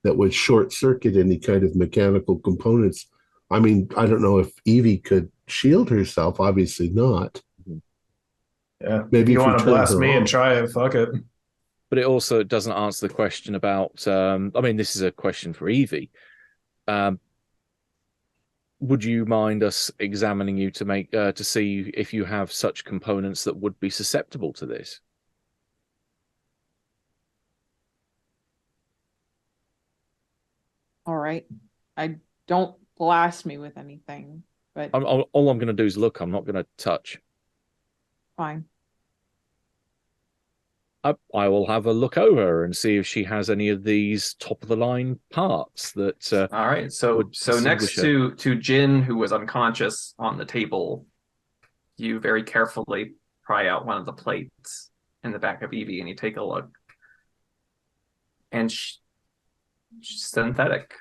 that would short circuit any kind of mechanical components? I mean, I don't know if Evie could shield herself. Obviously not. Yeah, maybe if you if want to blast me on. and try it, fuck it. But it also doesn't answer the question about. I mean, this is a question for Evie. Would you mind us examining you to make to see if you have such components that would be susceptible to this? All right. I don't blast me with anything, but All I'm going to do is look. I'm not going to touch. fine. I will have a look over and see if she has any of these top of the line parts that. All right. So next to Jin, who was unconscious on the table, you very carefully pry out one of the plates in the back of Evie, and you take a look, and she's synthetic.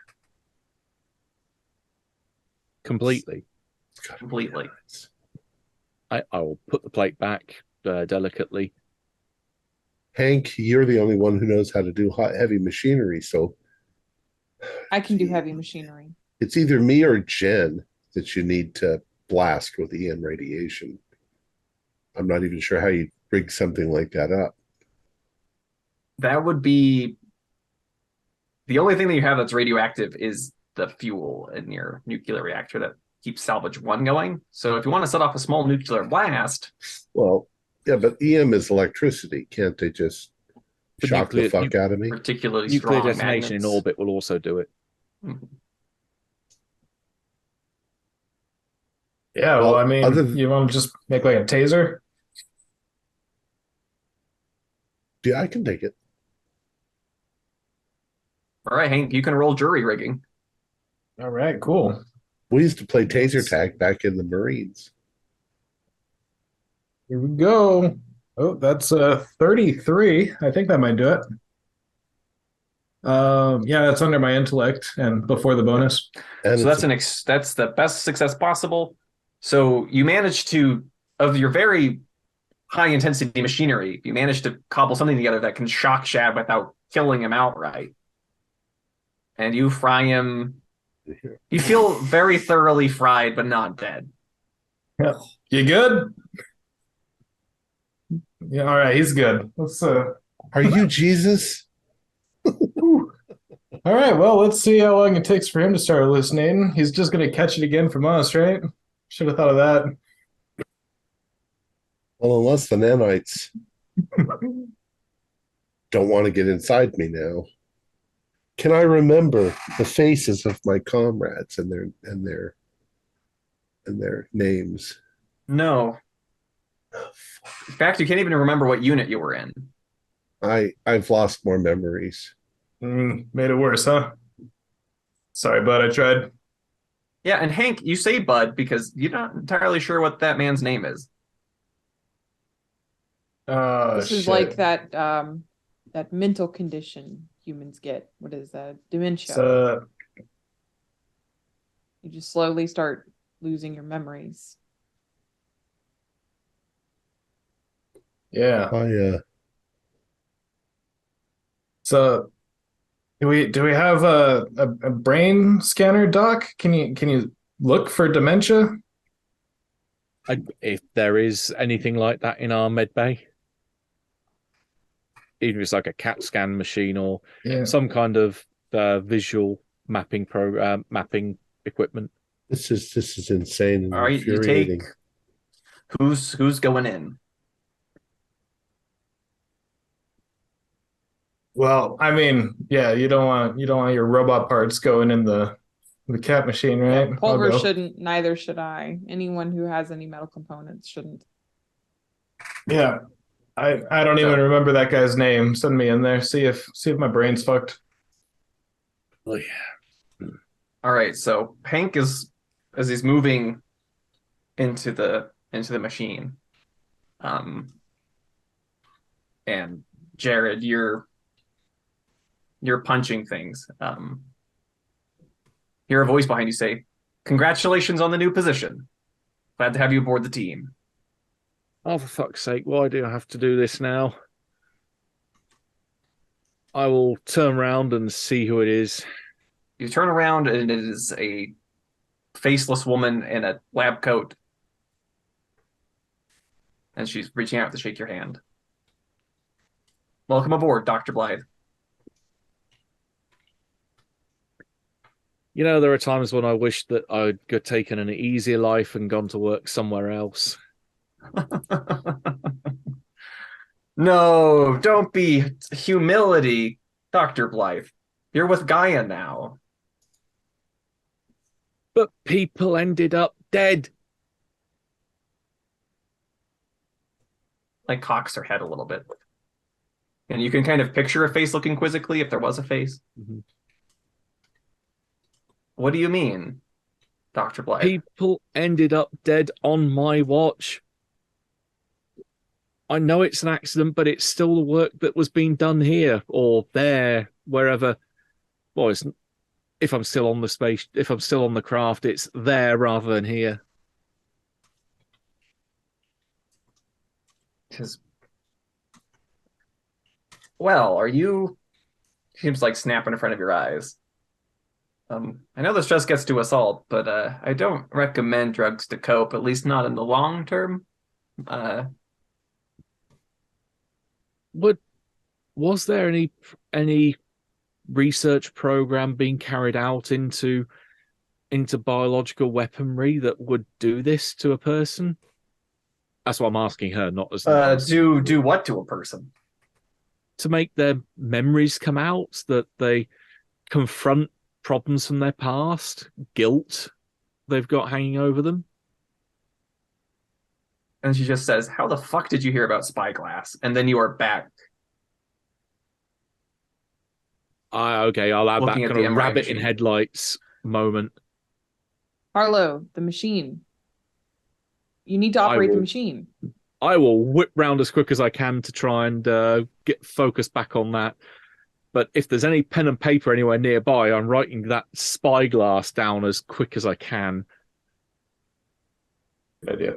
Completely. I will put the plate back delicately. Hank, you're the only one who knows how to do heavy machinery, so I can do heavy machinery. it's either me or Jen that you need to blast with EM radiation. I'm not even sure how you rig something like that up. That would be the only thing that you have that's radioactive is the fuel in your nuclear reactor that keeps salvage 1 going. So if you want to set off a small nuclear blast, well, yeah, but EM is electricity. Can't they just shock the fuck out of me? Particularly nuclear strong detonation magnets in orbit will also do it. Mhm. Yeah, well, I mean, you want to just make like a taser? Yeah, I can take it. All right, Hank, you can roll jury rigging. All right, cool. We used to play taser tag back in the Marines. Here we go. Oh, that's 33. I think that might do it. Yeah, that's under my intellect and before the bonus. And So that's the best success possible. So you managed to, of your very high intensity machinery, you managed to cobble something together that can shock Shad without killing him outright. And you fry him. You feel very thoroughly fried, but not dead. Yeah. You good? Yeah, all right, he's good. Let's Are you Jesus? All right, well, let's see how long it takes for him to start hallucinating. He's just gonna catch it again from us, right? Should have thought of that. Well, unless the nanites don't want to get inside me now. Can I remember the faces of my comrades and their names? No. In fact, you can't even remember what unit you were in. I've lost more memories. Made it worse, huh? Sorry, bud. I tried. Yeah, and Hank, you say Bud because you're not entirely sure what that man's name is. Oh, This is shit. like that mental condition humans get. What is that? Dementia. So, You just slowly start losing your memories. yeah. I So do we have a brain scanner, Doc? Can you look for dementia? If there is anything like that in our med bay, even if it's like a CAT scan machine or Yeah. some kind of visual mapping mapping equipment. this is insane and All right, you take infuriating. who's going in. Well, I mean, yeah, you don't want your robot parts going in the cat machine, right? Yeah, I'll Pulver go. shouldn't, neither should I. Anyone who has any metal components shouldn't. Yeah. I don't even remember that guy's name. Send me in there. See if my brain's fucked. Oh yeah. All right, so Hank is as he's moving into the machine. And Jared, you're punching things. Hear a voice behind you say, "Congratulations on the new position. Glad to have you aboard the team." Oh, for fuck's sake, why do I have to do this now? I will turn around and see who it is. You turn around and it is a faceless woman in a lab coat. And she's reaching out to shake your hand. Welcome aboard, Dr. Blythe. You know, there are times when I wish that I'd taken an easier life and gone to work somewhere else. No, don't be humility, Dr. Blythe. You're with Gaia now. But people ended up dead. Like cocks her head a little bit. And you can kind of picture a face looking quizzically if there was a face. Mm-hmm. What do you mean, Dr. Blythe? People ended up dead on my watch. I know it's an accident, but it's still the work that was being done here or there, wherever. Well, if I'm still on the craft, it's there rather than here. Well, are you... Seems like snapping in front of your eyes. I know the stress gets to us all, but I don't recommend drugs to cope, at least not in the long term. Was there any research program being carried out into biological weaponry that would do this to a person? That's what I'm asking her, not as do what to a person? To make their memories come out, that they confront problems from their past, guilt they've got hanging over them. And she just says, "How the fuck did you hear about Spyglass?" And then you are back. Okay, I'll add Looking that at kind the of MRI rabbit in machine. headlights moment. Harlow, the machine. You need to operate the machine. I will whip round as quick as I can to try and get focused back on that. But if there's any pen and paper anywhere nearby, I'm writing that spyglass down as quick as I can. Good idea.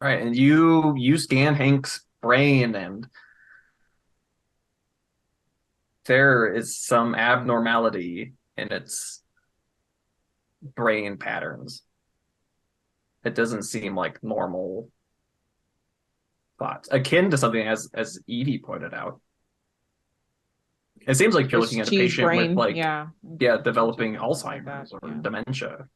Right, and you scan Hank's brain, and there is some abnormality in its brain patterns. It doesn't seem like normal thoughts, akin to something as Edie pointed out. It seems like you're looking at a patient brain, with developing Like Alzheimer's that, or yeah. dementia.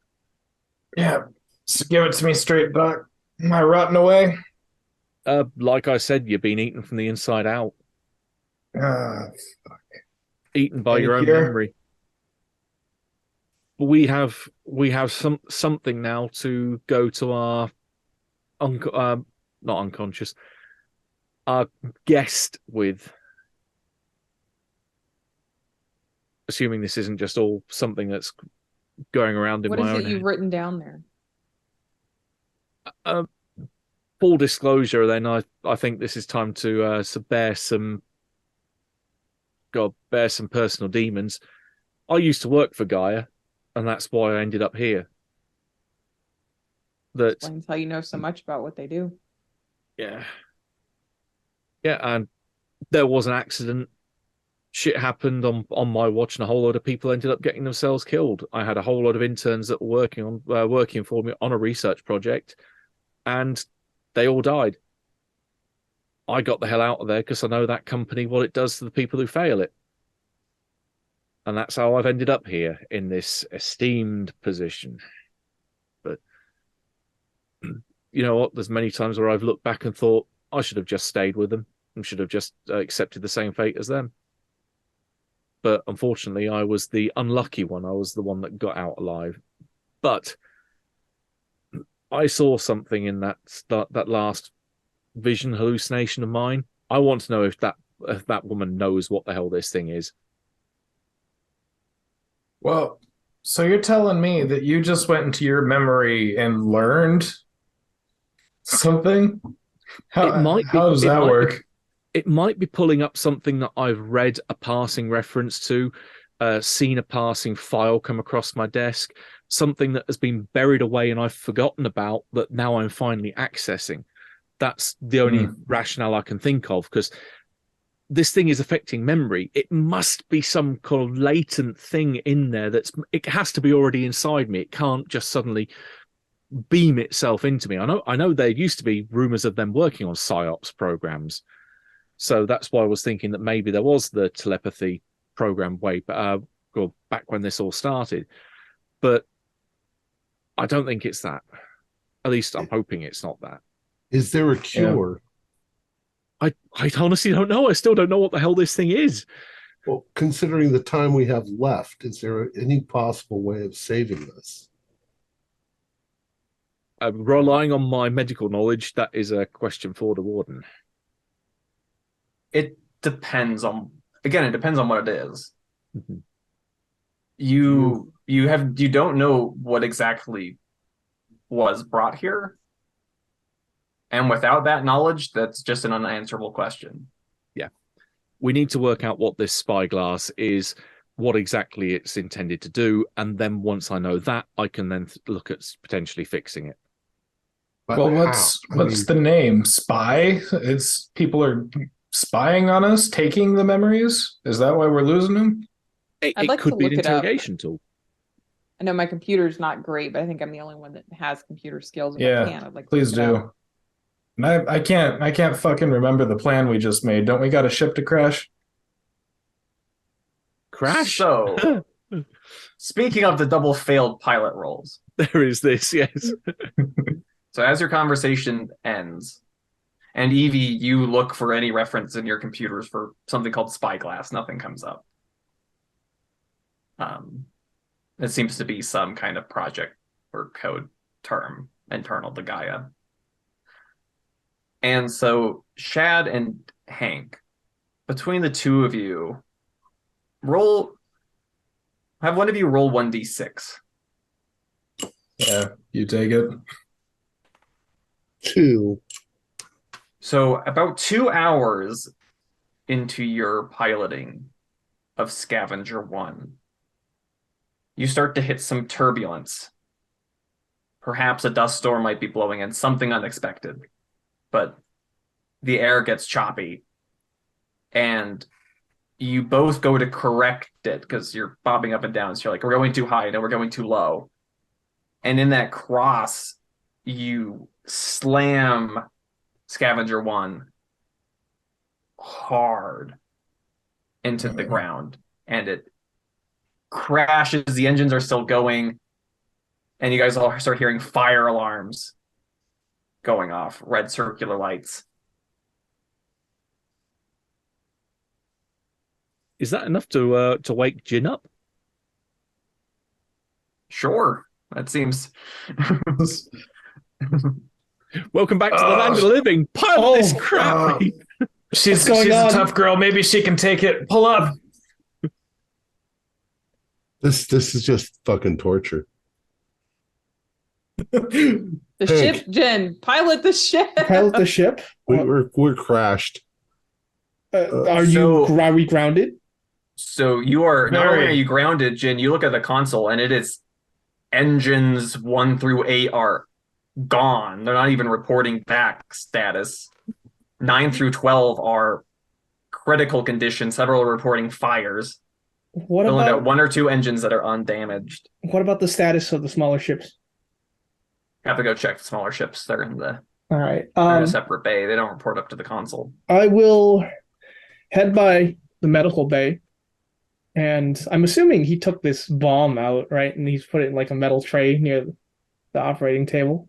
Yeah. So give it to me straight, Doc. Am I rotting away? Like I said, you've been eaten from the inside out. Ah, Eaten by Any your own cure? memory. we have something now to go to our not unconscious, our guest with. Assuming this isn't just all something that's going around in What my is own it you've head. written down there? Full disclosure, then I think this is time to bear some personal demons. I used to work for Gaia, and that's why I ended up here. That Explains how you know so much about what they do. yeah, and there was an accident. Shit happened on my watch, and a whole lot of people ended up getting themselves killed. I had a whole lot of interns that were working for me on a research project, and they all died. I got the hell out of there because I know that company, what it does to the people who fail it. And that's how I've ended up here in this esteemed position. But you know what? There's many times where I've looked back and thought I should have just stayed with them and should have just accepted the same fate as them. But unfortunately, I was the unlucky one. I was the one that got out alive. But I saw something in that last vision hallucination of mine. I want to know if that woman knows what the hell this thing is. Well, so you're telling me that you just went into your memory and learned something? How does that work? It might be pulling up something that I've read a passing reference to, seen a passing file come across my desk, something that has been buried away and I've forgotten about that now I'm finally accessing. That's the only rationale I can think of, because this thing is affecting memory. It must be some kind of latent thing in there it has to be already inside me. It can't just suddenly beam itself into me. I know there used to be rumors of them working on psyops programs. So that's why I was thinking that maybe there was the telepathy program back when this all started. But I don't think it's that. At least I'm hoping it's not that. Is there a cure? I honestly don't know. I still don't know what the hell this thing is. Well, considering the time we have left, is there any possible way of saving this? Relying on my medical knowledge, that is a question for the warden. It depends on what it is. Mm-hmm. You don't know what exactly was brought here. And without that knowledge, that's just an unanswerable question. Yeah. We need to work out what this spyglass is, what exactly it's intended to do, and then once I know that, I can then look at potentially fixing it. But well, what's the name? Spy? It's people are spying on us, taking the memories? Is that why we're losing them? It I'd like could to be an look it up. interrogation tool. I know my computer's not great, but I think I'm the only one that has computer skills. If I can, I'd like to please look it up. do. And I can't fucking remember the plan we just made. Don't we got a ship to crash? Crash? So, speaking of the double failed pilot rolls, there is this, yes. So as your conversation ends, and Evie, you look for any reference in your computers for something called spyglass, nothing comes up. It seems to be some kind of project or code term internal to Gaia. And so Shad and Hank, between the two of you, have one of you roll 1d6. Yeah, you take it. 2. So about 2 hours into your piloting of Scavenger 1, you start to hit some turbulence. Perhaps a dust storm might be blowing in, something unexpected. But the air gets choppy. And you both go to correct it because you're bobbing up and down. So you're like, we're going too high. No, we're going too low. And in that cross, you slam Scavenger 1 hard into the ground. And it crashes. The engines are still going. And you guys all start hearing fire alarms going off, red circular lights. Is that enough to wake Jin up? Sure. That seems. Welcome back to the land of the living. Pilot this crap. She's going a on? tough girl. Maybe she can take it. Pull up. This is just fucking torture. The Hank. ship, Jen. Pilot the ship. Pilot the ship. We're crashed. Are So- we grounded? So you are not only Very. are you grounded, Jin, you look at the console and it is engines 1 through 8 are gone. They're not even reporting back status. 9 through 12 are critical condition. Several are reporting fires. What Only got about 1 or 2 engines that are undamaged. the status of the smaller ships? Have to go check the smaller ships. They're in the All right. they're in a separate bay. They don't report up to the console. I will head by the medical bay, and I'm assuming he took this bomb out, right? And he's put it in like a metal tray near the operating table.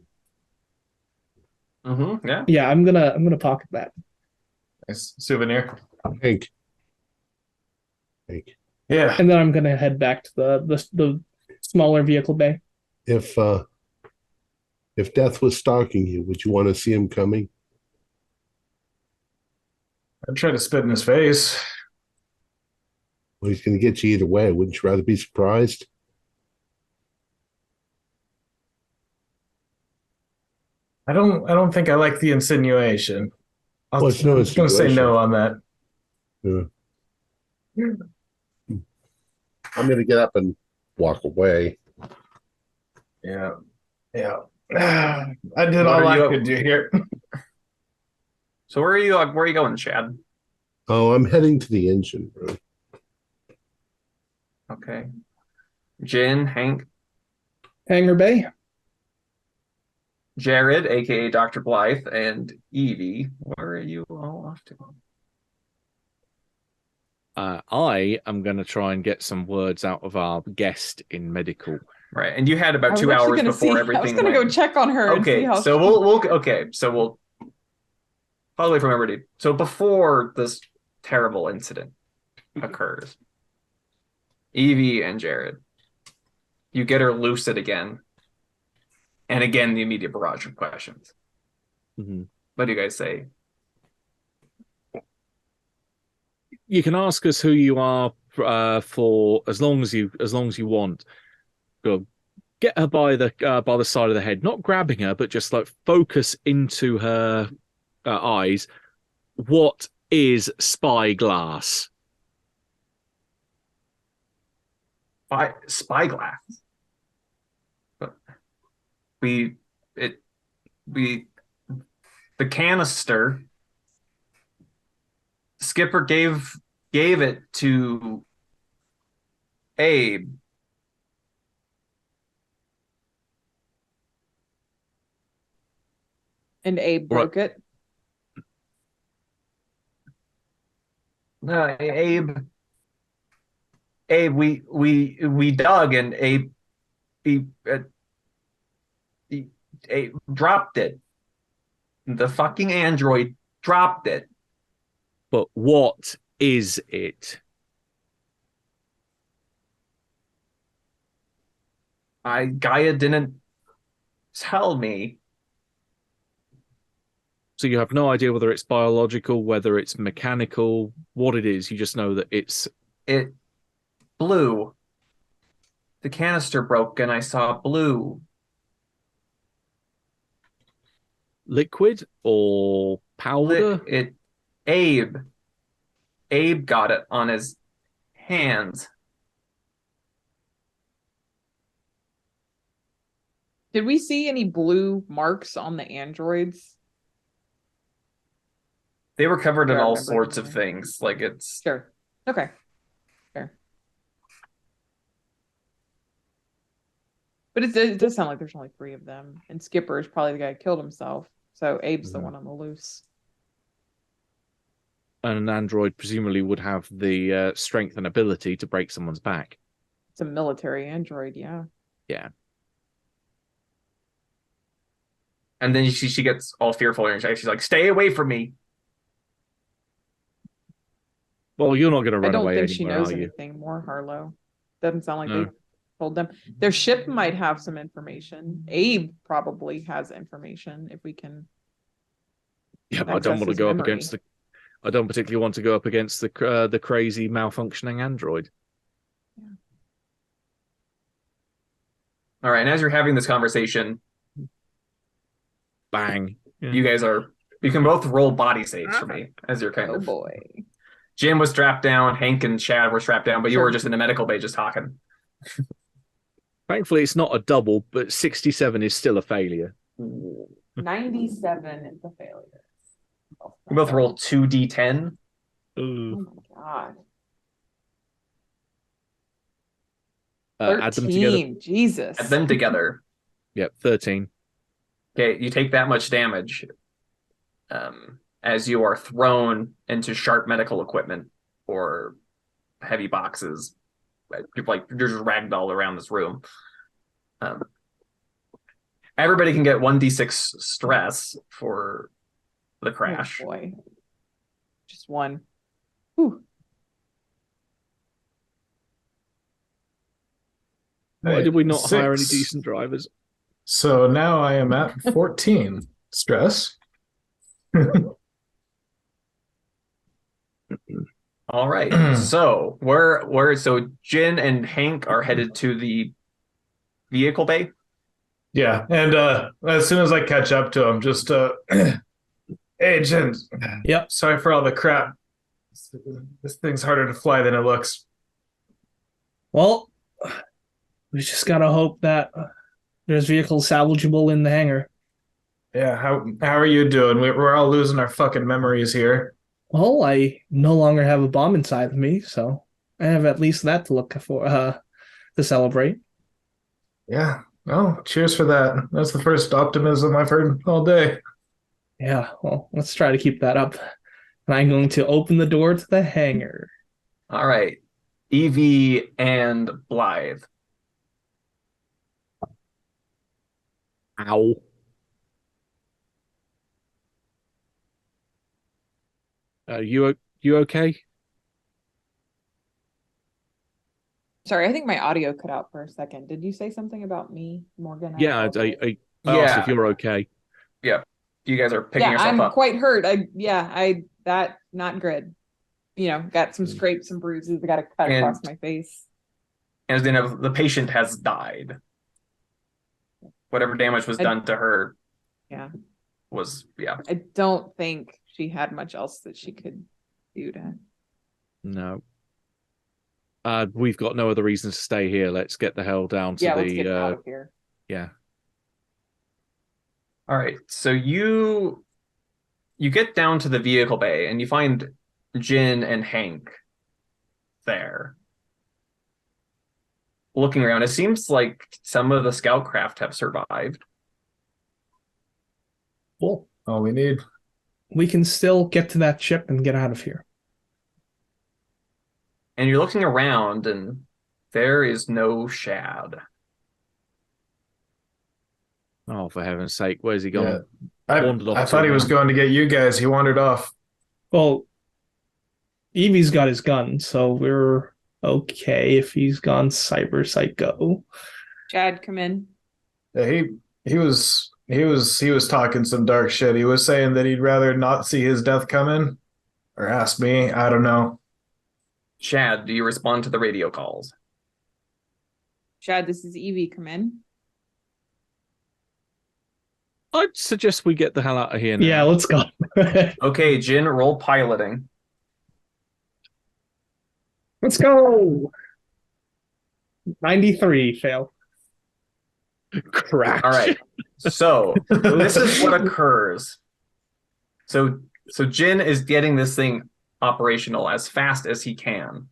Mm-hmm. Yeah. Yeah, I'm gonna pocket that. Nice souvenir. Hank. Yeah. And then I'm gonna head back to the smaller vehicle bay. If death was stalking you, would you want to see him coming? I'd try to spit in his face. Well, he's going to get you either way. Wouldn't you rather be surprised? I don't think I like the insinuation. Well, it's no I'm just gonna say insinuation. no on that. Yeah. I'm going to get up and walk away. Yeah. Yeah. I did What all are I you- could do here. So where are you going, Chad? Oh, I'm heading to the engine room. Okay. Jin, Hank, Hangar bay. Jared, aka Dr. Blythe, and Evie. Where are you all off to? I am going to try and get some words out of our guest in medical. Right, and you had I about was 2 actually hours gonna before see, everything. I was gonna go went. check on her and see Okay, how so she- we'll probably from everybody. So before this terrible incident occurs, Evie and Jared, you get her lucid again, and again the immediate barrage of questions. Mm-hmm. What do you guys say? You can ask us who you are for as long as you want. Go get her by the side of the head, not grabbing her, but just like focus into her eyes. What is spyglass? Spyglass. But the canister. Skipper gave it to Abe. And Abe broke it. No, Abe, we dug and Abe dropped it. The fucking android dropped it. But what is it? Gaia didn't tell me. So you have no idea whether it's biological, whether it's mechanical, what it is. You just know that It blew. The canister broke and I saw blue. liquid or powder. Abe got it on his hands. Did we see any blue marks on the androids? They were covered in Yeah, I all remember sorts of something. things. Like it's Sure. Okay. Fair. But it does sound like there's only 3 of them. And Skipper is probably the guy who killed himself. So Abe's the Mhm. one on the loose. And an android presumably would have the strength and ability to break someone's back. It's a military android, yeah. Yeah. and then she gets all fearful and she's like, "Stay away from me." Well, you're not going to I run don't away think she anywhere, knows are you? anything more, Harlow. Doesn't sound like No. they told them. Their ship might have some information. Abe probably has information if we can. Yeah, but I don't Access want to his go up memory. against the. I don't particularly want to go up against the crazy malfunctioning android. All right, and as you're having this conversation, Bang. Yeah. you can both roll body saves for me as you're kind Oh of. boy. Jim was strapped down, Hank and Chad were strapped down, but you Sure. were just in the medical bay just talking. Thankfully, it's not a double, but 67 is still a failure. 97 is a failure. We both roll 2d10. Oh my god. Add them together. 13. Jesus. Add them together. Yep, 13. Okay, you take that much damage as you are thrown into sharp medical equipment or heavy boxes. You're just ragdolled around this room. Everybody can get 1d6 stress for the crash. Oh boy. Just one. Whew. Why did we not hire any 6. decent drivers? So now I am at 14 stress. All right. So so Jin and Hank are headed to the vehicle bay. Yeah, and as soon as I catch up to him, just hey, Jen. Yep. Sorry for all the crap. This thing's harder to fly than it looks. Well, we just gotta hope that there's vehicles salvageable in the hangar. Yeah, how are you doing? We're all losing our fucking memories here. Well, I no longer have a bomb inside of me, so I have at least that to look for to celebrate. Yeah. Oh, cheers for that. That's the first optimism I've heard all day. Yeah, well, let's try to keep that up. And I'm going to open the door to the hangar. All right. Evie and Blythe. Ow. You okay? Sorry, I think my audio cut out for a second. Did you say something about me, Morgan? Yeah, I apologize. asked if you're okay. You guys are picking yourself I'm up. quite hurt. That not good. Got some scrapes and bruises. I got a cut And- across my face. And then the patient has died. Whatever damage was done to her. Yeah. Yeah. I don't think she had much else that she could do to. No. We've got no other reason to stay here. Let's get the hell down to Let's get out of here. Yeah. All right. So you get down to the vehicle bay and you find Jin and Hank there. Looking around, it seems like some of the scout craft have survived. Cool. All we need. We can still get to that ship and get out of here. And you're looking around and there is no Shad. Oh, for heaven's sake, where's he gone? Yeah. Wandered off I thought he was going to get you guys. He wandered off. Well, Evie's got his gun, so we're okay if he's gone cyber psycho. Chad, come in. Yeah, he was talking some dark shit. He was saying that he'd rather not see his death coming, or ask me. I don't know. Shad, do you respond to the radio calls? Chad, this is Evie. Come in. I'd suggest we get the hell out of here now. Yeah, let's go. Okay, Jin, roll piloting. Let's go. 93 fail. Crash. All right. So this is what occurs. So Jin is getting this thing operational as fast as he can.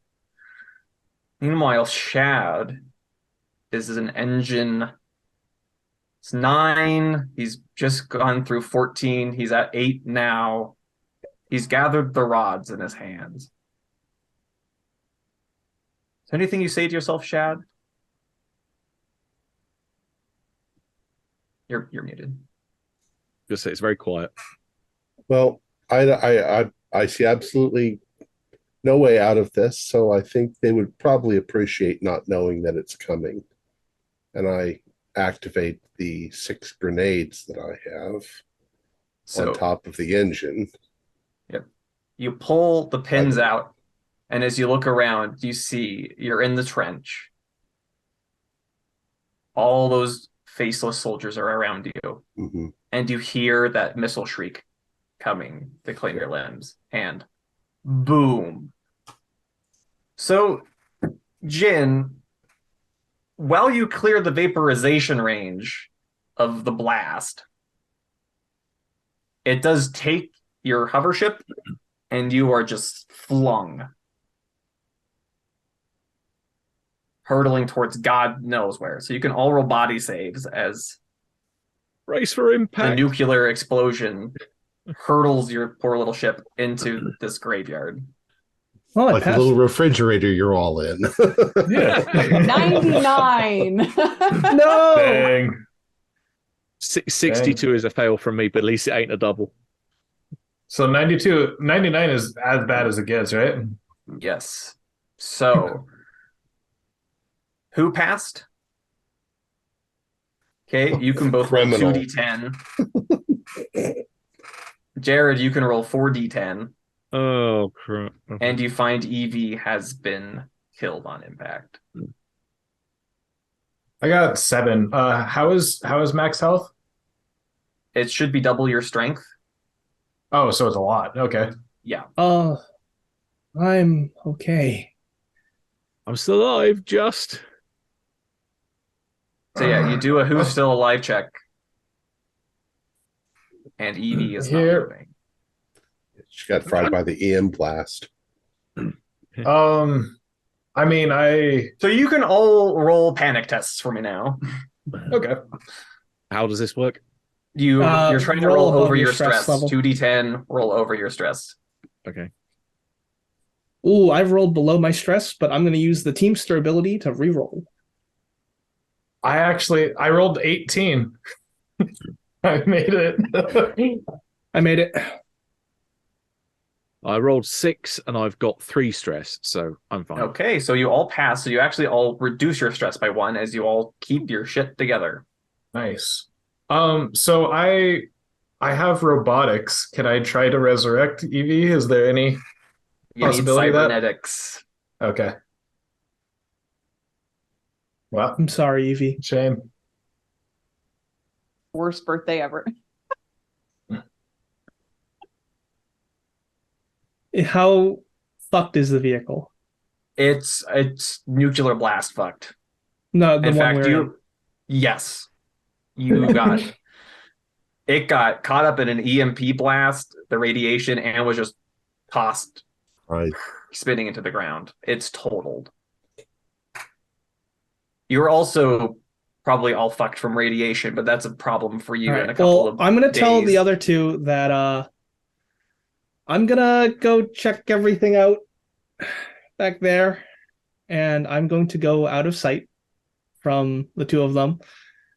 Meanwhile, Shad is an engine. It's 9. He's just gone through 14. He's at 8 now. He's gathered the rods in his hands. Is there anything you say to yourself, Shad? You're muted. Just say it's very quiet. Well, I see absolutely no way out of this, so I think they would probably appreciate not knowing that it's coming. and I activate the 6 grenades that I have on top of the engine. Yep. You pull the pins out, and as you look around, you see you're in the trench. All those faceless soldiers are around you, Mm-hmm. and you hear that missile shriek coming to claim your limbs, and boom. So, Jin, while you clear the vaporization range of the blast, it does take your hover ship, and you are just flung, hurtling towards God knows where. So you can all roll body saves as Race for the impact. nuclear explosion hurtles your poor little ship into this graveyard. Well, I Like a passed. little refrigerator, you're all in. Yeah. 99. No. Dang. 62 is a fail from me, but at least it ain't a double. So 99 is as bad as it gets, right? Yes. So, who passed? Okay, you can both roll Criminal. 2d10. Jared, you can roll 4d10. Oh, crap. And you find Evie has been killed on impact. I got 7. How is max health? It should be double your strength. Oh, so it's a lot. Okay. Yeah. I'm okay. I'm still alive, just. So yeah, you do a who's still alive check. And Evie is not Here. moving. She got fried by the EM blast. I mean, So you can all roll panic tests for me now. okay. How does this work? You're trying to roll roll above over your your stress stress. level. 2d10, roll over your stress. Okay. Ooh, I've rolled below my stress, but I'm going to use the Teamster ability to reroll. I rolled 18. I made it. I made it. I rolled 6 and I've got 3 stress, so I'm fine. Okay, so you all pass. So you actually all reduce your stress by 1 as you all keep your shit together. Nice. So I have robotics. Can I try to resurrect Evie? Is there any You need possibility of that? cybernetics. Okay. Well, I'm sorry, Evie. shame. Worst birthday ever. How fucked is the vehicle? It's nuclear blast fucked. No, the In one fact, we're in. yes, you got it got caught up in an EMP blast, the radiation, and was just tossed, Right. spinning into the ground. It's totaled. You're also probably all fucked from radiation, but that's a problem for you All in a right. couple Well, of I'm going to tell days. the other two that I'm going to go check everything out back there, and I'm going to go out of sight from the two of them.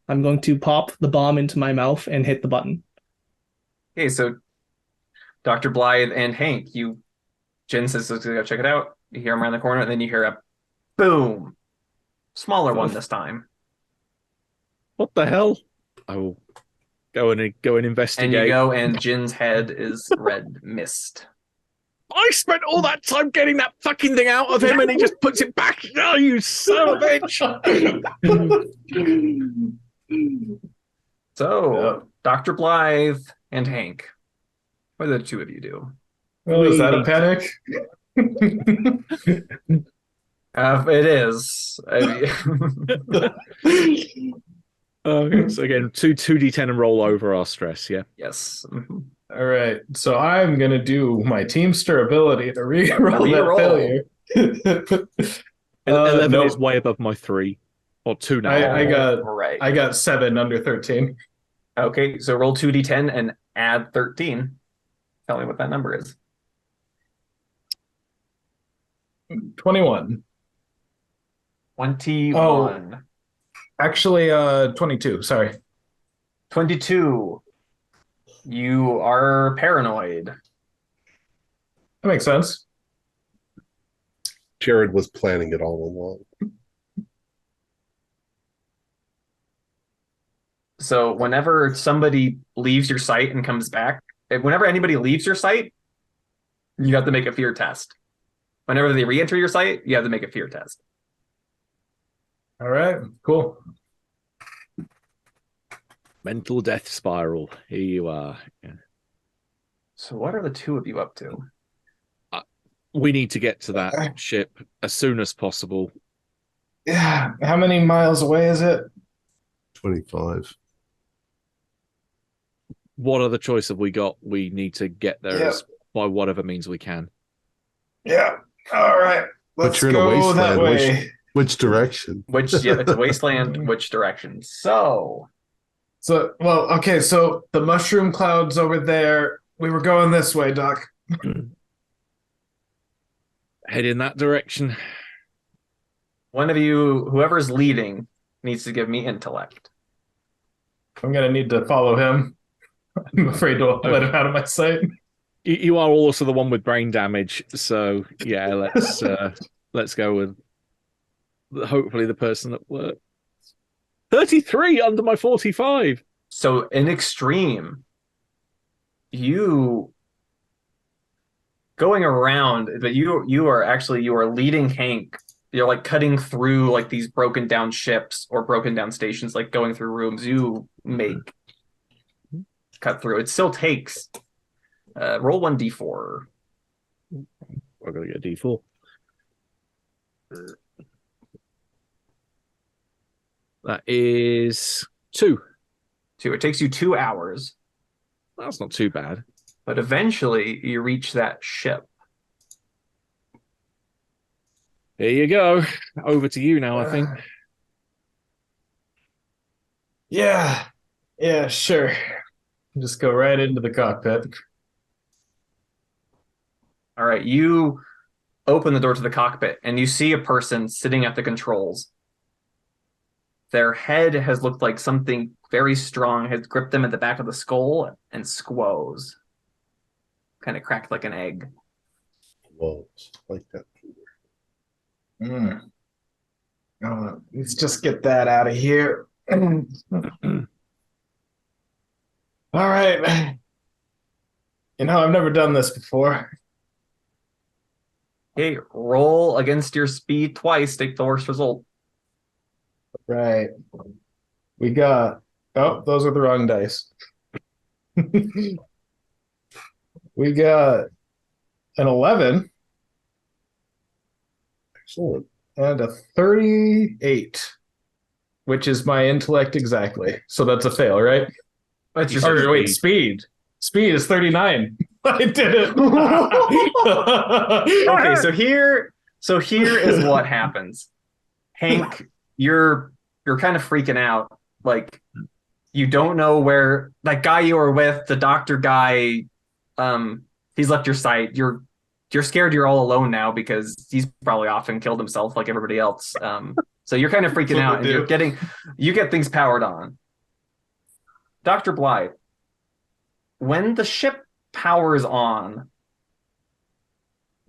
I'm going to pop the bomb into my mouth and hit the button. Okay, so Dr. Blythe and Hank, Jen says, let's go check it out. You hear him around the corner, and then you hear a boom. Smaller one this time. What the hell? I will go and investigate. And you go, and Jin's head is red mist. I spent all that time getting that fucking thing out of him, and he just puts it back. Oh, you son of a bitch! So, Dr. Blythe and Hank, what do the two of you do? Well, is that a panic? It is. Okay, so again, 2d10 and roll over our stress, yeah? Yes. All right. So I'm going to do my Teamster ability to re-roll Reroll. that failure. 11 nope. is way above my 3. Or 2 now. Right. I got 7 under 13. Okay, so roll 2d10 and add 13. Tell me what that number is. 21. 21. Actually, 22. Sorry. 22. You are paranoid. That makes sense. Jared was planning it all along. So whenever somebody leaves your site and comes back, whenever anybody leaves your site, you have to make a fear test. Whenever they re-enter your site, you have to make a fear test. All right, cool. Mental death spiral. Here you are. Yeah. So what are the two of you up to? We need to get to that ship as soon as possible. Yeah. How many miles away is it? 25. What other choice have we got? We need to get there Yeah. by whatever means we can. Yeah. All right. Let's you're in a go that wasteland. way. Which direction? It's a wasteland. Which direction? So Well, okay, so the mushroom cloud's over there. We were going this way, Doc. Head in that direction. one of you, whoever's leading, needs to give me intellect. I'm gonna need to follow him. I'm afraid to let him out of my sight. You are also the one with brain damage, so yeah, let's go with hopefully the person that worked. 33 under my 45. So in extreme, you going around, but you are leading Hank. You're like cutting through like these broken down ships or broken down stations, like going through rooms. You cut through. It still takes roll 1d4. We're gonna get a d4. That is 2. It takes you 2 hours, That's not too bad. but eventually you reach that ship. Here you go. Over to you now, I think. Yeah, sure. Just go right into the cockpit. All right, you open the door to the cockpit and you see a person sitting at the controls. Their head has looked like something very strong has gripped them at the back of the skull and squoze. Kind of cracked like an egg. Whoa, like that. Let's just get that out of here. All right. I've never done this before. Hey, roll against your speed twice, take the worst result. Right. We got... Oh, those are the wrong dice. We got an 11. Excellent. And a 38, which is my intellect exactly. So that's a fail, right? That's your Or wait, speed. Speed is 39. I did it. Okay, so here is what happens. Hank, you're kind of freaking out. Like you don't know where that guy you were with, the doctor guy, he's left your site. You're scared you're all alone now because he's probably off and killed himself like everybody else. So you're kind of freaking out and you get things powered on. Dr. Blythe, when the ship powers on,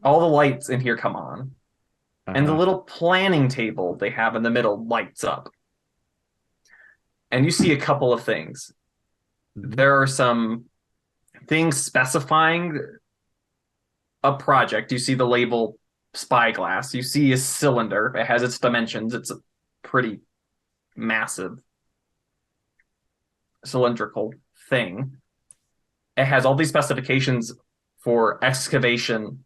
all the lights in here come on. And the little planning table they have in the middle lights up. And you see a couple of things. There are some things specifying a project. You see the label Spyglass. You see a cylinder. It has its dimensions. It's a pretty massive cylindrical thing. It has all these specifications for excavation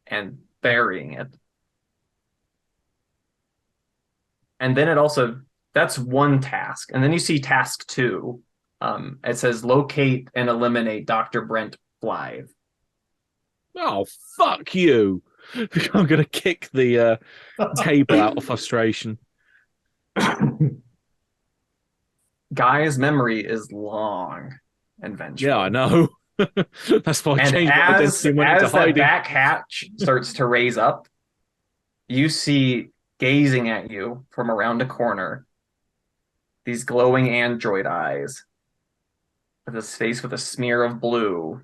and burying it. And then it also, that's one task. And then you see task 2. It says locate and eliminate Dr. Brent Blythe. Oh, fuck you. I'm going to kick the table out of frustration. Guy's memory is long and vengeful. Yeah, I know. That's why I changed my identity and went into as that hiding. back hatch starts to raise up, you see gazing at you from around a corner these glowing android eyes with his face with a smear of blue.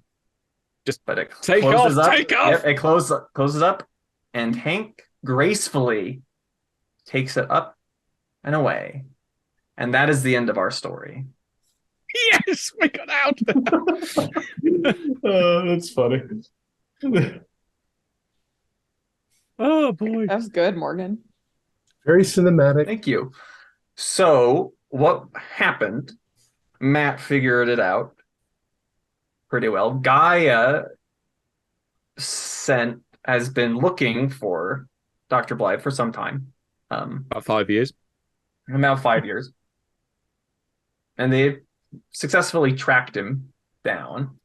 But it Take closes off, up. take off. Yep, it closes up, and Hank gracefully takes it up and away. And that is the end of our story. Yes, we got out. That's funny. Oh boy. That was good, Morgan. Very cinematic. Thank you. So what happened? Matt figured it out pretty well. Gaia has been looking for Dr. Blythe for some time. About 5 years. About 5 years. And they successfully tracked him down.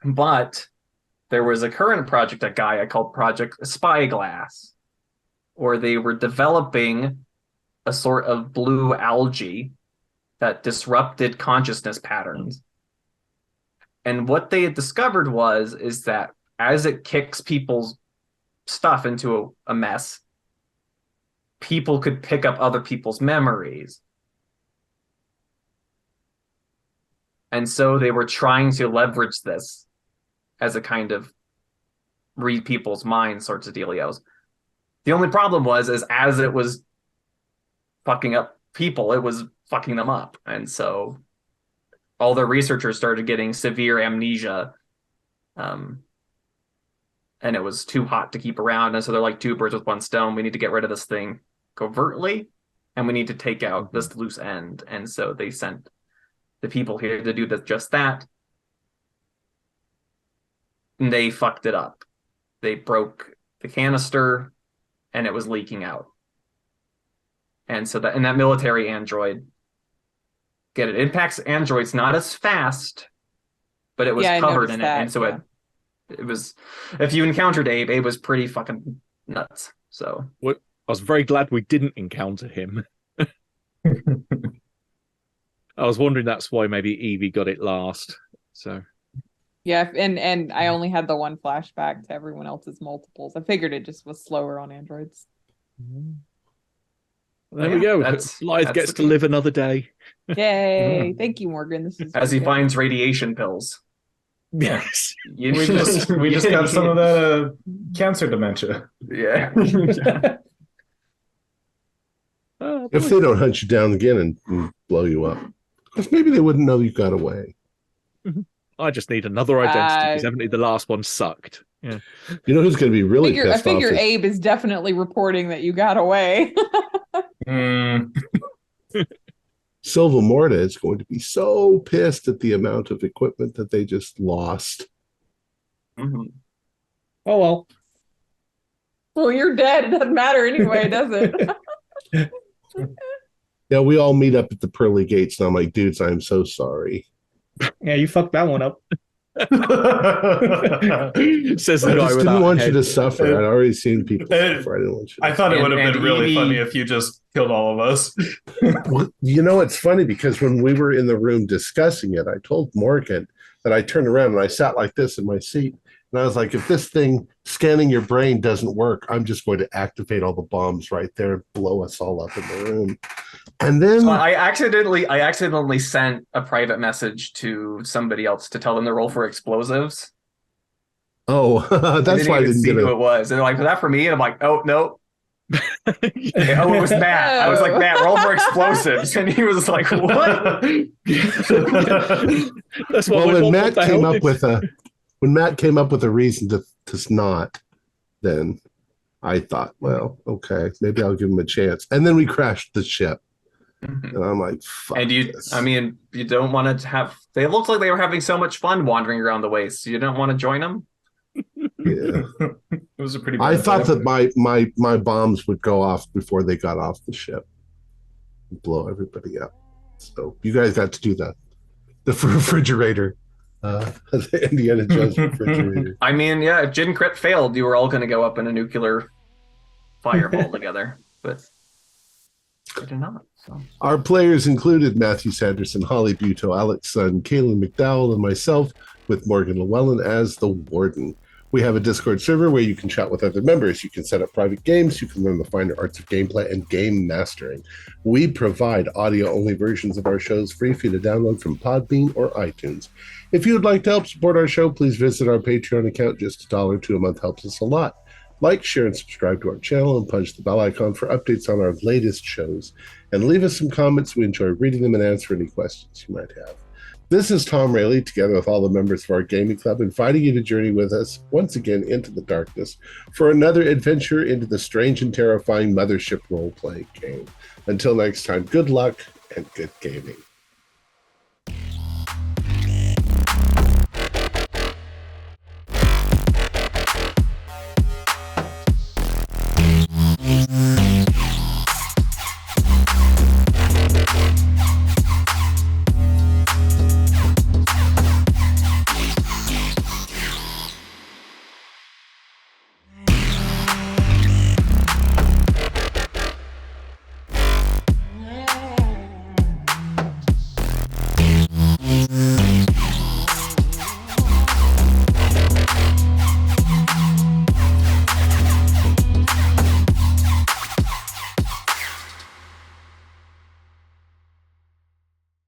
But there was a current project at Gaia called Project Spyglass, where they were developing a sort of blue algae that disrupted consciousness patterns. And what they had discovered is that as it kicks people's stuff into a mess, people could pick up other people's memories. And so they were trying to leverage this as a kind of read people's minds sorts of dealios. The only problem is as it was fucking up people, it was fucking them up. And so all the researchers started getting severe amnesia. And it was too hot to keep around. And so they're like two birds with one stone. We need to get rid of this thing covertly, and we need to take out this loose end. And so they sent the people here to do just that. And they fucked it up. They broke the canister, and it was leaking out. And so that military android, it impacts androids not as fast, but it was covered in it. And so it was, if you encountered Abe was pretty fucking nuts. So I was very glad we didn't encounter him. I was wondering that's why maybe Evie got it last. So yeah, and I only had the one flashback to everyone else's multiples. I figured it just was slower on androids. There we go. Blythe gets to live another day. Yay! Thank you, Morgan. This is as he finds radiation pills. Yes, we just got some of that cancer dementia. Yeah. If they don't hunt you down again and blow you up, because maybe they wouldn't know you got away. I just need another identity because evidently the last one sucked. Yeah. You know who's going to be really pissed off? I figure Abe is definitely reporting that you got away. Silva Morta is going to be so pissed at the amount of equipment that they just lost. Mm-hmm. Oh, well. Well, you're dead. It doesn't matter anyway, does it? Yeah, we all meet up at the pearly gates, and I'm like, dudes, I'm so sorry. Yeah, you fucked that one up. Says the I guy just without didn't want you head. to suffer. I'd already seen people suffer. I didn't want you to I thought it would have been really Evie- funny if you just killed all of us. Well, you know, it's funny because when we were in the room discussing it, I told Morgan that I turned around and I sat like this in my seat. And I was like, if this thing scanning your brain doesn't work, I'm just going to activate all the bombs right there and blow us all up in the room. And then So I accidentally sent a private message to somebody else to tell them to roll for explosives. that's why I didn't see get who it. it was. And they're like, was that for me? And I'm like, oh no. Oh, it was Matt. I was like, Matt, roll for explosives. And he was like, what? That's what Well, what when Matt came up with a reason to snot, then I thought, well, okay, maybe I'll give him a chance. And then we crashed the ship. And I'm like, fuck And this. you don't want to have, they looked like they were having so much fun wandering around the waste. So you don't want to join them? Yeah. It was a pretty. I bad thought time. that my bombs would go off before they got off the ship and blow everybody up. So you guys got to do the refrigerator, the Indiana Jones refrigerator. I mean, yeah, if Jin Crit failed, you were all going to go up in a nuclear fireball together. But I did not. So. Our players included Matthew Sanderson, Holly Buto, Alex Sun, Kaylin McDowell, and myself, with Morgan Llewellyn as the warden. We have a Discord server where you can chat with other members. You can set up private games. You can learn the finer arts of gameplay and game mastering. We provide audio-only versions of our shows free for you to download from Podbean or iTunes. If you would like to help support our show, please visit our Patreon account. Just $1 to a month helps us a lot. Like, share, and subscribe to our channel and punch the bell icon for updates on our latest shows. And leave us some comments. We enjoy reading them and answer any questions you might have. This is Thom Raley, together with all the members of our gaming club, inviting you to journey with us once again into the darkness for another adventure into the strange and terrifying Mothership role-playing game. Until next time, good luck and good gaming.